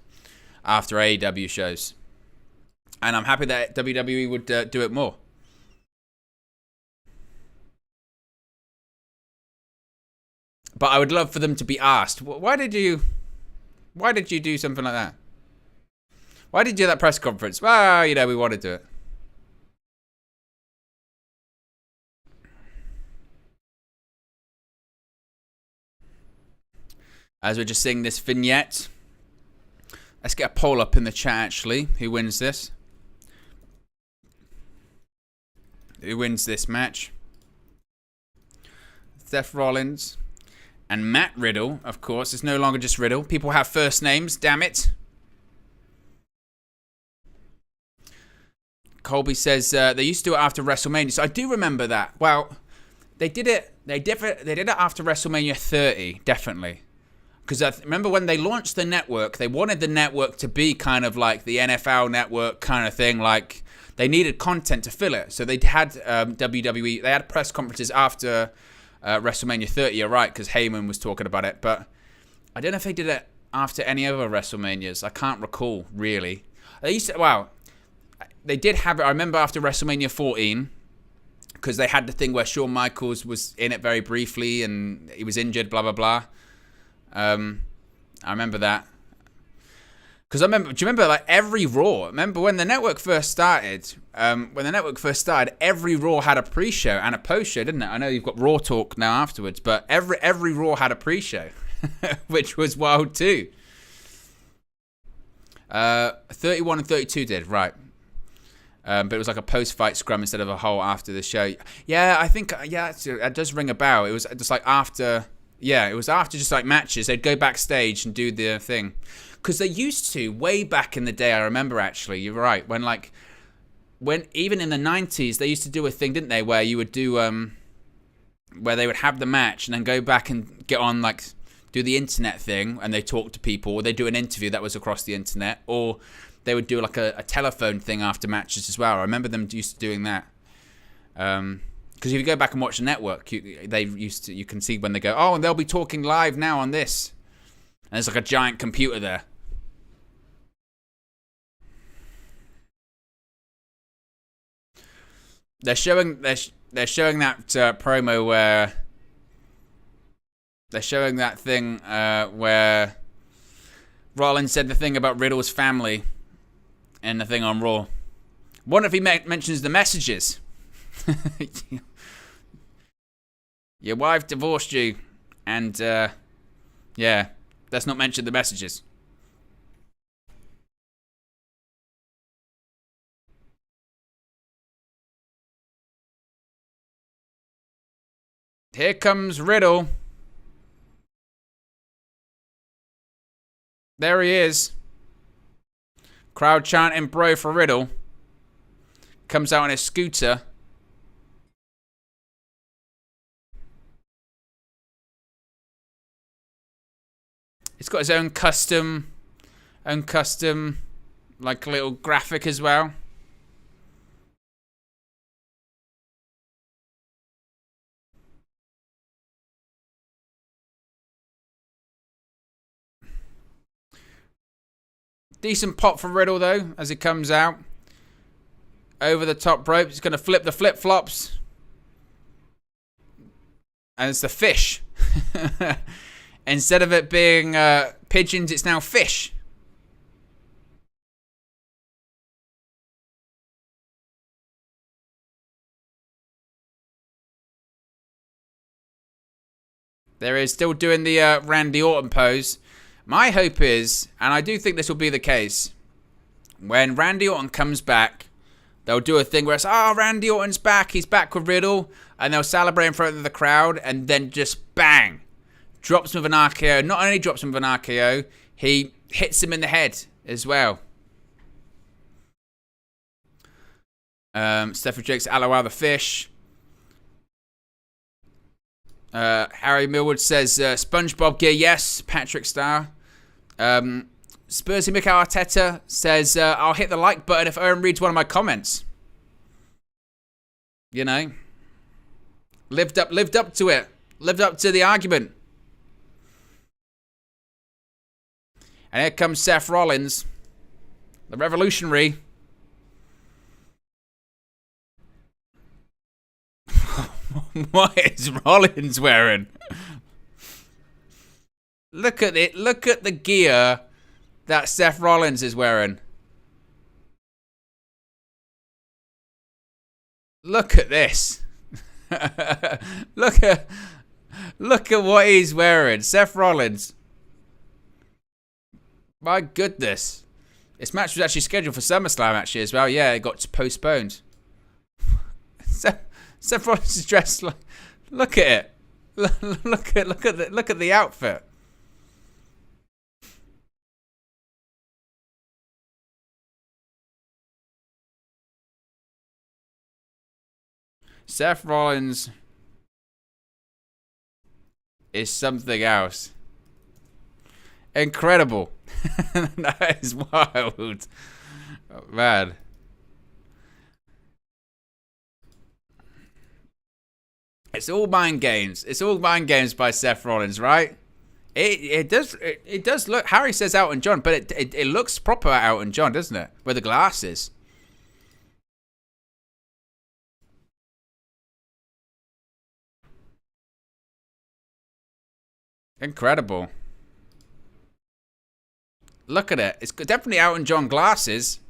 after AEW shows. And I'm happy that WWE would do it more. But I would love for them to be asked, why did you do something like that? Why did you do that press conference? Well, we want to do it. As we're just seeing this vignette, let's get a poll up in the chat, actually. Who wins this? Who wins this match? Seth Rollins. And Matt Riddle, of course. It's no longer just Riddle. People have first names, damn it. Colby says they used to do it after WrestleMania. So I do remember that. Well, they did it. They did it after WrestleMania 30, definitely. Because I remember when they launched the network, they wanted the network to be kind of like the NFL network kind of thing. Like they needed content to fill it. So they had WWE. They had press conferences after WrestleMania 30, you're right, because Heyman was talking about it, but I don't know if they did it after any other WrestleManias. I can't recall, really. They did have it, I remember after WrestleMania 14, because they had the thing where Shawn Michaels was in it very briefly, and he was injured, blah, blah, blah. I remember that. Because I remember, do you remember like every Raw? Remember when the network first started? Every Raw had a pre-show and a post-show, didn't it? I know you've got Raw Talk now afterwards, but every Raw had a pre-show, which was wild too. 31 and 32 did, right. But it was like a post-fight scrum instead of a whole after the show. Yeah, I think, it does ring a bell. It was just like after, it was after just like matches. They'd go backstage and do the thing. Because they used to, way back in the day, I remember actually, you're right, when even in the 90s, they used to do a thing, didn't they, where you would do, where they would have the match and then go back and get on, like, do the internet thing, and they talk to people, or they do an interview that was across the internet, or they would do like a telephone thing after matches as well. I remember them used to doing that. Because if you go back and watch the network, you can see when they go, oh, and they'll be talking live now on this. And there's like a giant computer there. They're showing that promo where they're showing that thing where Rollins said the thing about Riddle's family in the thing on Raw. Wonder if he mentions the messages. Your wife divorced you, and let's not mention the messages. Here comes Riddle. There he is. Crowd chanting bro for Riddle. Comes out on his scooter. It's got his own custom like little graphic as well. Decent pop for Riddle, though, as he comes out. Over the top rope. He's going to flip the flip-flops. And it's the fish. Instead of it being pigeons, it's now fish. There is still doing the Randy Orton pose. My hope is, and I do think this will be the case, when Randy Orton comes back, they'll do a thing where it's, Randy Orton's back, he's back with Riddle, and they'll celebrate in front of the crowd, and then just bang, drops him with an RKO. Not only drops him with an RKO, he hits him in the head as well. Stephanie Jakes, Aloha the fish. Harry Millwood says SpongeBob gear, yes. Patrick Starr. Spursy Mikel Arteta says I'll hit the like button if Owen reads one of my comments. You know, lived up to it. Lived up to the argument. And here comes Seth Rollins, the revolutionary. What is Rollins wearing? Look at it. Look at the gear that Seth Rollins is wearing. Look at this. Look at what he's wearing. Seth Rollins. My goodness. This match was actually scheduled for SummerSlam actually as well. Yeah, it got postponed. Seth Rollins is dressed like. Look at it. Look at the outfit. Seth Rollins is something else. Incredible. That is wild. Oh, man. It's all mind games. It's all mind games by Seth Rollins, right? It does look. Harry says Elton John, but it looks proper Elton John, doesn't it? With the glasses. Incredible. Look at it. It's definitely Elton John glasses.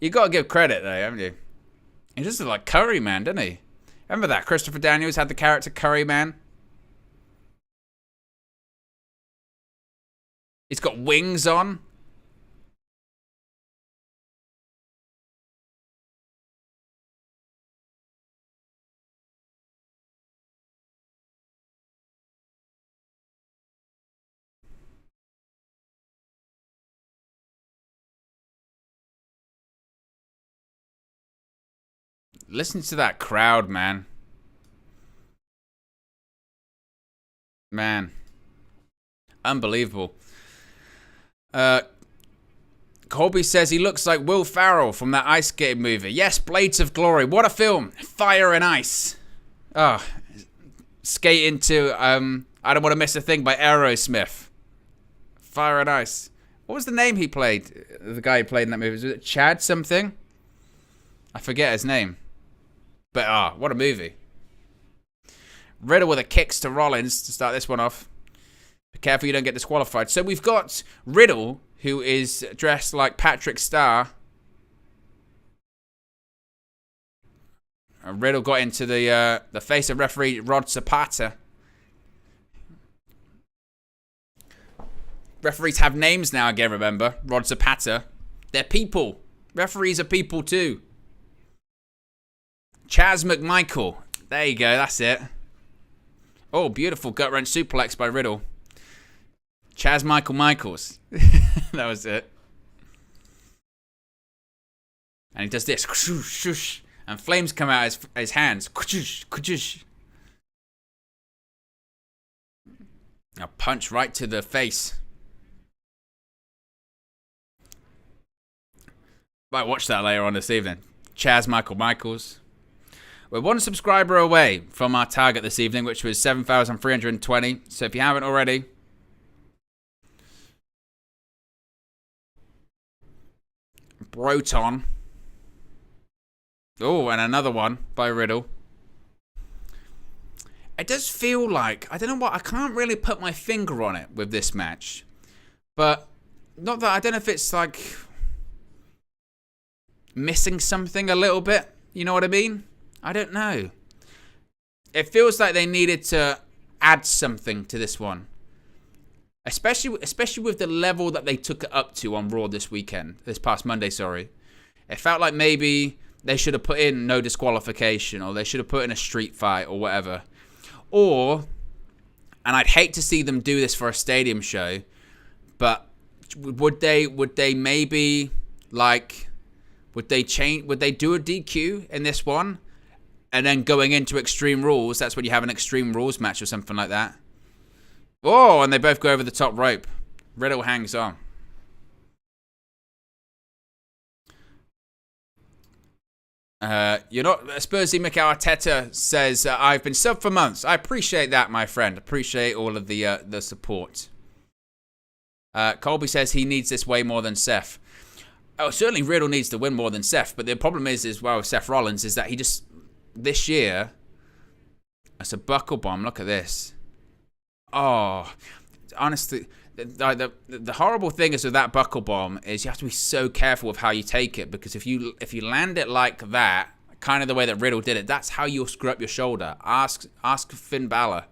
You got to give credit, though, haven't you? He just looks like Curry Man, doesn't he? Remember that? Christopher Daniels had the character Curry Man. He's got wings on. Listen to that crowd, man. Man. Unbelievable. Colby says he looks like Will Ferrell from that ice skating movie. Yes, Blades of Glory. What a film. Fire and ice. Oh, skate into I Don't Want to Miss a Thing by Aerosmith. Fire and ice. What was the name he played? The guy who played in that movie. Was it Chad something? I forget his name. But, what a movie. Riddle with a kicks to Rollins to start this one off. Be careful you don't get disqualified. So we've got Riddle, who is dressed like Patrick Starr. Riddle got into the face of referee Rod Zapata. Referees have names now, again, remember. Rod Zapata. They're people. Referees are people too. Chaz McMichael. There you go, that's it. Oh, beautiful gut-wrench suplex by Riddle. Chaz Michaels. That was it. And he does this. And flames come out his hands. A punch right to the face. Might watch that later on this evening. Chaz Michaels. We're one subscriber away from our target this evening, which was 7,320. So if you haven't already, Broton. Oh, and another one by Riddle. It does feel like, I don't know what, I can't really put my finger on it with this match. But, not that, I don't know if it's like missing something a little bit. You know what I mean? I don't know. It feels like they needed to add something to this one. Especially with the level that they took it up to on Raw this past Monday, sorry. It felt like maybe they should have put in no disqualification, or they should have put in a street fight or whatever. Or, and I'd hate to see them do this for a stadium show, but would they maybe like, would they do a DQ in this one? And then going into Extreme Rules, that's when you have an Extreme Rules match or something like that. Oh, and they both go over the top rope. Riddle hangs on. You're not... Spursy Mikel Arteta says, I've been subbed for months. I appreciate that, my friend. Appreciate all of the support. Colby says he needs this way more than Seth. Oh, certainly Riddle needs to win more than Seth. But the problem is well, with Seth Rollins, is that he just... This year... It's a buckle bomb. Look at this. Oh, honestly, the horrible thing is with that buckle bomb is you have to be so careful with how you take it, because if you land it like that, kind of the way that Riddle did it, that's how you'll screw up your shoulder. Ask Finn Balor.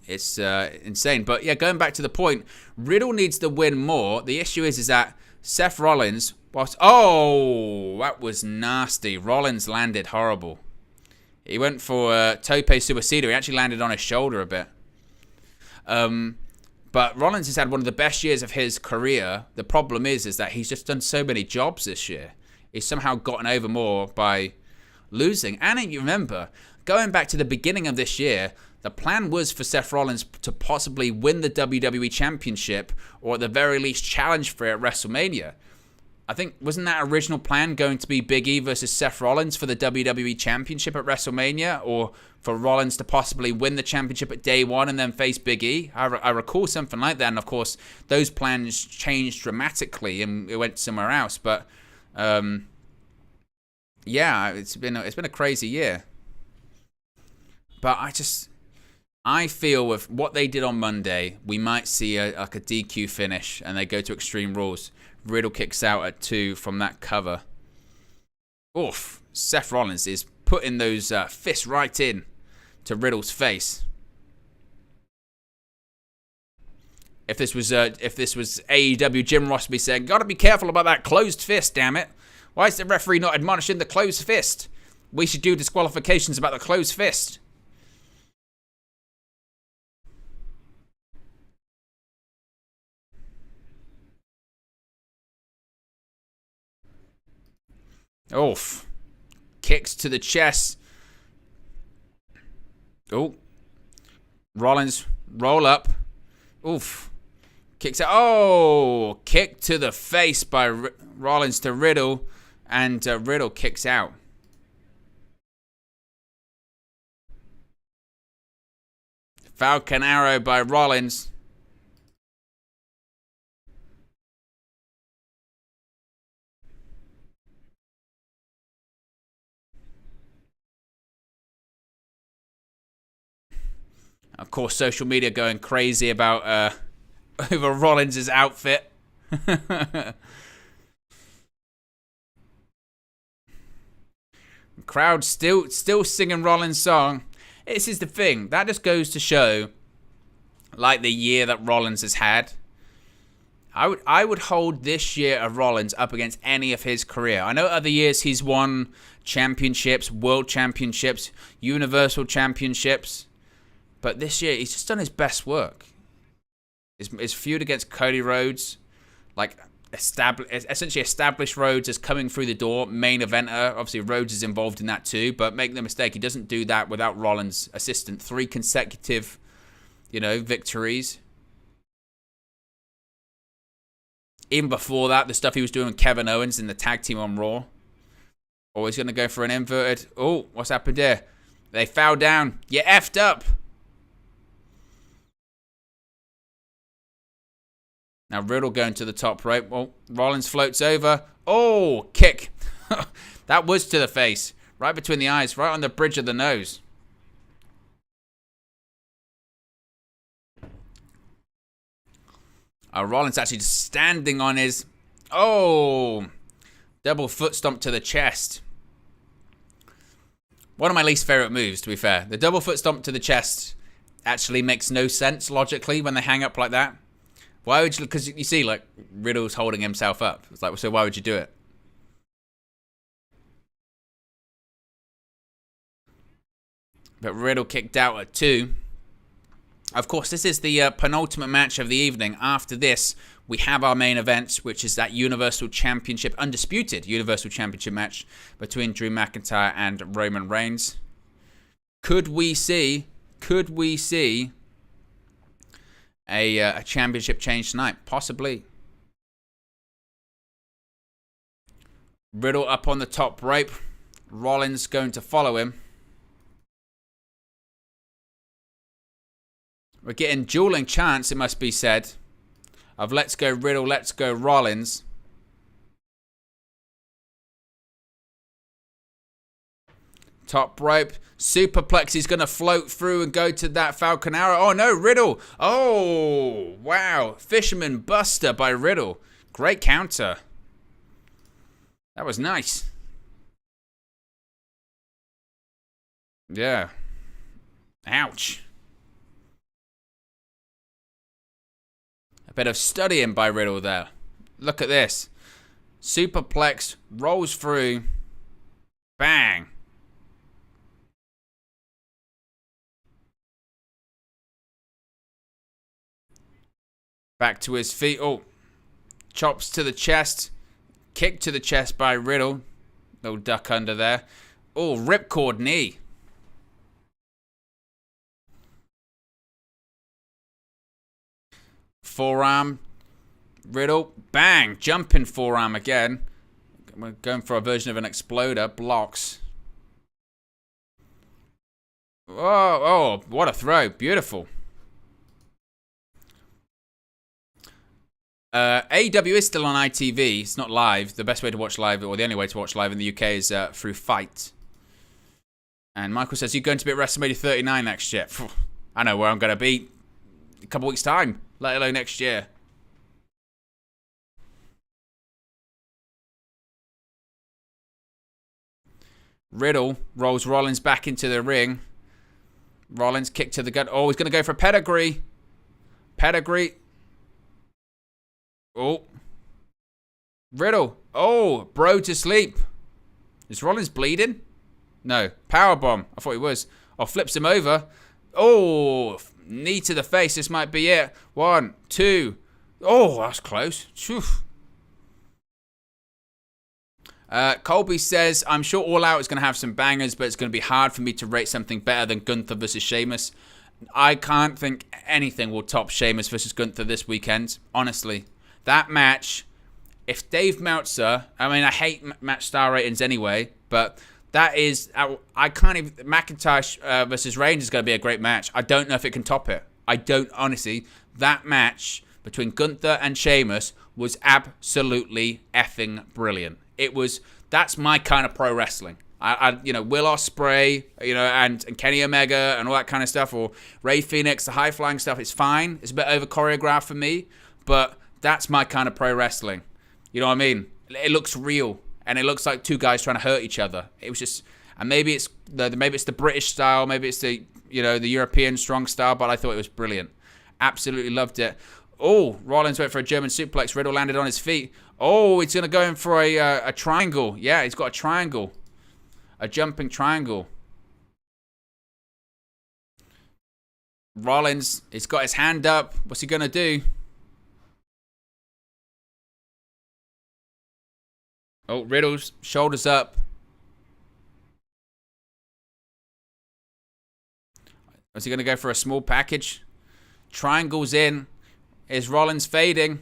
It's insane. But yeah, going back to the point, Riddle needs to win more. The issue is that Seth Rollins oh, that was nasty. Rollins landed horrible. He went for Tope Suicida. He actually landed on his shoulder a bit. But Rollins has had one of the best years of his career. The problem is that he's just done so many jobs this year. He's somehow gotten over more by losing. And you remember, going back to the beginning of this year, the plan was for Seth Rollins to possibly win the WWE Championship, or at the very least challenge for it at WrestleMania. I think, wasn't that original plan going to be Big E versus Seth Rollins for the WWE Championship at WrestleMania? Or for Rollins to possibly win the championship at day one and then face Big E? I recall something like that. And of course, those plans changed dramatically and it went somewhere else. But, yeah, it's been a crazy year. But I feel with what they did on Monday, we might see like a DQ finish and they go to Extreme Rules. Riddle kicks out at 2 from that cover. Oof. Seth Rollins is putting those fists right in to Riddle's face. If this was AEW, Jim Ross would be saying, "Got to be careful about that closed fist, damn it. Why is the referee not admonishing the closed fist? We should do disqualifications about the closed fist." Oof. Kicks to the chest. Oh. Rollins, roll up. Oof. Kicks out. Oh. Kick to the face by Rollins to Riddle. And Riddle kicks out. Falcon Arrow by Rollins. Of course, social media going crazy about over Rollins' outfit. Crowd still singing Rollins' song. This is the thing. That just goes to show, like, the year that Rollins has had. I would hold this year of Rollins up against any of his career. I know other years he's won championships, world championships, universal championships. But this year, he's just done his best work. His feud against Cody Rhodes, like, essentially established Rhodes as coming through the door, main eventer. Obviously, Rhodes is involved in that too, but make no mistake, he doesn't do that without Rollins' assistant. 3 consecutive, victories. Even before that, the stuff he was doing with Kevin Owens in the tag team on Raw. Always going to go for an inverted. Oh, what's happened here? They fell down. You effed up. Now Riddle going to the top rope. Well, Rollins floats over. Oh, kick. That was to the face. Right between the eyes. Right on the bridge of the nose. Rollins actually just standing on his... Oh. Double foot stomp to the chest. One of my least favorite moves, to be fair. The double foot stomp to the chest actually makes no sense logically when they hang up like that. Why would you? Because you see, like, Riddle's holding himself up. It's like, so why would you do it? But Riddle kicked out at 2. Of course, this is the penultimate match of the evening. After this, we have our main event, which is that Universal Championship, undisputed Universal Championship match between Drew McIntyre and Roman Reigns. Could we see a championship change tonight? Possibly. Riddle up on the top rope. Rollins going to follow him. We're getting dueling chants, it must be said, of let's go Riddle, let's go Rollins. Top rope. Superplex. He's going to float through and go to that Falcon Arrow. Oh, no. Riddle. Oh, wow. Fisherman Buster by Riddle. Great counter. That was nice. Yeah. Ouch. A bit of studying by Riddle there. Look at this. Superplex. Rolls through. Bang. Back to his feet. Oh. Chops to the chest. Kick to the chest by Riddle. Little duck under there. Oh, ripcord knee. Forearm. Riddle. Bang. Jumping forearm again. We're going for a version of an exploder. Blocks. Oh, what a throw. Beautiful. AEW is still on ITV. It's not live. The best way to watch live, or the only way to watch live in the UK, is through Fight. And Michael says, you're going to be at WrestleMania 39 next year. I know where I'm going to be a couple weeks' time, let alone next year. Riddle rolls Rollins back into the ring. Rollins kick to the gut. Oh, he's going to go for a pedigree. Pedigree. Oh. Riddle. Oh, bro to sleep. Is Rollins bleeding? No. Powerbomb. I thought he was. Oh, flips him over. Oh, knee to the face. This might be it. 1, 2. Oh, that's close. Phew. Colby says, I'm sure All Out is going to have some bangers, but it's going to be hard for me to rate something better than Gunther versus Sheamus. I can't think anything will top Sheamus versus Gunther this weekend. Honestly. That match, if Dave Meltzer, I mean, I hate match star ratings anyway, but that is, I can't even, McIntyre versus Reigns is going to be a great match. I don't know if it can top it. I don't, honestly. That match between Gunther and Sheamus was absolutely effing brilliant. It was, that's my kind of pro wrestling. You know, Will Ospreay, you know, and Kenny Omega and all that kind of stuff, or Rey Fenix, the high flying stuff. It's fine. It's a bit over choreographed for me, but that's my kind of pro wrestling. You know what I mean? It looks real, and it looks like two guys trying to hurt each other. It was just, and maybe it's the British style, maybe it's the, you know, the European strong style, but I thought it was brilliant. Absolutely loved it. Oh, Rollins went for a German suplex. Riddle landed on his feet. Oh, he's going to go in for a triangle. Yeah, he's got a triangle. A jumping triangle. Rollins, he's got his hand up. What's he going to do? Oh, Riddle's shoulders up. Is he going to go for a small package? Triangle's in. Is Rollins fading?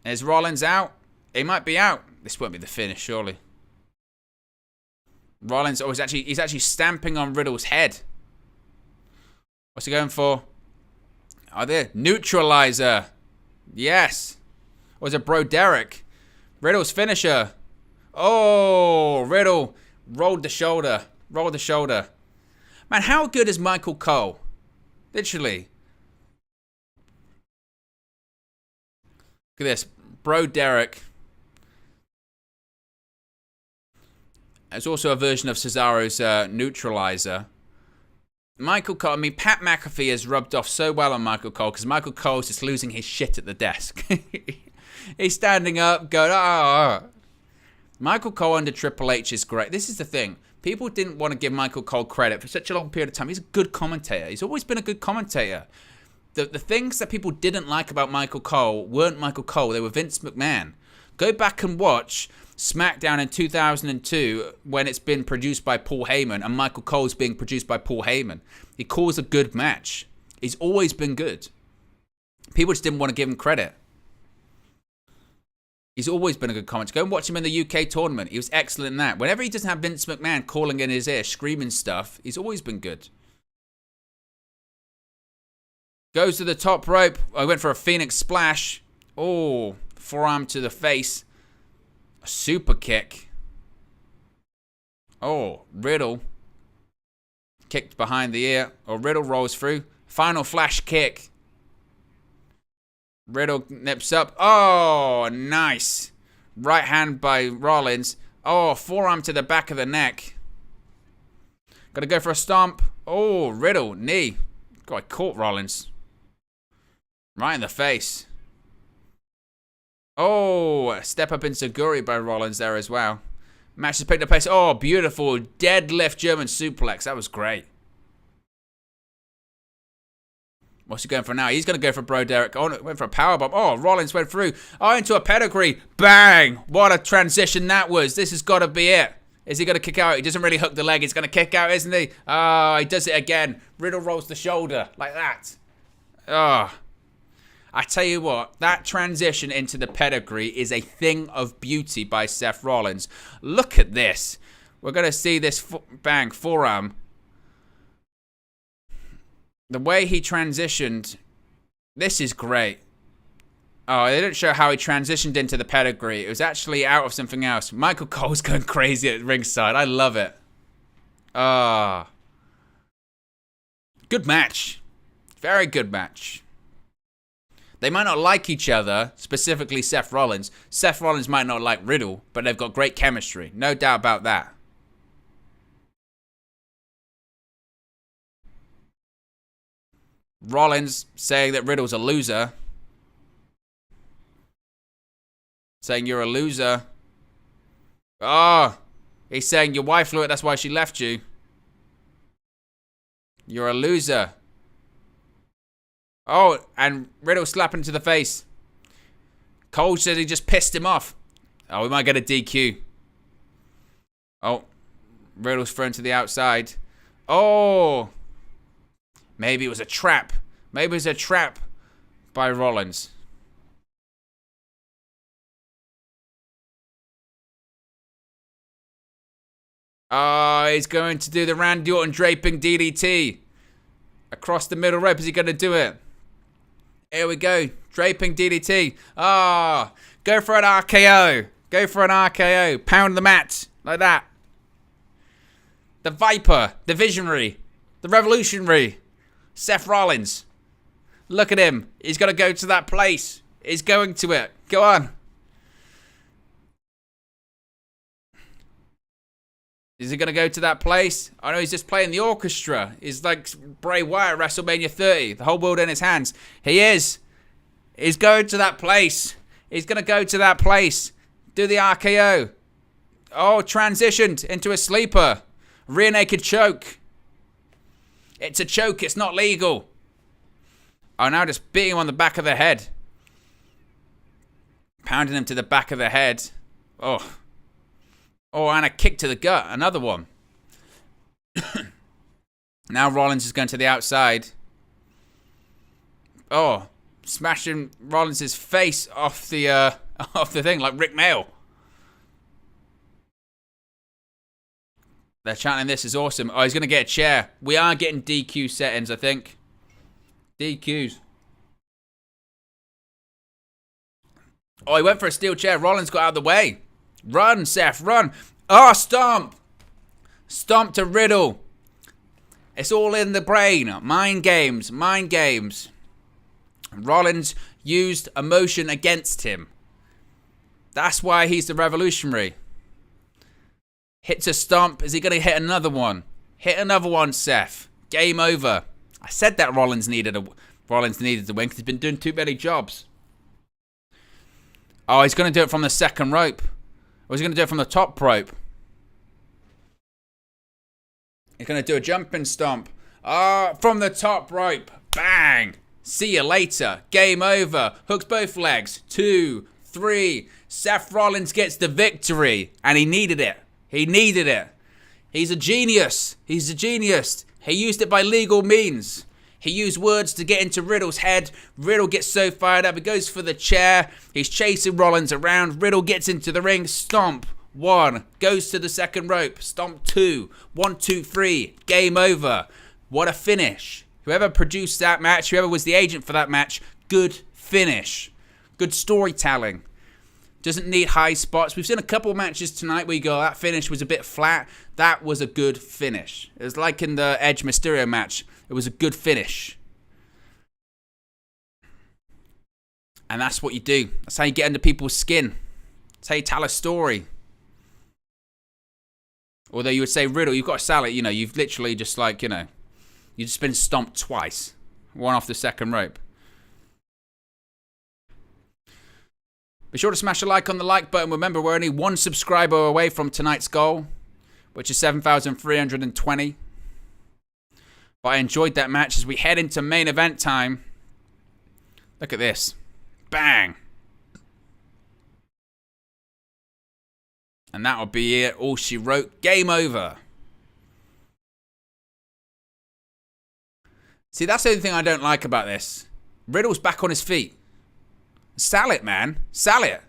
Is Rollins out? He might be out. This won't be the finish, surely. Rollins, oh, he's actually stamping on Riddle's head. What's he going for? Oh, there. Neutralizer. Yes. Or is it Bro Derek? Riddle's finisher. Oh, Riddle rolled the shoulder. Rolled the shoulder. Man, how good is Michael Cole? Literally. Look at this. Bro Derek. There's also a version of Cesaro's Neutralizer. Michael Cole, I mean, Pat McAfee has rubbed off so well on Michael Cole because Michael Cole's just losing his shit at the desk. He's standing up, going, ah. Michael Cole under Triple H is great. This is the thing. People didn't want to give Michael Cole credit for such a long period of time. He's a good commentator. He's always been a good commentator. The things that people didn't like about Michael Cole weren't Michael Cole. They were Vince McMahon. Go back and watch SmackDown in 2002 when it's been produced by Paul Heyman and Michael Cole's being produced by Paul Heyman. He calls a good match. He's always been good. People just didn't want to give him credit. He's always been a good commentator. Go and watch him in the UK tournament. He was excellent in that. Whenever he doesn't have Vince McMahon calling in his ear, screaming stuff, he's always been good. Goes to the top rope. I went for a Phoenix splash. Oh, forearm to the face. A super kick. Oh, Riddle. Kicked behind the ear. Oh, Riddle rolls through. Final flash kick. Riddle nips up. Oh, nice. Right hand by Rollins. Oh, forearm to the back of the neck. Got to go for a stomp. Oh, Riddle. Knee. God, I caught Rollins. Right in the face. Oh, a step up Enziguri by Rollins there as well. Match has picked up pace. Oh, beautiful. Deadlift German suplex. That was great. What's he going for now? He's going to go for Bro Derek. Oh, no, went for a powerbomb. Oh, Rollins went through. Oh, into a pedigree. Bang. What a transition that was. This has got to be it. Is he going to kick out? He doesn't really hook the leg. He's going to kick out, isn't he? Oh, he does it again. Riddle rolls the shoulder like that. Oh. I tell you what, that transition into the pedigree is a thing of beauty by Seth Rollins. Look at this. We're going to see this bang, forearm. The way he transitioned, this is great. Oh, they didn't show how he transitioned into the pedigree. It was actually out of something else. Michael Cole's going crazy at ringside. I love it. Ah. Good match. Very good match. They might not like each other, specifically Seth Rollins. Seth Rollins might not like Riddle, but they've got great chemistry. No doubt about that. Rollins saying that Riddle's a loser. Saying you're a loser. Oh, he's saying your wife blew it, that's why she left you. You're a loser. Oh, and Riddle slapping to the face. Cole said he just pissed him off. Oh, we might get a DQ. Oh, Riddle's thrown to the outside. Oh, maybe it was a trap. Maybe it was a trap by Rollins. Oh, he's going to do the Randy Orton draping DDT. Across the middle rope. Is he going to do it? Here we go. Draping DDT. Ah, go for an RKO. Go for an RKO. Pound the mat. Like that. The Viper. The Visionary. The Revolutionary. Seth Rollins. Look at him. He's got to go to that place. He's going to it. Go on. Is he going to go to that place? I know he's just playing the orchestra. He's like Bray Wyatt at WrestleMania 30. The whole world in his hands. He is. He's going to that place. He's going to go to that place. Do the RKO. Oh, transitioned into a sleeper. Rear naked choke. It's a choke. It's not legal. Oh, now just beating him on the back of the head. Pounding him to the back of the head. Oh. Oh, and a kick to the gut. Another one. Now Rollins is going to the outside. Oh, smashing Rollins' face off the thing like Rick Mail. They're chanting this is awesome. Oh, he's going to get a chair. We are getting DQ settings, I think. DQs. Oh, he went for a steel chair. Rollins got out of the way. Run, Seth, run. Oh, stomp. Stomp to Riddle. It's all in the brain. Mind games, mind games. Rollins used emotion against him. That's why he's the revolutionary. Hits a stomp. Is he going to hit another one? Hit another one, Seth. Game over. I said that Rollins needed to win because he's been doing too many jobs. Oh, he's going to do it from the second rope. Or is he going to do it from the top rope? He's going to do a jumping stomp. From the top rope. Bang. See you later. Game over. Hooks both legs. 2, 3. Seth Rollins gets the victory. And he needed it. He needed it. He's a genius. He's a genius. He used it by legal means. He used words to get into Riddle's head. Riddle gets so fired up. He goes for the chair. He's chasing Rollins around. Riddle gets into the ring. Stomp. 1. Goes to the second rope. Stomp 2. 1, 2, 3. Game over. What a finish. Whoever produced that match, whoever was the agent for that match, good finish. Good storytelling. Doesn't need high spots. We've seen a couple matches tonight where you go, that finish was a bit flat. That was a good finish. It was like in the Edge Mysterio match. It was a good finish. And that's what you do. That's how you get under people's skin. That's how you tell a story. Although you would say, Riddle, you've got to sell it. You know, you've literally just like, you know, you've just been stomped twice. One off the second rope. Be sure to smash a like on the like button. Remember, we're only 1 subscriber away from tonight's goal, which is 7,320. But I enjoyed that match as we head into main event time. Look at this. Bang. And that'll be it. All she wrote. Game over. See, that's the only thing I don't like about this. Riddle's back on his feet. Sell it, man. Sell it.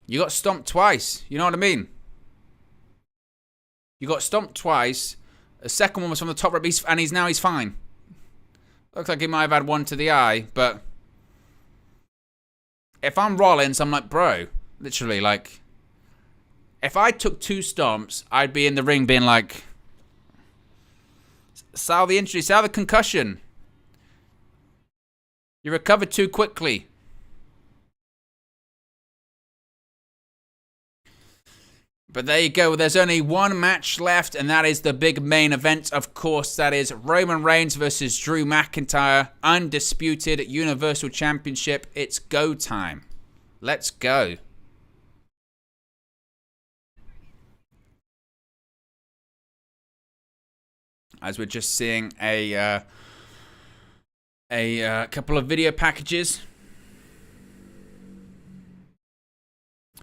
You got stomped twice. You know what I mean? You got stomped twice. The second one was from the top rope, and he's fine. Looks like he might have had one to the eye, but if I'm Rollins, I'm like, bro, literally, like, If I took 2 stomps, I'd be in the ring being like, sell the injury, sell the concussion. You recovered too quickly. But there you go. There's only one match left, and that is the big main event. Of course, that is Roman Reigns versus Drew McIntyre. Undisputed Universal Championship. It's go time. Let's go. As we're just seeing a couple of video packages.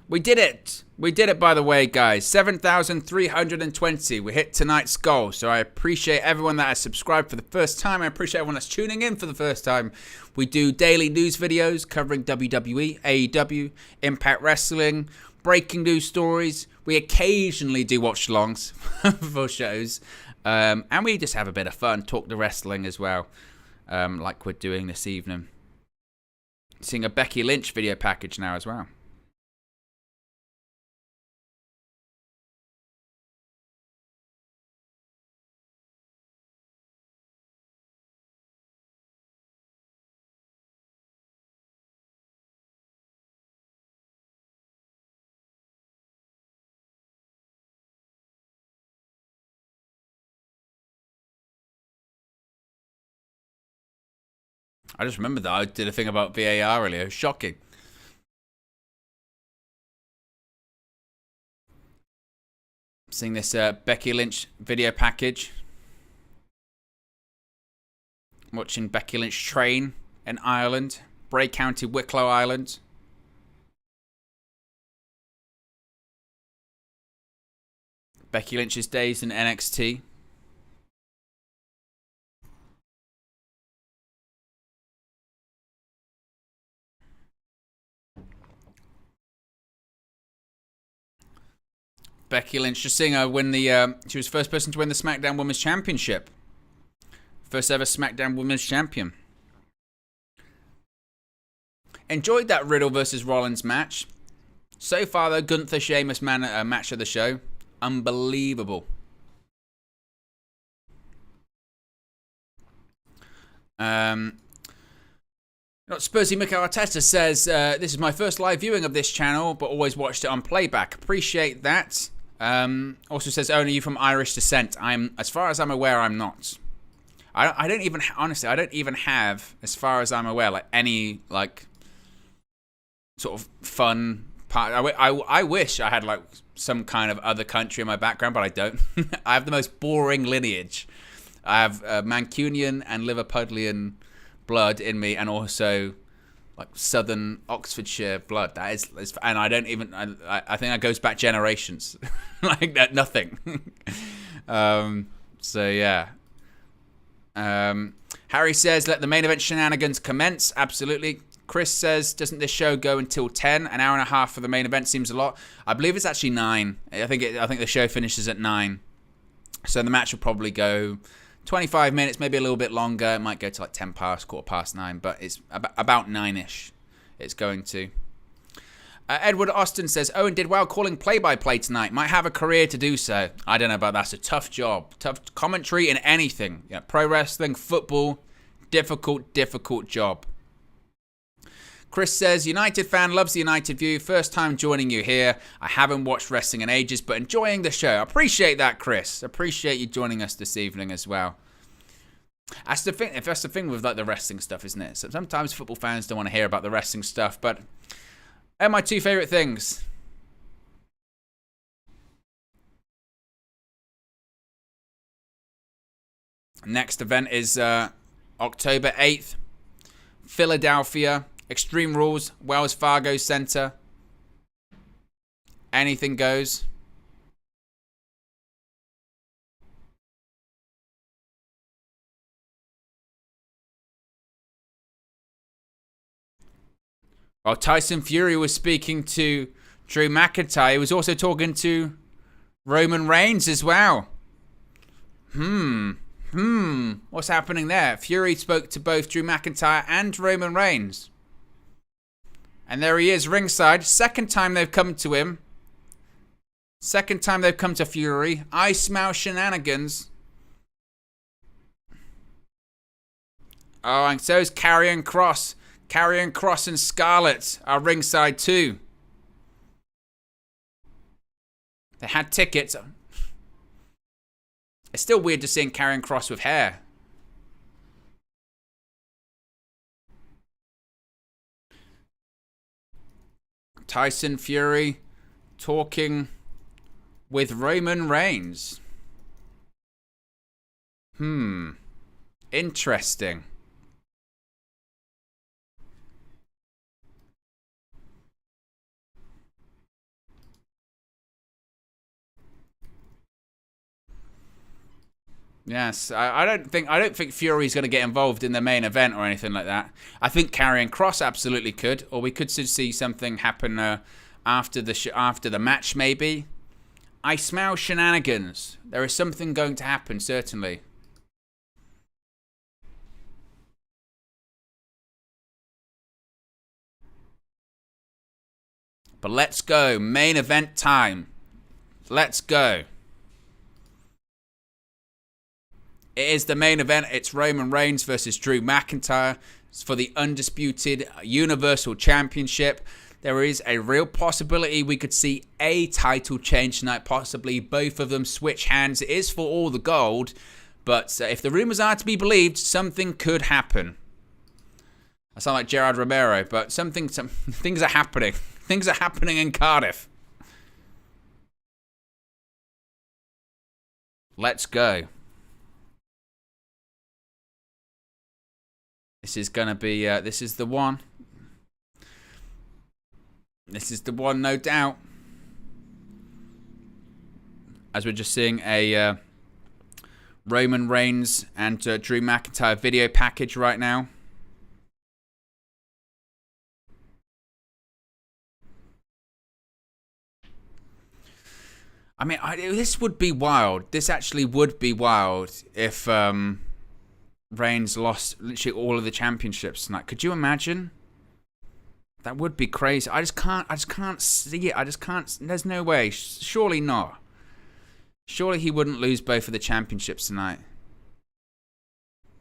We did it. We did it, by the way, guys. 7,320. We hit tonight's goal. So I appreciate everyone that has subscribed for the first time. I appreciate everyone that's tuning in for the first time. We do daily news videos covering WWE, AEW, Impact Wrestling, breaking news stories. We occasionally do watch-alongs for shows. And we just have a bit of fun, talk the wrestling as well, like we're doing this evening. Seeing a Becky Lynch video package now as well. I just remembered that I did a thing about VAR earlier. It was shocking. Seeing this Becky Lynch video package. Watching Becky Lynch train in Ireland. Bray County, Wicklow Island. Becky Lynch's days in NXT. Becky Lynch, just seeing her win the, she was the first person to win the SmackDown Women's Championship. First ever SmackDown Women's Champion. Enjoyed that Riddle versus Rollins match. So far, though, Gunther Sheamus match of the show. Unbelievable. Spursy Mikel Arteta says, this is my first live viewing of this channel, but always watched it on playback. Appreciate that. Also says, only you from Irish descent. As far as I'm aware, I'm not. I don't even, honestly, I don't even have, as far as I'm aware, like any, like, sort of fun part. I wish I had, like, some kind of other country in my background, but I don't. I have the most boring lineage. I have Mancunian and Liverpudlian blood in me, and also like southern Oxfordshire blood. That is, and I don't even. I think that goes back generations, like that. Nothing. So yeah. Harry says, "Let the main event shenanigans commence." Absolutely. Chris says, "Doesn't this show go until 10? An hour and a half for the main event seems a lot." I believe it's actually 9. I think the show finishes at 9, so the match will probably go 25 minutes, maybe a little bit longer. It might go to like 10 past, 9, but it's about 9-ish it's going to. Edward Austin says, Owen did well calling play-by-play tonight. Might have a career to do so. I don't know about that. It's a tough job. Tough commentary in anything. Yeah, pro wrestling, football, difficult job. Chris says, United fan, loves the United view. First time joining you here. I haven't watched wrestling in ages, but enjoying the show. Appreciate that, Chris. Appreciate you joining us this evening as well. That's the thing. If that's the thing with like the wrestling stuff, isn't it? So sometimes football fans don't want to hear about the wrestling stuff, but they're my 2 favorite things. Next event is October 8th, Philadelphia. Extreme Rules, Wells Fargo Center. Anything goes. While Tyson Fury was speaking to Drew McIntyre, he was also talking to Roman Reigns as well. What's happening there? Fury spoke to both Drew McIntyre and Roman Reigns. And there he is, ringside. Second time they've come to him. Second time they've come to Fury. I smell shenanigans. Oh, and so is Karrion Kross. Karrion Kross and Scarlett are ringside too. They had tickets. It's still weird to seeing Karrion Kross with hair. Tyson Fury talking with Roman Reigns. Interesting. Yes, I don't think Fury's going to get involved in the main event or anything like that. I think Karrion Kross absolutely could, or we could see something happen after the match maybe. I smell shenanigans. There is something going to happen, certainly. But let's go. Main event time. Let's go. It is the main event. It's Roman Reigns versus Drew McIntyre. It's for the Undisputed Universal Championship. There is a real possibility we could see a title change tonight. Possibly both of them switch hands. It is for all the gold. But if the rumors are to be believed, something could happen. I sound like Gerard Romero, but some things are happening. Things are happening in Cardiff. Let's go. This is going to be, this is the one. This is the one, no doubt. As we're just seeing a Roman Reigns and Drew McIntyre video package right now. I mean, this would be wild. This actually would be wild if Reigns lost literally all of the championships tonight. Could you imagine? That would be crazy. I just can't see it. I just can't. There's no way. Surely not. Surely he wouldn't lose both of the championships tonight.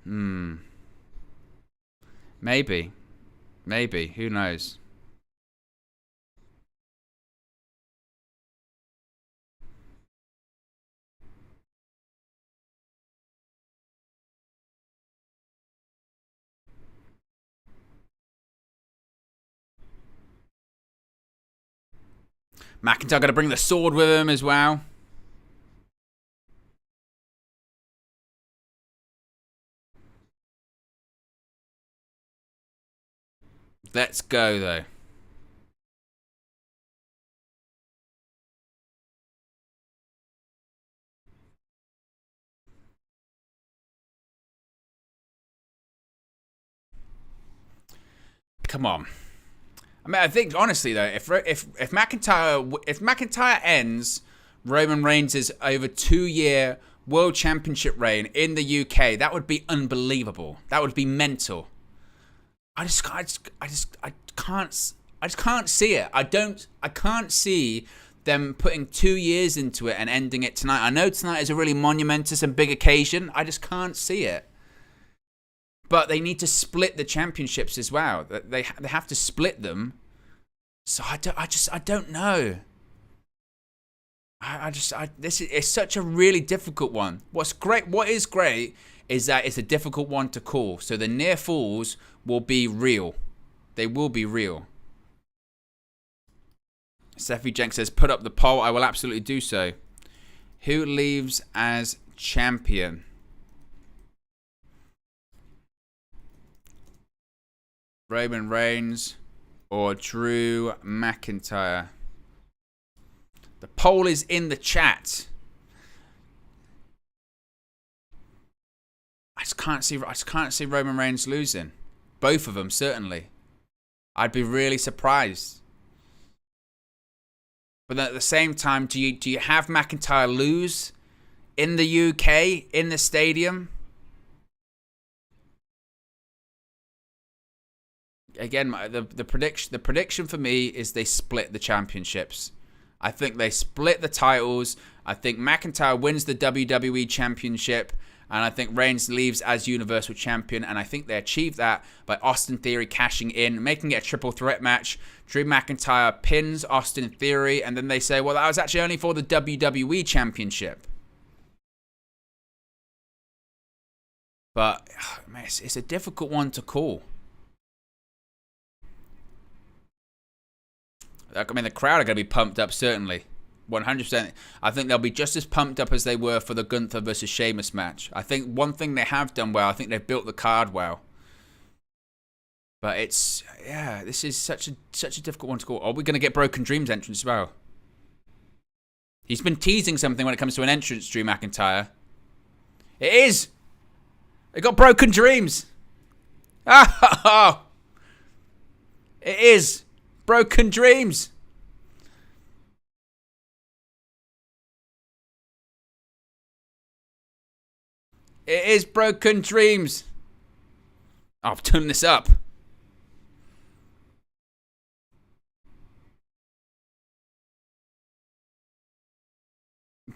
Maybe. Maybe. Who knows? McIntyre got to bring the sword with him as well. Let's go, though. Come on. I mean, I think honestly though, if McIntyre ends Roman Reigns' over 2-year World Championship reign in the UK, that would be unbelievable. That would be mental. I just can't see it. I can't see them putting 2 years into it and ending it tonight. I know tonight is a really monumentous and big occasion. I just can't see it. But they need to split the championships as well. They have to split them. So I don't know. This is such a really difficult one. What is great is that it's a difficult one to call. So the near falls will be real. They will be real. Steffi Jenks says, put up the poll. I will absolutely do so. Who leaves as champion? Roman Reigns or Drew McIntyre? The poll is in the chat. I just can't see Roman Reigns losing. Both of them, certainly. I'd be really surprised. But at the same time, do you have McIntyre lose in the UK, in the stadium? Again, the prediction for me is they split the championships. I think they split the titles. I think McIntyre wins the WWE Championship. And I think Reigns leaves as Universal Champion. And I think they achieve that by Austin Theory cashing in, making it a triple threat match. Drew McIntyre pins Austin Theory. And then they say, well, that was actually only for the WWE Championship. But man, it's a difficult one to call. I mean, the crowd are going to be pumped up, certainly. 100%. I think they'll be just as pumped up as they were for the Gunther versus Sheamus match. I think one thing they have done well, I think they've built the card well. But it's, yeah, this is such a difficult one to call. Are we going to get Broken Dreams entrance as well? He's been teasing something when it comes to an entrance, Drew McIntyre. It is! They got Broken Dreams! Ah! It is! Broken Dreams! It is Broken Dreams. Oh, I've turned this up.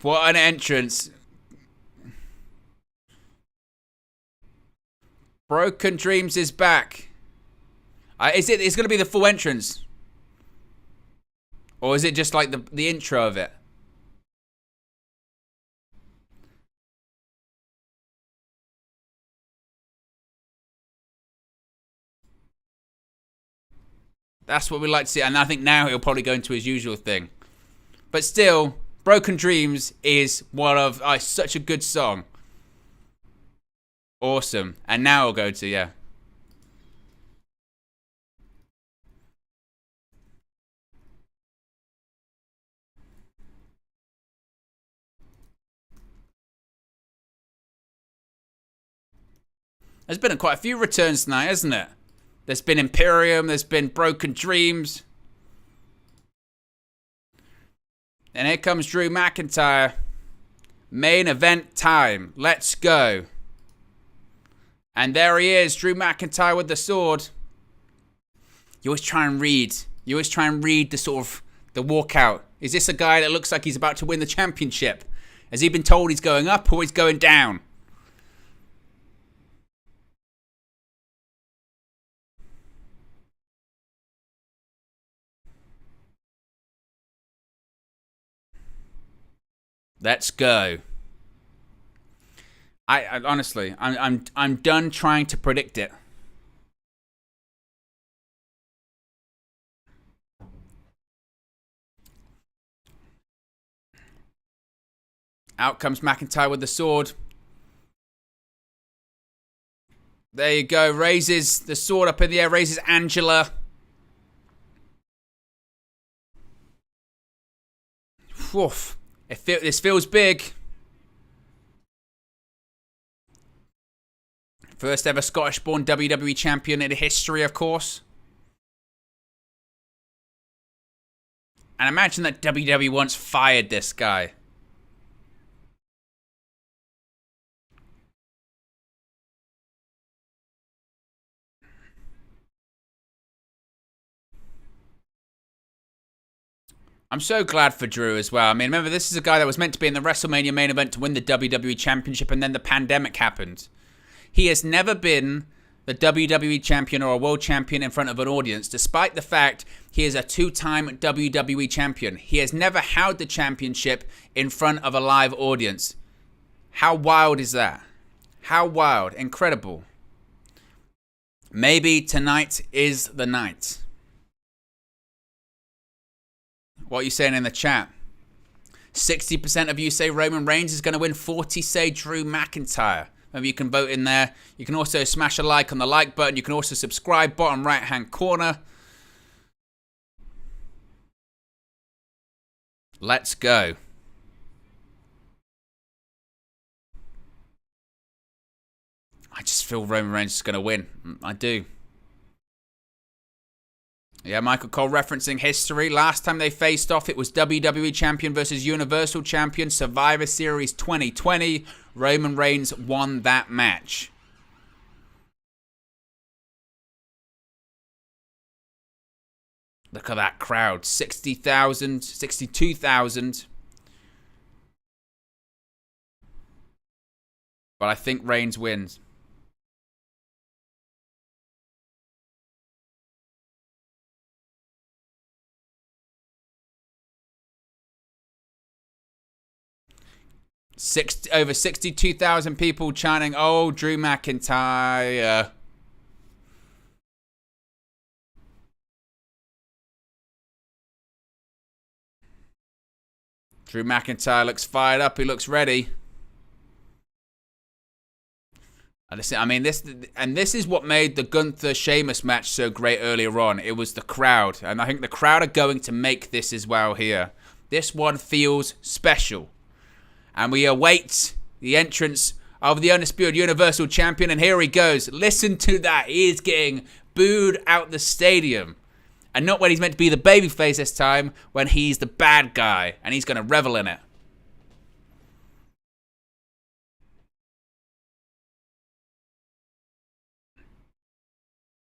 What an entrance. Broken Dreams is back. It's going to be the full entrance? Or is it just like the intro of it? That's what we like to see. And I think now he'll probably go into his usual thing. But still, Broken Dreams is one of such a good song. Awesome. And now we'll go to, yeah. There's been quite a few returns tonight, hasn't it? There's been Imperium, there's been Broken Dreams. And here comes Drew McIntyre. Main event time. Let's go. And there he is, Drew McIntyre with the sword. You always try and read. You always try and read the sort of the walkout. Is this a guy that looks like he's about to win the championship? Has he been told he's going up or he's going down? Let's go. I honestly, I'm done trying to predict it. Out comes McIntyre with the sword. There you go. Raises the sword up in the air. Raises Angela. Woof. This feels big. First ever Scottish-born WWE champion in history, of course. And imagine that WWE once fired this guy. I'm so glad for Drew as well. I mean, remember, this is a guy that was meant to be in the WrestleMania main event to win the WWE Championship, and then the pandemic happened. He has never been the WWE Champion or a World Champion in front of an audience, despite the fact he is a two-time WWE Champion. He has never held the championship in front of a live audience. How wild is that? How wild. Incredible. Maybe tonight is the night. What are you saying in the chat? 60% of you say Roman Reigns is going to win. 40 say Drew McIntyre. Maybe you can vote in there. You can also smash a like on the like button. You can also subscribe, bottom right-hand corner. Let's go. I just feel Roman Reigns is going to win. I do. Yeah, Michael Cole referencing history. Last time they faced off, it was WWE Champion versus Universal Champion, Survivor Series 2020. Roman Reigns won that match. Look at that crowd. 60,000, 62,000. But I think Reigns wins. Over 62,000 people chanting, "Oh, Drew McIntyre." Drew McIntyre looks fired up. He looks ready. I mean, this is what made the Gunther Sheamus match so great earlier on. It was the crowd, and I think the crowd are going to make this as well here. This one feels special. And we await the entrance of the Undisputed Universal Champion. And here he goes. Listen to that. He is getting booed out the stadium. And not when he's meant to be the babyface this time. When he's the bad guy. And he's going to revel in it.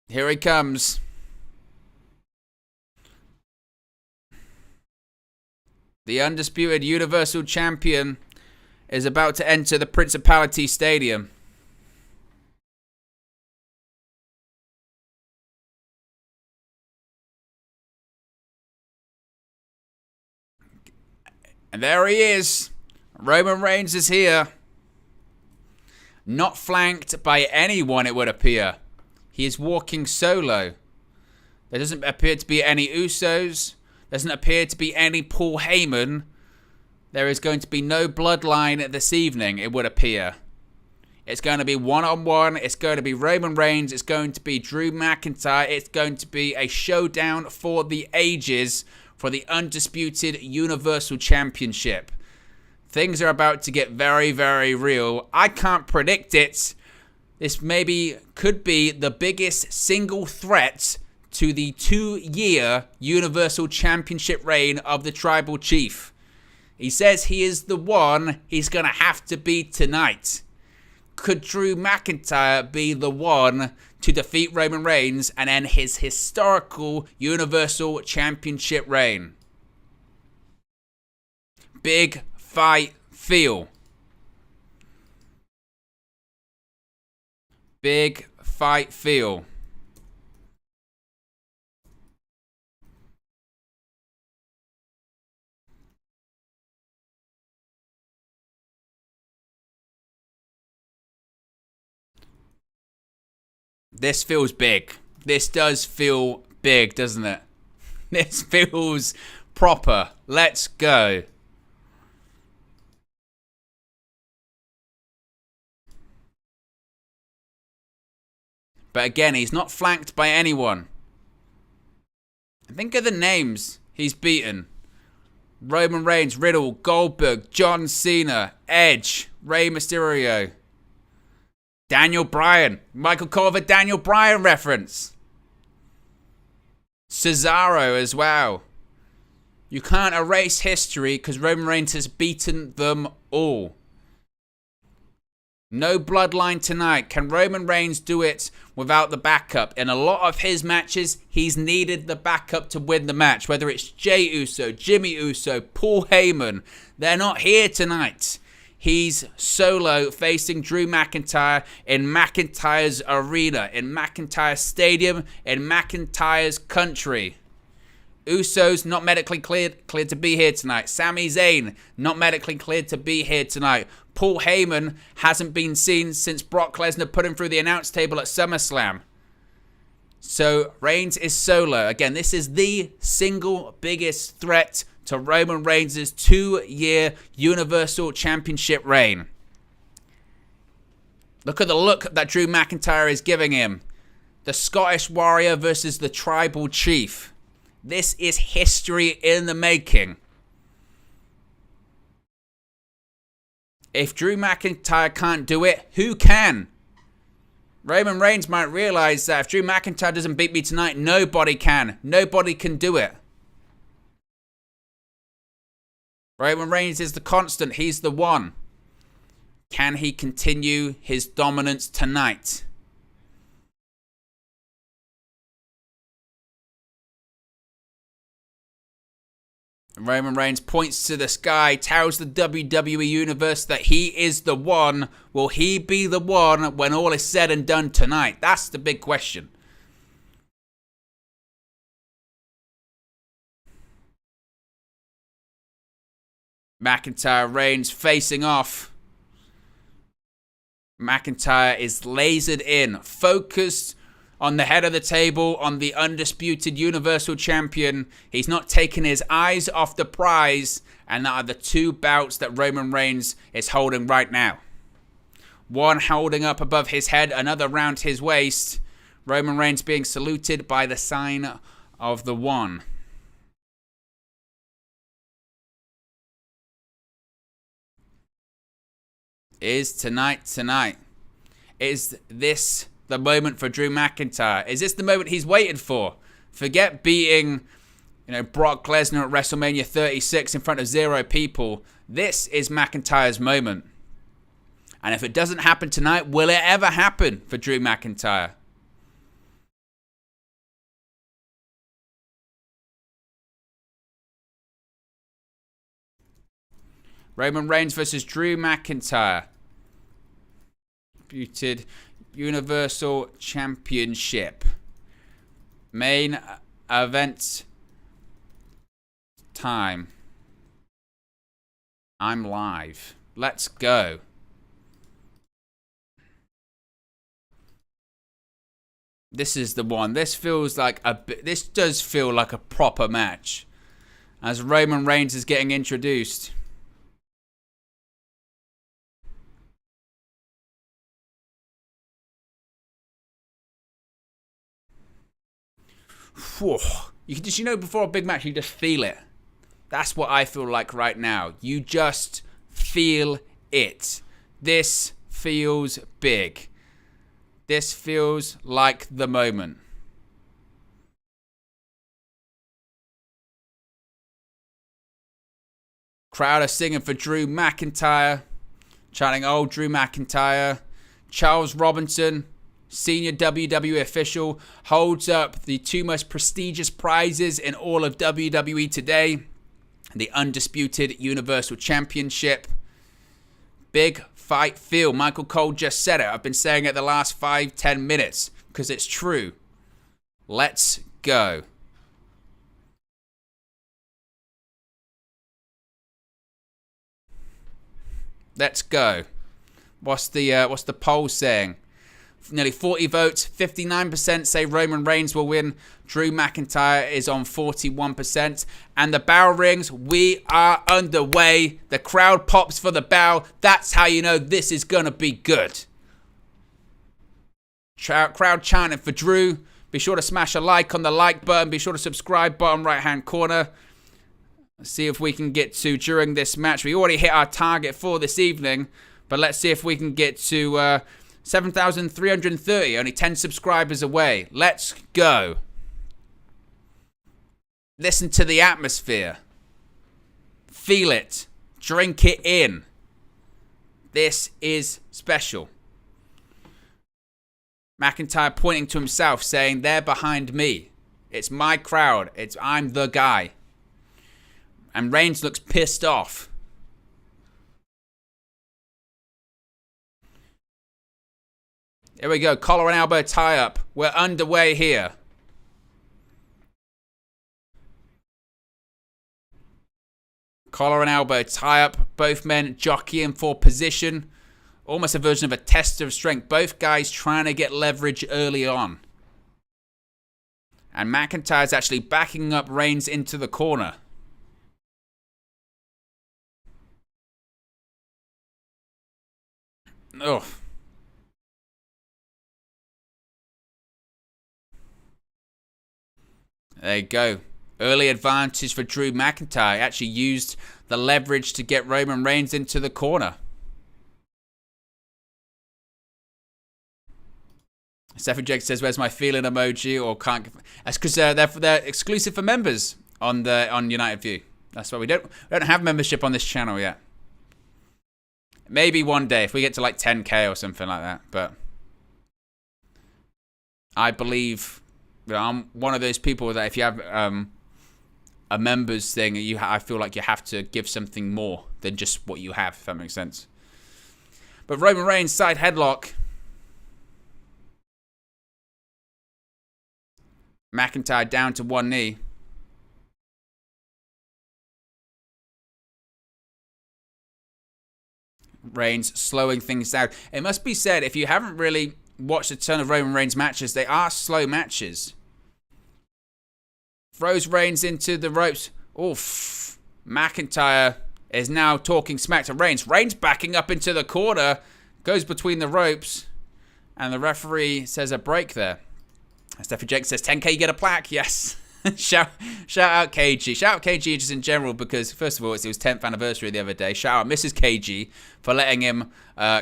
Here he comes. The Undisputed Universal Champion is about to enter the Principality Stadium. And there he is. Roman Reigns is here. Not flanked by anyone, it would appear. He is walking solo. There doesn't appear to be any Usos. Doesn't appear to be any Paul Heyman. There is going to be no bloodline this evening, it would appear. It's going to be one-on-one. It's going to be Roman Reigns. It's going to be Drew McIntyre. It's going to be a showdown for the ages for the Undisputed Universal Championship. Things are about to get very, very real. I can't predict it. This maybe could be the biggest single threat to the 2-year Universal Championship reign of the Tribal Chief. He says he is the one he's going to have to beat tonight. Could Drew McIntyre be the one to defeat Roman Reigns and end his historical Universal Championship reign? Big fight feel. Big fight feel. This feels big. This does feel big, doesn't it? This feels proper. Let's go. But again, he's not flanked by anyone. Think of the names he's beaten. Roman Reigns, Riddle, Goldberg, John Cena, Edge, Rey Mysterio. Daniel Bryan. Michael Corver, Daniel Bryan reference. Cesaro as well. You can't erase history because Roman Reigns has beaten them all. No bloodline tonight. Can Roman Reigns do it without the backup? In a lot of his matches, he's needed the backup to win the match. Whether it's Jey Uso, Jimmy Uso, Paul Heyman. They're not here tonight. He's solo facing Drew McIntyre in McIntyre's arena, in McIntyre Stadium, in McIntyre's country. Usos not medically cleared to be here tonight. Sami Zayn not medically cleared to be here tonight. Paul Heyman hasn't been seen since Brock Lesnar put him through the announce table at SummerSlam. So Reigns is solo. Again, this is the single biggest threat to Roman Reigns' 2-year Universal Championship reign. Look at the look that Drew McIntyre is giving him. The Scottish Warrior versus the Tribal Chief. This is history in the making. If Drew McIntyre can't do it, who can? Roman Reigns might realize that if Drew McIntyre doesn't beat me tonight, nobody can. Nobody can do it. Roman Reigns is the constant. He's the one. Can he continue his dominance tonight? Roman Reigns points to the sky, tells the WWE Universe that he is the one. Will he be the one when all is said and done tonight? That's the big question. McIntyre, Reigns facing off. McIntyre is lasered in, focused on the head of the table, on the undisputed Universal Champion. He's not taking his eyes off the prize, and that are the two belts that Roman Reigns is holding right now. One holding up above his head, another round his waist. Roman Reigns being saluted by the sign of the one. Is tonight? Is this the moment for Drew McIntyre? Is this the moment he's waited for? Forget beating, Brock Lesnar at WrestleMania 36 in front of 0 people. This is McIntyre's moment. And if it doesn't happen tonight, will it ever happen for Drew McIntyre? Roman Reigns versus Drew McIntyre. Undisputed Universal Championship. Main event time. I'm live. Let's go. This is the one. This does feel like a proper match. As Roman Reigns is getting introduced. Before a big match, you just feel it. That's what I feel like right now. You just feel it. This feels big. This feels like the moment. Crowd are singing for Drew McIntyre, chanting, "Oh, Drew McIntyre." Charles Robinson, senior WWE official, holds up the two most prestigious prizes in all of WWE today. The Undisputed Universal Championship. Big fight feel. Michael Cole just said it. I've been saying it the last 5-10 minutes because it's true. Let's go. Let's go. What's the poll saying? Nearly 40 votes, 59% say Roman Reigns will win. Drew McIntyre is on 41%. And the bell rings. We are underway. The crowd pops for the bell. That's how you know this is going to be good. Crowd chanting for Drew. Be sure to smash a like on the like button. Be sure to subscribe, bottom right-hand corner. Let's see if we can get to, during this match, we already hit our target for this evening. But let's see if we can get to 7,330, only 10 subscribers away. Let's go. Listen to the atmosphere. Feel it. Drink it in. This is special. McIntyre pointing to himself, saying, "They're behind me. It's my crowd. I'm the guy." And Reigns looks pissed off. Here we go. Collar and elbow tie-up. We're underway here. Collar and elbow tie-up. Both men jockeying for position. Almost a version of a test of strength. Both guys trying to get leverage early on. And McIntyre's actually backing up Reigns into the corner. Ugh. There you go. Early advantage for Drew McIntyre. Actually used the leverage to get Roman Reigns into the corner. Stephen Jake says, "Where's my feeling emoji?" Or can't. That's because they're exclusive for members on United View. That's why we don't have membership on this channel yet. Maybe one day if we get to like 10K or something like that. But I believe. I'm one of those people that if you have a members thing, I feel like you have to give something more than just what you have, if that makes sense. But Roman Reigns, side headlock. McIntyre down to one knee. Reigns slowing things down. It must be said, if you haven't really watched a ton of Roman Reigns matches, they are slow matches. Throws Reigns into the ropes. Oof. McIntyre is now talking smack to Reigns. Reigns backing up into the corner. Goes between the ropes. And the referee says a break there. Stephanie Jake says, 10K, you get a plaque. Yes. shout out KG. Shout out KG just in general because, first of all, it was 10th anniversary the other day. Shout out Mrs. KG for letting him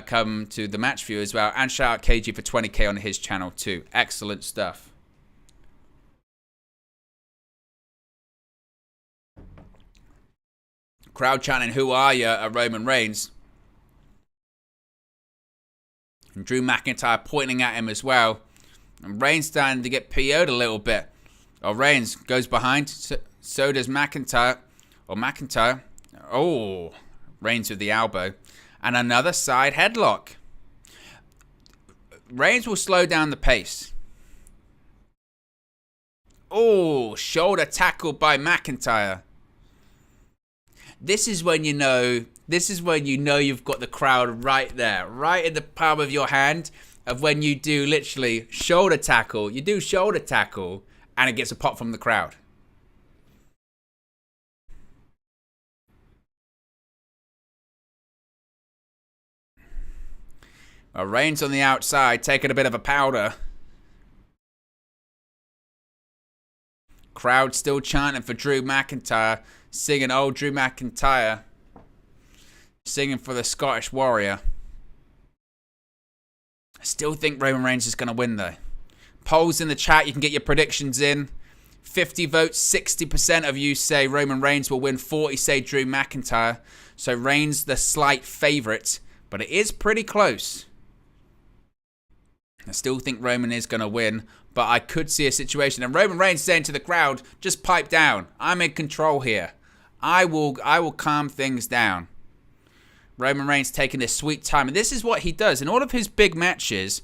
come to the match view as well. And shout out KG for 20K on his channel too. Excellent stuff. Crowd chanting, who are you, at Roman Reigns. And Drew McIntyre pointing at him as well. And Reigns starting to get PO'd a little bit. Oh, Reigns goes behind. So does McIntyre. Or McIntyre. Oh, Reigns with the elbow. And another side headlock. Reigns will slow down the pace. Oh, shoulder tackle by McIntyre. This is when you know you've got the crowd right there, right in the palm of your hand, of when you do literally shoulder tackle. You do shoulder tackle, and it gets a pop from the crowd. Well, Reigns on the outside, taking a bit of a powder. Crowd still chanting for Drew McIntyre. Singing, oh, Drew McIntyre. Singing for the Scottish Warrior. I still think Roman Reigns is going to win, though. Polls in the chat, you can get your predictions in. 50 votes, 60% of you say Roman Reigns will win. 40 say Drew McIntyre. So Reigns the slight favourite, but it is pretty close. I still think Roman is going to win, but I could see a situation. And Roman Reigns saying to the crowd, just pipe down. I'm in control here. I will calm things down. Roman Reigns taking this sweet time. And this is what he does. In all of his big matches,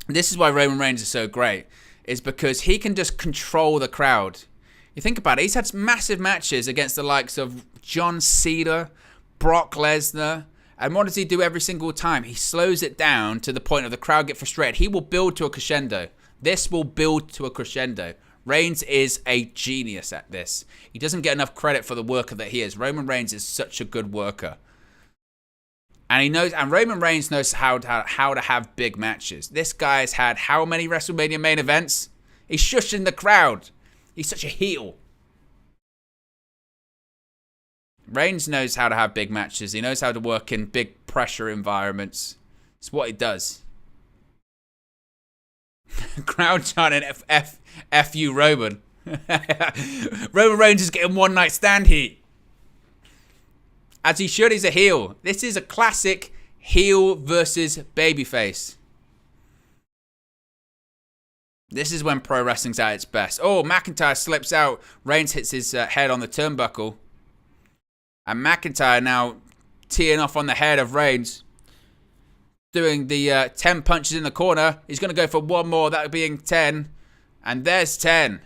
this is why Roman Reigns is so great, is because he can just control the crowd. You think about it, he's had massive matches against the likes of John Cena, Brock Lesnar. And what does he do every single time? He slows it down to the point of the crowd get frustrated. He will build to a crescendo. This will build to a crescendo. Reigns is a genius at this. He doesn't get enough credit for the worker that he is. Roman Reigns is such a good worker. And Roman Reigns knows how to have big matches. This guy's had how many WrestleMania main events? He's shushing the crowd. He's such a heel. Reigns knows how to have big matches. He knows how to work in big pressure environments. It's what he does. Crowd chanting F you, Roman. Roman Reigns is getting one night stand heat. As he should, he's a heel. This is a classic heel versus babyface. This is when pro wrestling's at its best. Oh, McIntyre slips out. Reigns hits his head on the turnbuckle. And McIntyre now teeing off on the head of Reigns. Doing the 10 punches in the corner. He's going to go for one more, that being 10. And there's 10.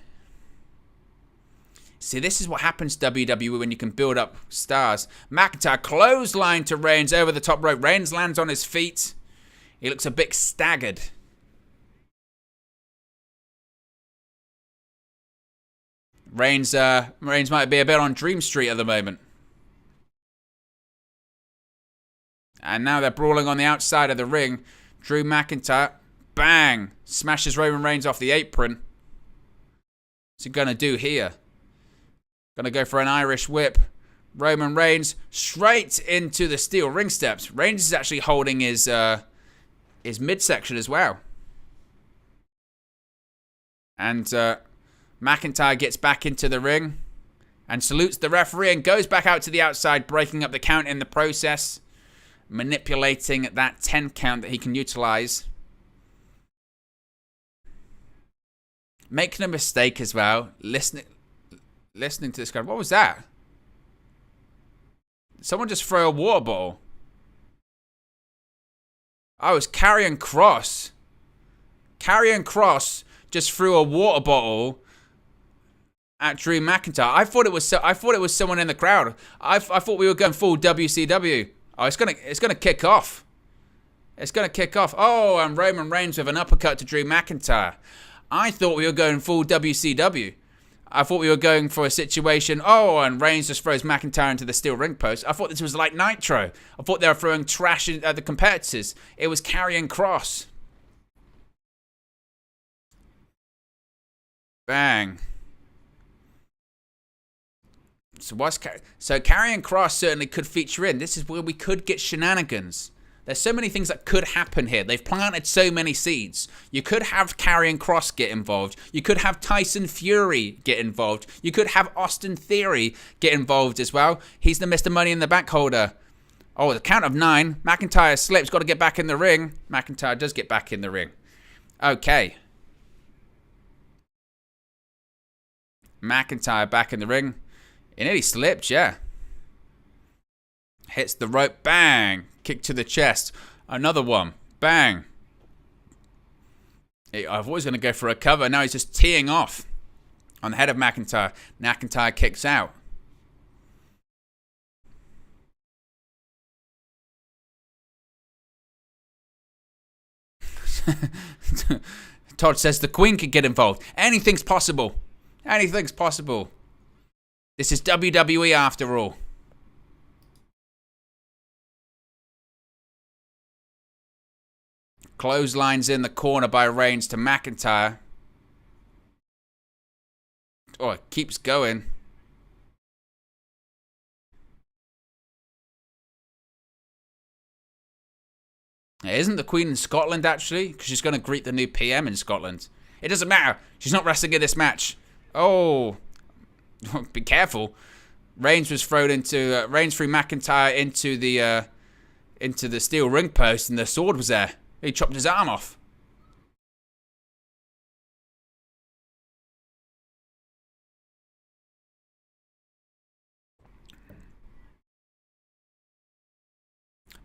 See, this is what happens to WWE when you can build up stars. McIntyre clothesline to Reigns over the top rope. Reigns lands on his feet. He looks a bit staggered. Reigns might be a bit on Dream Street at the moment. And now they're brawling on the outside of the ring. Drew McIntyre, bang, smashes Roman Reigns off the apron. What's he going to do here? Going to go for an Irish whip. Roman Reigns straight into the steel ring steps. Reigns is actually holding his midsection as well. And McIntyre gets back into the ring and salutes the referee and goes back out to the outside, breaking up the count in the process. Manipulating that 10 count that he can utilize. Making a mistake as well. listening to this guy. What was that? Someone just throw a water bottle. Oh, it's Karrion Kross. Karrion Kross just threw a water bottle at Drew McIntyre. I thought it was someone in the crowd. I thought we were going full WCW. Oh, it's gonna kick off. It's gonna kick off. Oh, and Roman Reigns with an uppercut to Drew McIntyre. I thought we were going full WCW. I thought we were going for a situation. Oh, and Reigns just throws McIntyre into the steel ring post. I thought this was like Nitro. I thought they were throwing trash at the competitors. It was Karrion Kross. Bang. So Karrion Kross certainly could feature in. This is where we could get shenanigans. There's so many things that could happen here. They've planted so many seeds. You could have Karrion Kross get involved. You could have Tyson Fury get involved. You could have Austin Theory get involved as well. He's the Mr. Money in the Bank holder. Oh, the count of 9. McIntyre slips. Got to get back in the ring. McIntyre does get back in the ring. Okay. McIntyre back in the ring. He nearly slipped, yeah. Hits the rope. Bang. Kick to the chest. Another one. Bang. I was going to go for a cover. Now he's just teeing off on the head of McIntyre. McIntyre kicks out. Todd says the Queen could get involved. Anything's possible. Anything's possible. This is WWE after all. Clotheslines in the corner by Reigns to McIntyre. Oh, it keeps going. Isn't the Queen in Scotland, actually? Because she's going to greet the new PM in Scotland. It doesn't matter. She's not wrestling in this match. Oh. Be careful. Reigns was thrown into... Reigns threw McIntyre into the steel ring post, and the sword was there. He chopped his arm off.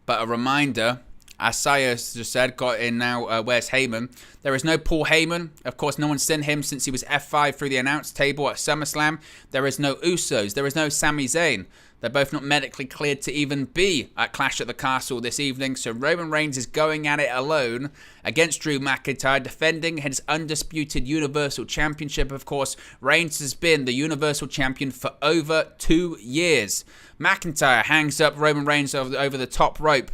But a reminder, as Saya just said, got in now, where's Heyman? There is no Paul Heyman. Of course, no one's seen him since he was F5 through the announce table at SummerSlam. There is no Usos. There is no Sami Zayn. They're both not medically cleared to even be at Clash at the Castle this evening. So Roman Reigns is going at it alone against Drew McIntyre, defending his undisputed Universal Championship. Of course, Reigns has been the Universal Champion for over 2 years. McIntyre hangs up Roman Reigns over the top rope.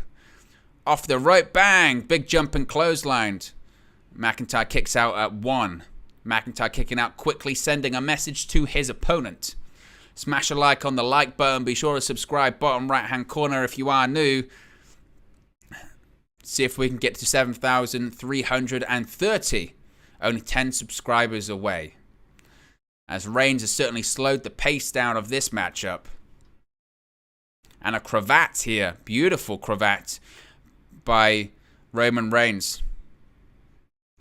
Off the rope, bang! Big jump and clotheslined. McIntyre kicks out at 1. McIntyre kicking out quickly, sending a message to his opponent. Smash a like on the like button. Be sure to subscribe bottom right hand corner if you are new. See if we can get to 7,330. Only 10 subscribers away. As Reigns has certainly slowed the pace down of this matchup. And a cravat here. Beautiful cravat by Roman Reigns.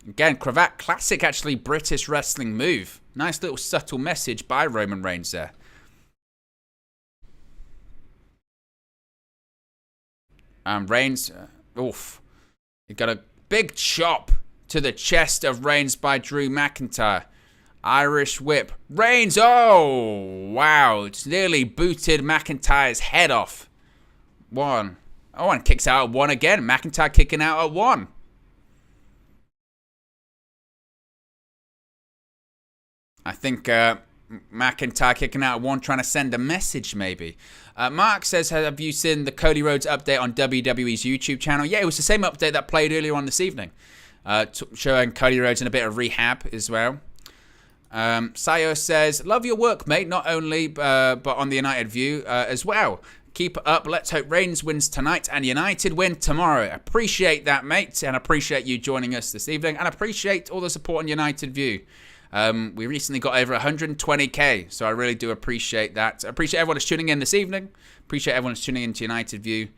Again, cravat, classic actually British wrestling move. Nice little subtle message by Roman Reigns there. Reigns, oof. He got a big chop to the chest of Reigns by Drew McIntyre. Irish whip. Reigns, oh, wow. It's nearly booted McIntyre's head off. 1. Oh, and kicks out at 1 again. McIntyre kicking out at 1. I think McIntyre kicking out at 1, trying to send a message maybe. Mark says, have you seen the Cody Rhodes update on WWE's YouTube channel? Yeah, it was the same update that played earlier on this evening. Showing Cody Rhodes in a bit of rehab as well. Sayo says, love your work, mate. Not only, but on the United View as well. Keep it up. Let's hope Reigns wins tonight and United win tomorrow. Appreciate that, mate. And appreciate you joining us this evening. And appreciate all the support on United View. We recently got over 120k, so I really do appreciate that. I appreciate everyone that's tuning in this evening. Appreciate everyone that's tuning into United View.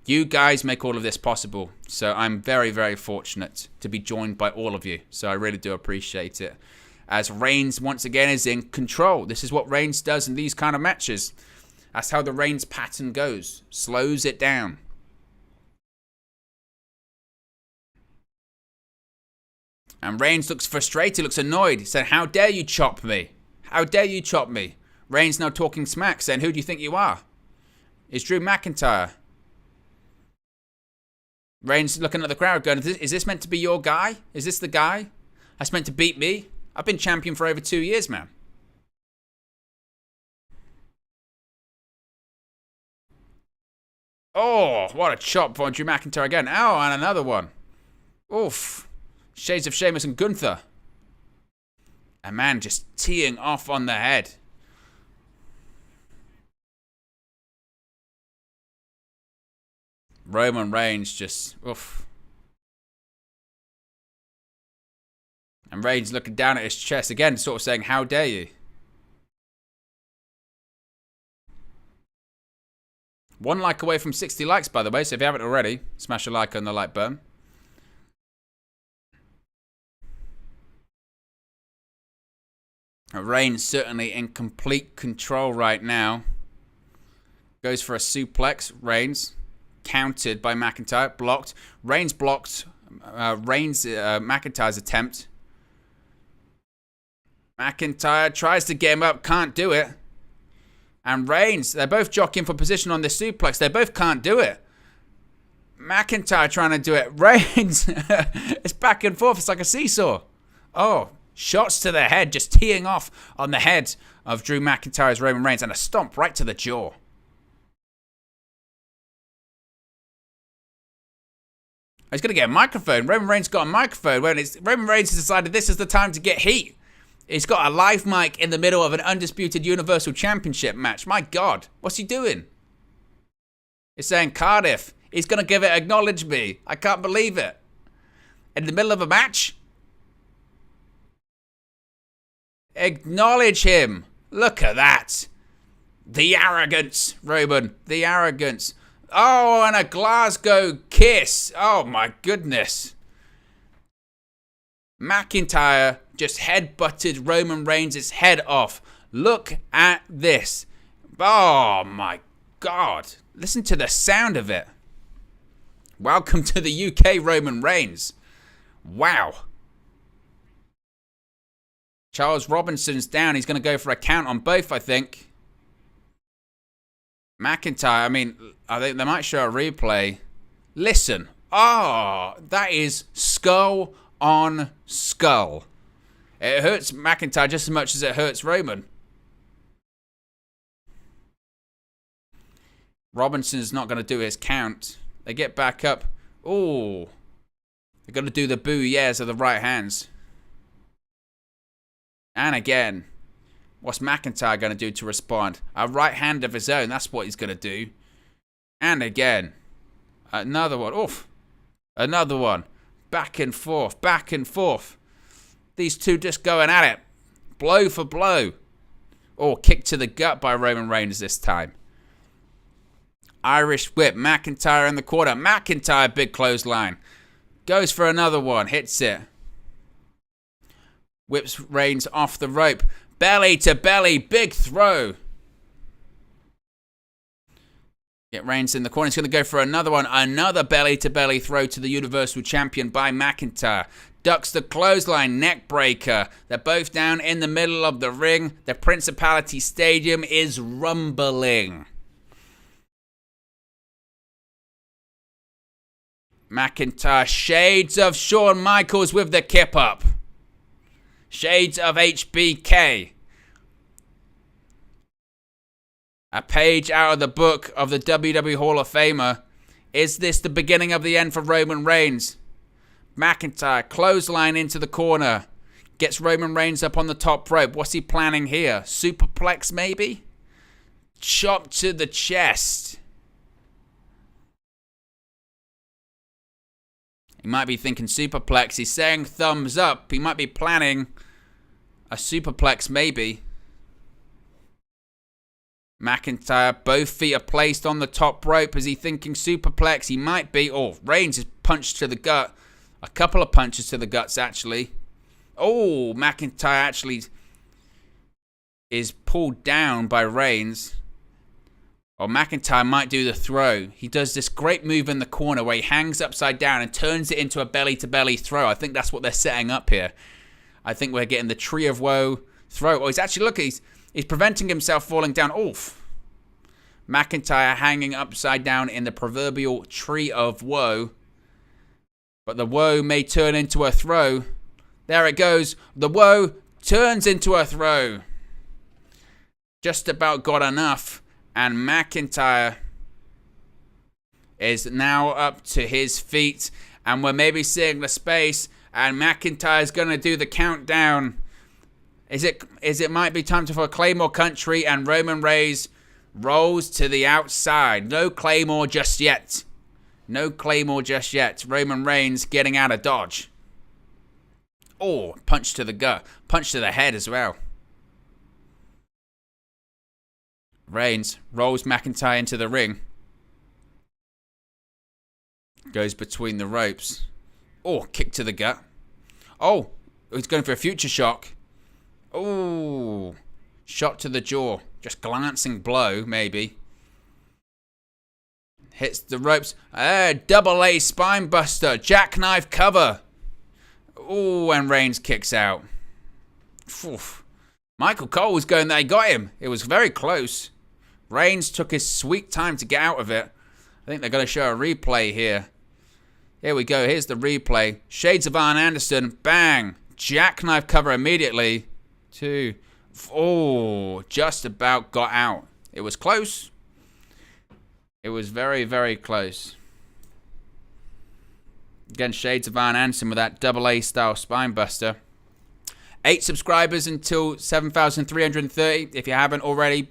You guys make all of this possible, so I'm very, very fortunate to be joined by all of you. So I really do appreciate it. as Reigns once again is in control. This is what Reigns does in these kind of matches. That's how the Reigns pattern goes. Slows it down. And Reigns looks frustrated, looks annoyed. He said, how dare you chop me? How dare you chop me? Reigns now talking smack, saying, who do you think you are? It's Drew McIntyre. Reigns looking at the crowd going, is this meant to be your guy? Is this the guy that's meant to beat me? I've been champion for over 2 years, man. Oh, what a chop for Drew McIntyre again. Oh, and another one. Oof. Shades of Sheamus and Gunther. A man just teeing off on the head. Roman Reigns just, oof. And Reigns looking down at his chest again, sort of saying, how dare you? One like away from 60 likes, by the way, so if you haven't already, smash a like on the like button. Reigns certainly in complete control right now. Goes for a suplex. Reigns countered by McIntyre. Blocked. Reigns blocked McIntyre's attempt. McIntyre tries to get him up. Can't do it. And Reigns, they're both jockeying for position on this suplex. They both can't do it. McIntyre trying to do it. Reigns, it's back and forth. It's like a seesaw. Oh, shots to the head, just teeing off on the head of Drew McIntyre's Roman Reigns. And a stomp right to the jaw. He's going to get a microphone. Roman Reigns got a microphone. Roman Reigns has decided this is the time to get heat. He's got a live mic in the middle of an Undisputed Universal Championship match. My God, what's he doing? He's saying, Cardiff, he's going to give it, acknowledge me. I can't believe it. In the middle of a match? Acknowledge him. Look at that. The arrogance, Roman. The arrogance. Oh, and a Glasgow kiss. Oh, my goodness. McIntyre just headbutted Roman Reigns' head off. Look at this. Oh, my God. Listen to the sound of it. Welcome to the UK, Roman Reigns. Wow. Charles Robinson's down. He's going to go for a count on both, I think. McIntyre, I mean, I think they might show a replay. Listen. Oh, that is skull on skull. It hurts McIntyre just as much as it hurts Roman. Robinson's not going to do his count. They get back up. Oh, they're going to do the boo yeahs of the right hands. And again, what's McIntyre going to do to respond? A right hand of his own. That's what he's going to do. And again, another one. Oof, another one. Back and forth, back and forth. These two just going at it. Blow for blow. Oh, kick to the gut by Roman Reigns this time. Irish whip. McIntyre in the corner. McIntyre, big clothesline. Goes for another one. Hits it. Whips Reigns off the rope. Belly to belly. Big throw. Get Reigns in the corner. He's going to go for another one. Another belly-to-belly throw to the Universal Champion by McIntyre. Ducks the clothesline, neck breaker. They're both down in the middle of the ring. The Principality Stadium is rumbling. McIntyre, shades of Shawn Michaels with the kip up. Shades of HBK. A page out of the book of the WWE Hall of Famer. Is this the beginning of the end for Roman Reigns? McIntyre, clothesline into the corner. Gets Roman Reigns up on the top rope. What's he planning here? Superplex maybe? Chop to the chest. He might be thinking superplex. He's saying thumbs up. He might be planning a superplex maybe. McIntyre, both feet are placed on the top rope. Is he thinking superplex? He might be. Oh, Reigns is punched to the gut. A couple of punches to the guts, actually. Oh, McIntyre actually is pulled down by Reigns. Or McIntyre might do the throw. He does this great move in the corner where he hangs upside down and turns it into a belly-to-belly throw. I think that's what they're setting up here. I think we're getting the Tree of Woe throw. Oh, he's actually, look, he's preventing himself falling down. Oof. McIntyre hanging upside down in the proverbial Tree of Woe. But the woe may turn into a throw. There it goes. The woe turns into a throw. Just about got enough. And McIntyre is now up to his feet. And we're maybe seeing the space. And McIntyre's going to do the countdown. Is it might be time for a Claymore country. And Roman Reigns rolls to the outside. No Claymore just yet. No Claymore just yet. Roman Reigns getting out of dodge. Oh, punch to the gut. Punch to the head as well. Reigns rolls McIntyre into the ring. Goes between the ropes. Oh, kick to the gut. Oh, he's going for a future shock. Oh, shot to the jaw. Just glancing blow, maybe. Hits the ropes. Double A spine buster. Jackknife cover. Oh, and Reigns kicks out. Oof. Michael Cole was going there. He got him. It was very close. Reigns took his sweet time to get out of it. I think they're going to show a replay here. Here we go. Here's the replay. Shades of Arn Anderson. Bang. Jackknife cover immediately. 2. Oh, just about got out. It was close. It was very, very close. Again, Shades of Arn Anderson with that double A style spine buster. 8 subscribers until 7,330. If you haven't already,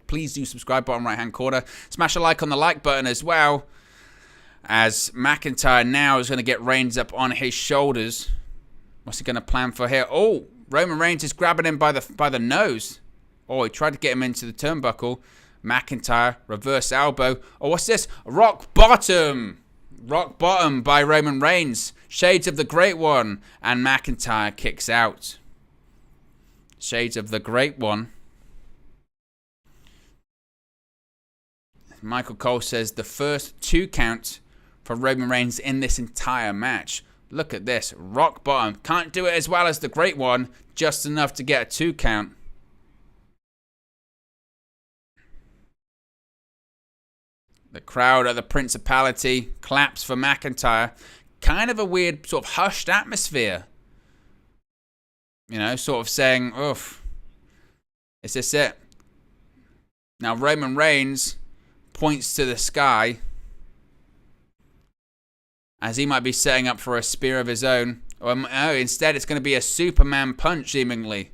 please do subscribe, bottom right hand corner. Smash a like on the like button as well. As McIntyre now is going to get Reigns up on his shoulders. What's he going to plan for here? Oh, Roman Reigns is grabbing him by the nose. Oh, he tried to get him into the turnbuckle. McIntyre, reverse elbow. Oh, what's this? Rock bottom. Rock bottom by Roman Reigns. Shades of the Great One. And McIntyre kicks out. Shades of the Great One. Michael Cole says the first 2 count for Roman Reigns in this entire match. Look at this. Rock bottom. Can't do it as well as the Great One. Just enough to get a 2 count. The crowd at the Principality claps for McIntyre. Kind of a weird sort of hushed atmosphere. You know, sort of saying, oof, is this it? Now Roman Reigns points to the sky as he might be setting up for a spear of his own. Or instead it's going to be a Superman punch, seemingly.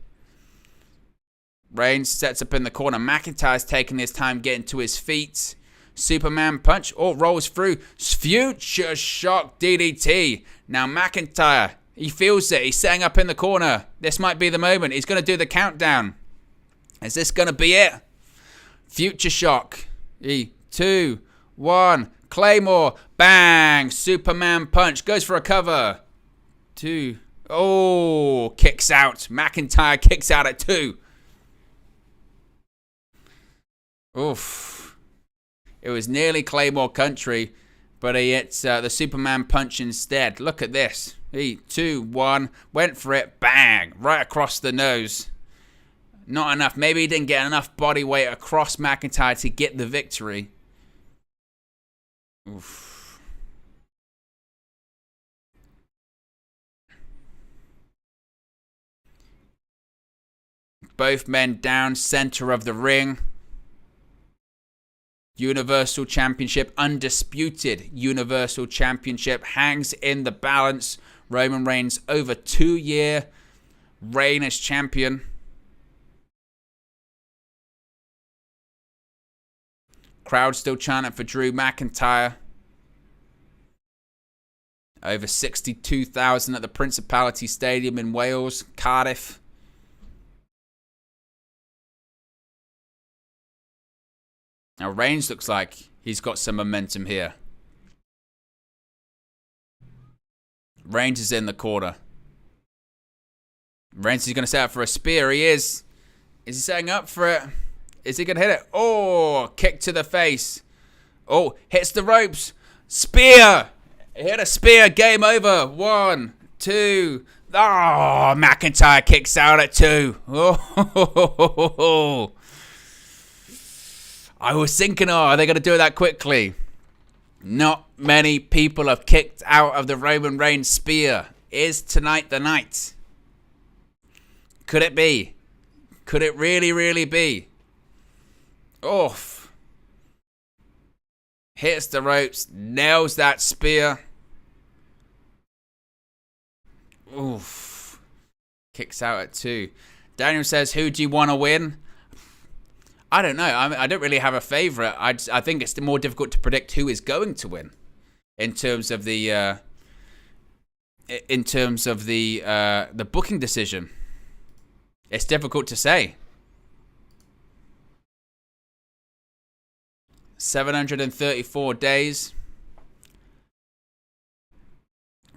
Reigns sets up in the corner. McIntyre's taking his time getting to his feet. Superman punch. Oh, rolls through. Future shock DDT. Now McIntyre, he feels it. He's setting up in the corner. This might be the moment. He's going to do the countdown. Is this going to be it? Future shock. 3, 2, 1. Claymore. Bang. Superman punch. Goes for a cover. 2. Oh, kicks out. McIntyre kicks out at 2. Oof. It was nearly Claymore country, but he hits the Superman punch instead. Look at this. 3, 2, 1. Went for it. Bang. Right across the nose. Not enough. Maybe he didn't get enough body weight across McIntyre to get the victory. Oof. Both men down center of the ring. Universal Championship, Undisputed Universal Championship hangs in the balance. Roman Reigns over 2-year reign as champion. Crowd still chanting for Drew McIntyre. Over 62,000 at the Principality Stadium in Wales, Cardiff. Now Reigns looks like he's got some momentum here. Reigns is in the corner. Reigns is going to set up for a spear. He is. Is he setting up for it? Is he going to hit it? Oh, kick to the face. Oh, hits the ropes. Spear. Hit a spear. Game over. 1, 2. Oh, McIntyre kicks out at 2. Oh, I was thinking, are they going to do it that quickly? Not many people have kicked out of the Roman Reigns spear. Is tonight the night? Could it be? Could it really, really be? Oof. Hits the ropes. Nails that spear. Oof. Kicks out at 2. Daniel says, who do you want to win? I don't know. I don't really have a favourite. I think it's more difficult to predict who is going to win in terms of the booking decision. It's difficult to say. 734 days.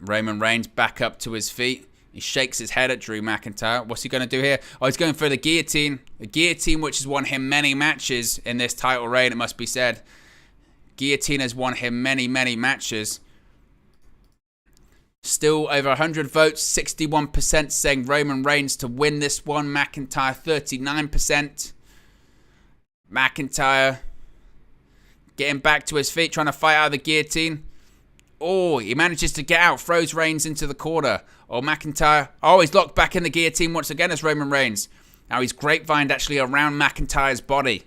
Roman Reigns back up to his feet. He shakes his head at Drew McIntyre. What's he going to do here? Oh, he's going for the guillotine. The guillotine, which has won him many matches in this title reign, it must be said. Guillotine has won him many, many matches. Still over 100 votes. 61% saying Roman Reigns to win this one. McIntyre, 39%. McIntyre getting back to his feet, trying to fight out of the guillotine. Oh, he manages to get out, throws Reigns into the corner. Oh, McIntyre. Oh, he's locked back in the guillotine once again as Roman Reigns. Now he's grapevined actually around McIntyre's body.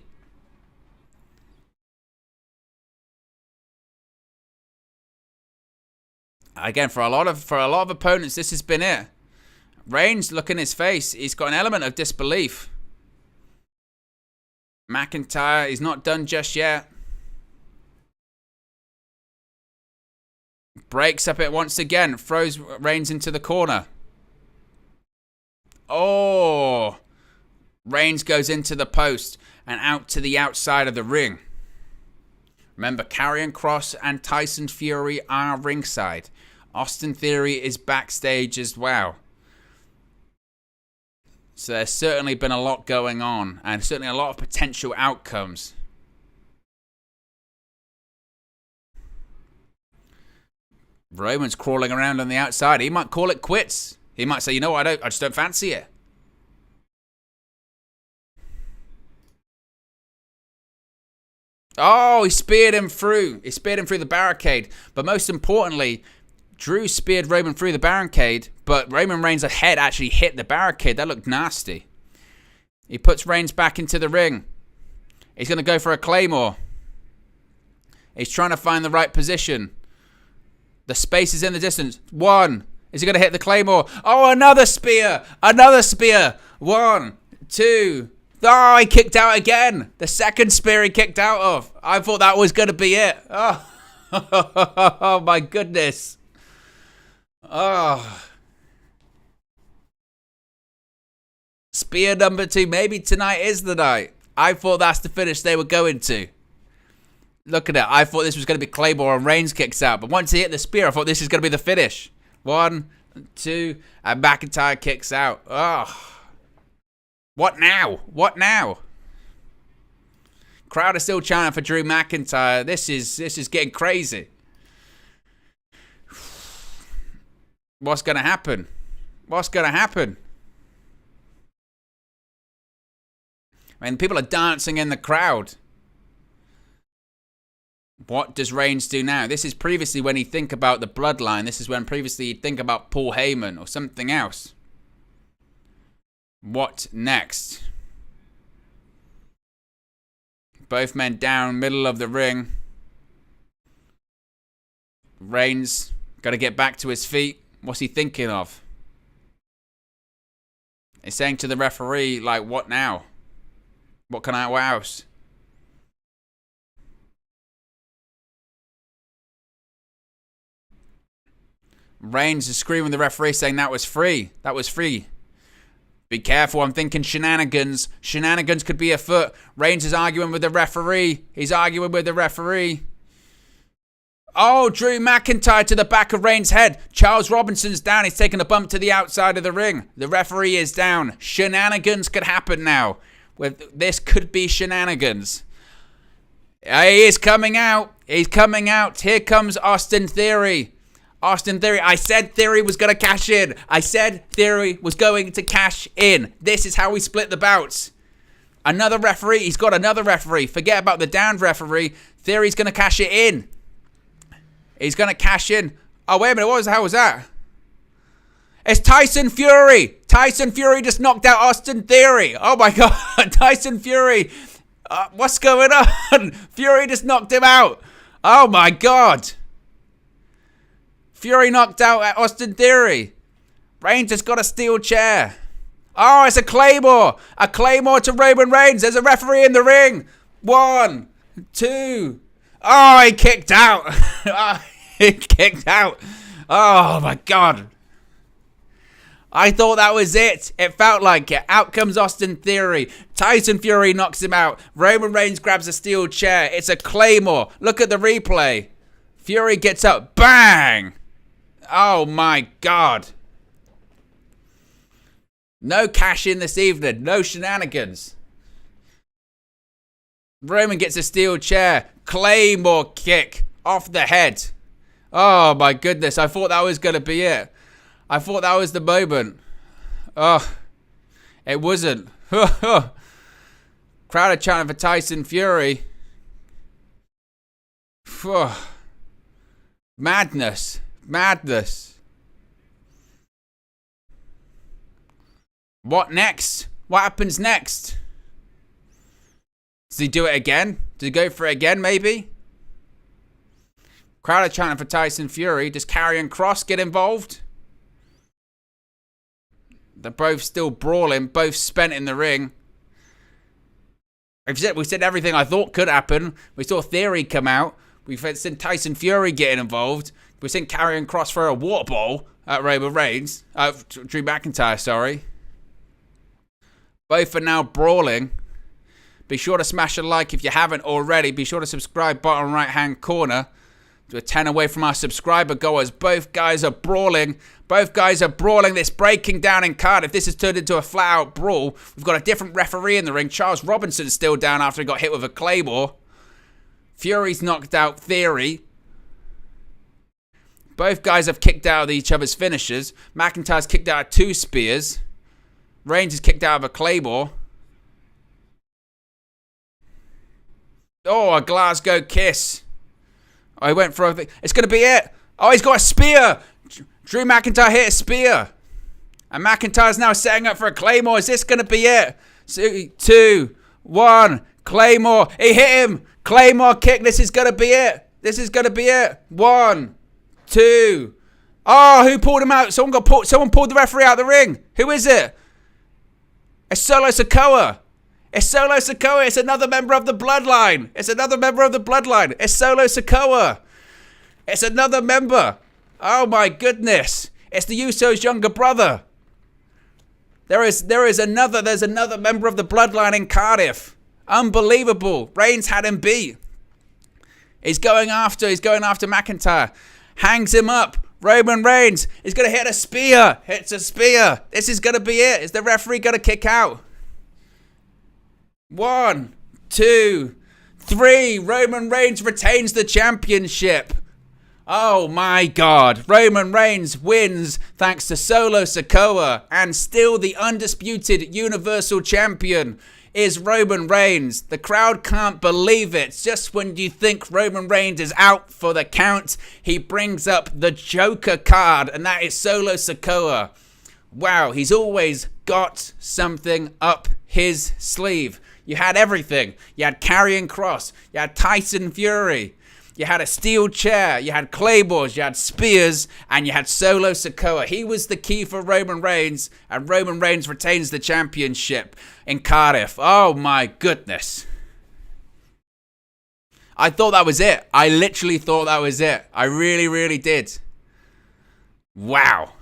Again, for a lot of opponents, this has been it. Reigns, look in his face. He's got an element of disbelief. McIntyre, he's not done just yet. Breaks up it once again. Throws Reigns into the corner. Oh. Reigns goes into the post and out to the outside of the ring. Remember, Karrion Kross and Tyson Fury are ringside. Austin Theory is backstage as well. So there's certainly been a lot going on and certainly a lot of potential outcomes. Roman's crawling around on the outside. He might call it quits. He might say, you know what, I just don't fancy it. Oh, he speared him through. He speared him through the barricade. But most importantly, Drew speared Roman through the barricade, but Roman Reigns' head actually hit the barricade. That looked nasty. He puts Reigns back into the ring. He's going to go for a Claymore. He's trying to find the right position. The space is in the distance. 1. Is he going to hit the Claymore? Oh, another spear. Another spear. 1, 2. Oh, he kicked out again. The second spear he kicked out of. I thought that was going to be it. Oh, oh my goodness. Oh. Spear number 2. Maybe tonight is the night. I thought that's the finish they were going to. Look at it. I thought this was going to be Claymore and Reigns kicks out. But once he hit the spear, I thought this is going to be the finish. 1, 2, and McIntyre kicks out. Oh. What now? What now? Crowd are still chanting for Drew McIntyre. This is getting crazy. What's going to happen? What's going to happen? I mean, people are dancing in the crowd. What does Reigns do now? This is previously when he'd think about the bloodline. This is when previously he'd think about Paul Heyman or something else. What next? Both men down, middle of the ring. Reigns got to get back to his feet. What's he thinking of? He's saying to the referee, like, what now? What can I, what else? Reigns is screaming at the referee saying that was free. That was free. Be careful, I'm thinking shenanigans. Shenanigans could be afoot. Reigns is arguing with the referee. He's arguing with the referee. Oh, Drew McIntyre to the back of Reigns' head. Charles Robinson's down. He's taking a bump to the outside of the ring. The referee is down. Shenanigans could happen now. This could be shenanigans. He is coming out. He's coming out. Here comes Austin Theory. Austin Theory. I said Theory was going to cash in. I said Theory was going to cash in. This is how we split the bouts. Another referee. He's got another referee. Forget about the downed referee. Theory's going to cash it in. He's going to cash in. Oh, wait a minute. What the hell was that? It's Tyson Fury. Tyson Fury just knocked out Austin Theory. Oh, my God. Tyson Fury. What's going on? Fury just knocked him out. Oh, my God. Fury knocked out Austin Theory. Reigns has got a steel chair. Oh, it's a Claymore. A Claymore to Roman Reigns. There's a referee in the ring. 1, 2. Oh, he kicked out. He kicked out. Oh, my God. I thought that was it. It felt like it. Out comes Austin Theory. Tyson Fury knocks him out. Roman Reigns grabs a steel chair. It's a Claymore. Look at the replay. Fury gets up. Bang. Oh, my God. No cash in this evening. No shenanigans. Roman gets a steel chair. Claymore kick off the head. Oh, my goodness. I thought that was going to be it. I thought that was the moment. Oh, it wasn't. Crowd are chanting for Tyson Fury. Madness. Madness. What next? What happens next? Does he do it again? Does he go for it again, maybe? Crowd are chanting for Tyson Fury. Does Karrion Kross get involved? They're both still brawling, both spent in the ring. We said everything I thought could happen. We saw Theory come out. We've seen Tyson Fury getting involved. We've seen Karrion Kross throw a water ball at Roman Reigns. Drew McIntyre, sorry. Both are now brawling. Be sure to smash a like if you haven't already. Be sure to subscribe, bottom right hand corner. We're 10 away from our subscriber goal as both guys are brawling. Both guys are brawling. This breaking down in Cardiff. This has turned into a flat-out brawl. We've got a different referee in the ring. Charles Robinson's still down after he got hit with a Claymore. Fury's knocked out Theory. Both guys have kicked out of each other's finishers. McIntyre's kicked out of 2 spears. Reigns is kicked out of a Claymore. Oh, a Glasgow kiss. Oh, he went for a... It's going to be it. Oh, he's got a spear. Drew McIntyre hit a spear. And McIntyre's now setting up for a Claymore. Is this going to be it? 2, 1. Claymore. He hit him. Claymore kick. This is going to be it. This is going to be it. 1, 2. Oh, who pulled him out? Someone pulled the referee out of the ring. Who is it? It's Solo Sikoa. It's Solo Sikoa. It's another member of the bloodline. It's another member of the bloodline. It's Solo Sikoa. It's another member. Oh my goodness. It's the Usos' younger brother. There's another member of the bloodline in Cardiff. Unbelievable. Reigns had him beat. He's going after McIntyre. Hangs him up. Roman Reigns is going to hit a spear. Hits a spear. This is going to be it. Is the referee going to kick out? 1, 2, 3. Roman Reigns retains the championship. Oh my God. Roman Reigns wins thanks to Solo Sikoa, and still the undisputed Universal Champion is Roman Reigns. The crowd can't believe it. Just when you think Roman Reigns is out for the count, he brings up the Joker card, and that is Solo Sikoa. Wow, he's always got something up his sleeve. You had everything. You had Karrion Kross. You had Tyson Fury. You had a steel chair. You had Claymores. You had spears. And you had Solo Sikoa. He was the key for Roman Reigns. And Roman Reigns retains the championship in Cardiff. Oh my goodness. I thought that was it. I literally thought that was it. I really, really did. Wow.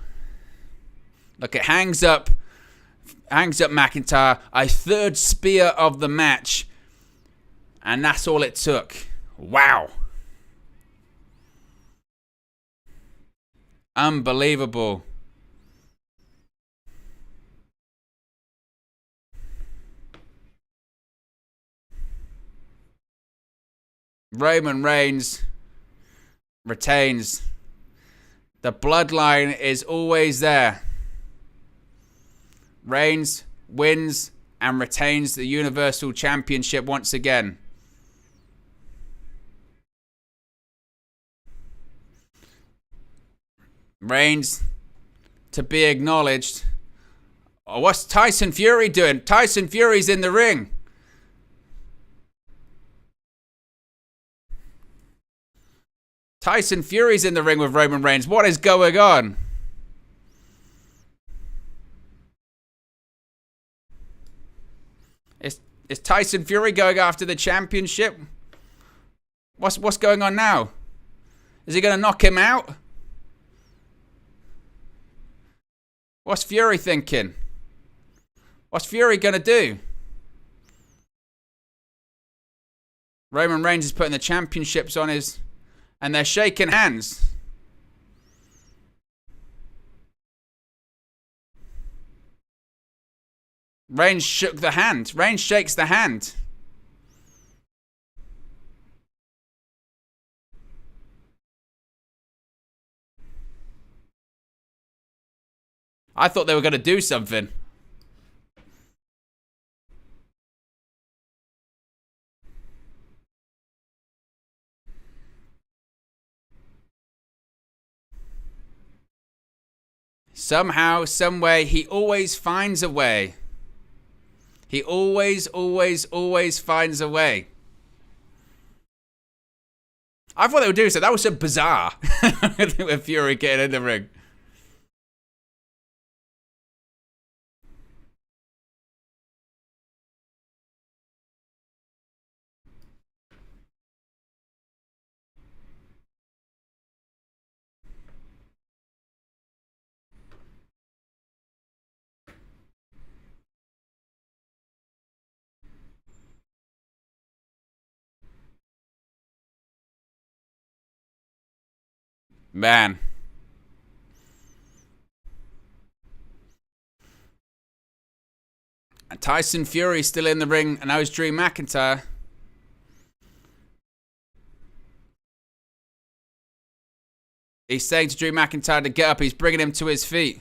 Look, it hangs up McIntyre, a 3rd spear of the match, and that's all it took. Wow. Unbelievable. Roman Reigns retains. The bloodline is always there. Reigns wins and retains the Universal Championship once again. Reigns to be acknowledged. Oh, what's Tyson Fury doing? Tyson Fury's in the ring. Tyson Fury's in the ring with Roman Reigns. What is going on? Is Tyson Fury going after the championship? What's going on now? Is he going to knock him out? What's Fury thinking? What's Fury going to do? Roman Reigns is putting the championships on his... And they're shaking hands. Reigns shook the hand. Reigns shakes the hand. I thought they were going to do something. Somehow, someway, he always finds a way. He always finds a way. I thought they would do so. That was so bizarre. With Fury getting in the ring. Man. And Tyson Fury still in the ring, and now it's Drew McIntyre. He's saying to Drew McIntyre to get up. He's bringing him to his feet.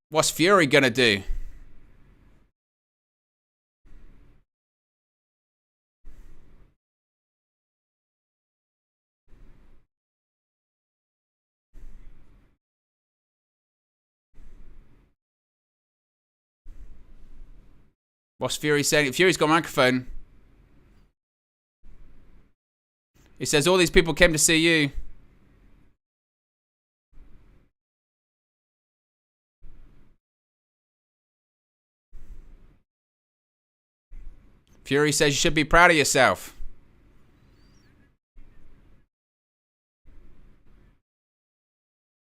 What's Fury gonna do? What's Fury saying? Fury's got a microphone. He says, all these people came to see you. Fury says you should be proud of yourself.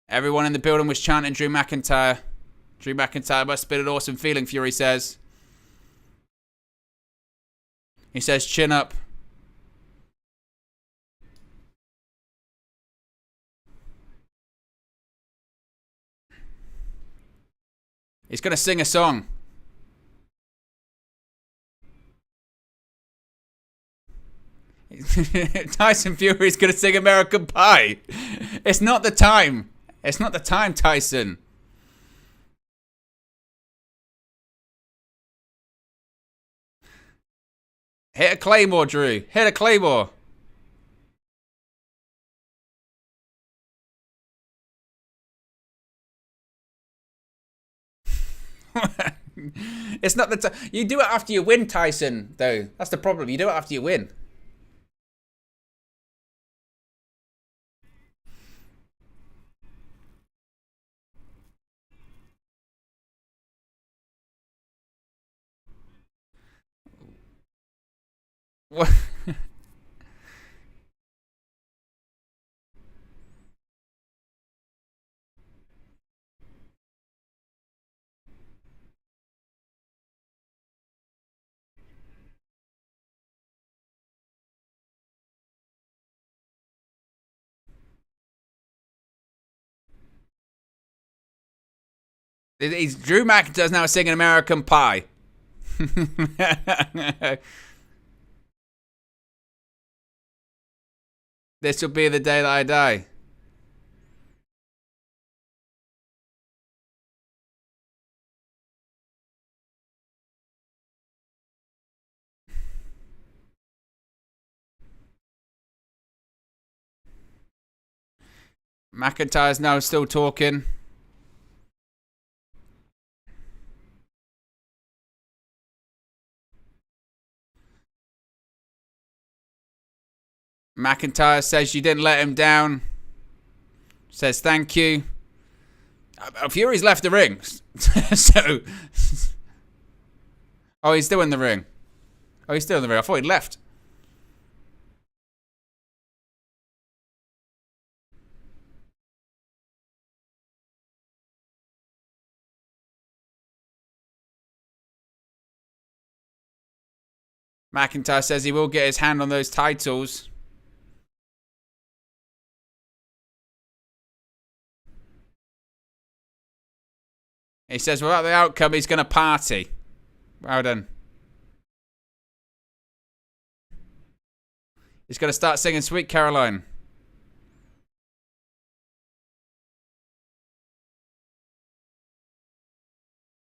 Everyone in the building was chanting Drew McIntyre. Drew McIntyre must have been an awesome feeling, Fury says. He says, chin up. He's going to sing a song. Tyson Fury is going to sing American Pie. It's not the time. It's not the time, Tyson. Hit a Claymore, Drew. Hit a Claymore. It's not the time. You do it after you win, Tyson, though. That's the problem. You do it after you win. What? Drew McIntyre's now singing American Pie. This will be the day that I die. McIntyre's now still talking. McIntyre says you didn't let him down. Says thank you. Fury's left the ring. So. Oh, he's still in the ring. Oh, he's still in the ring. I thought he'd left. McIntyre says he will get his hand on those titles. He says without the outcome, he's going to party. Well done. He's going to start singing Sweet Caroline.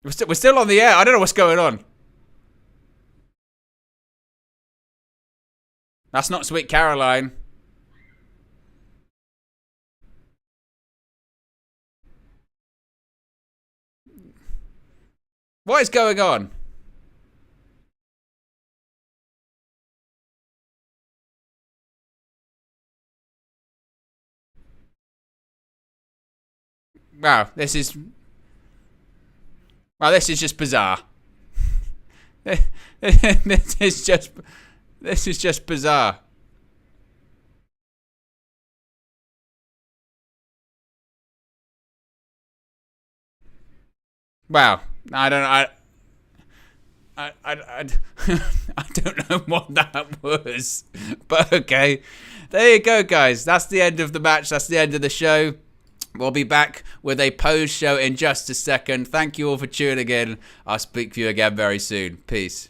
We're still on the air. I don't know what's going on. That's not Sweet Caroline. What is going on? Wow, this is just bizarre. This is just bizarre. Wow, I don't know what that was, but okay. There you go, guys. That's the end of the match. That's the end of the show. We'll be back with a post show in just a second. Thank you all for tuning in. I'll speak to you again very soon. Peace.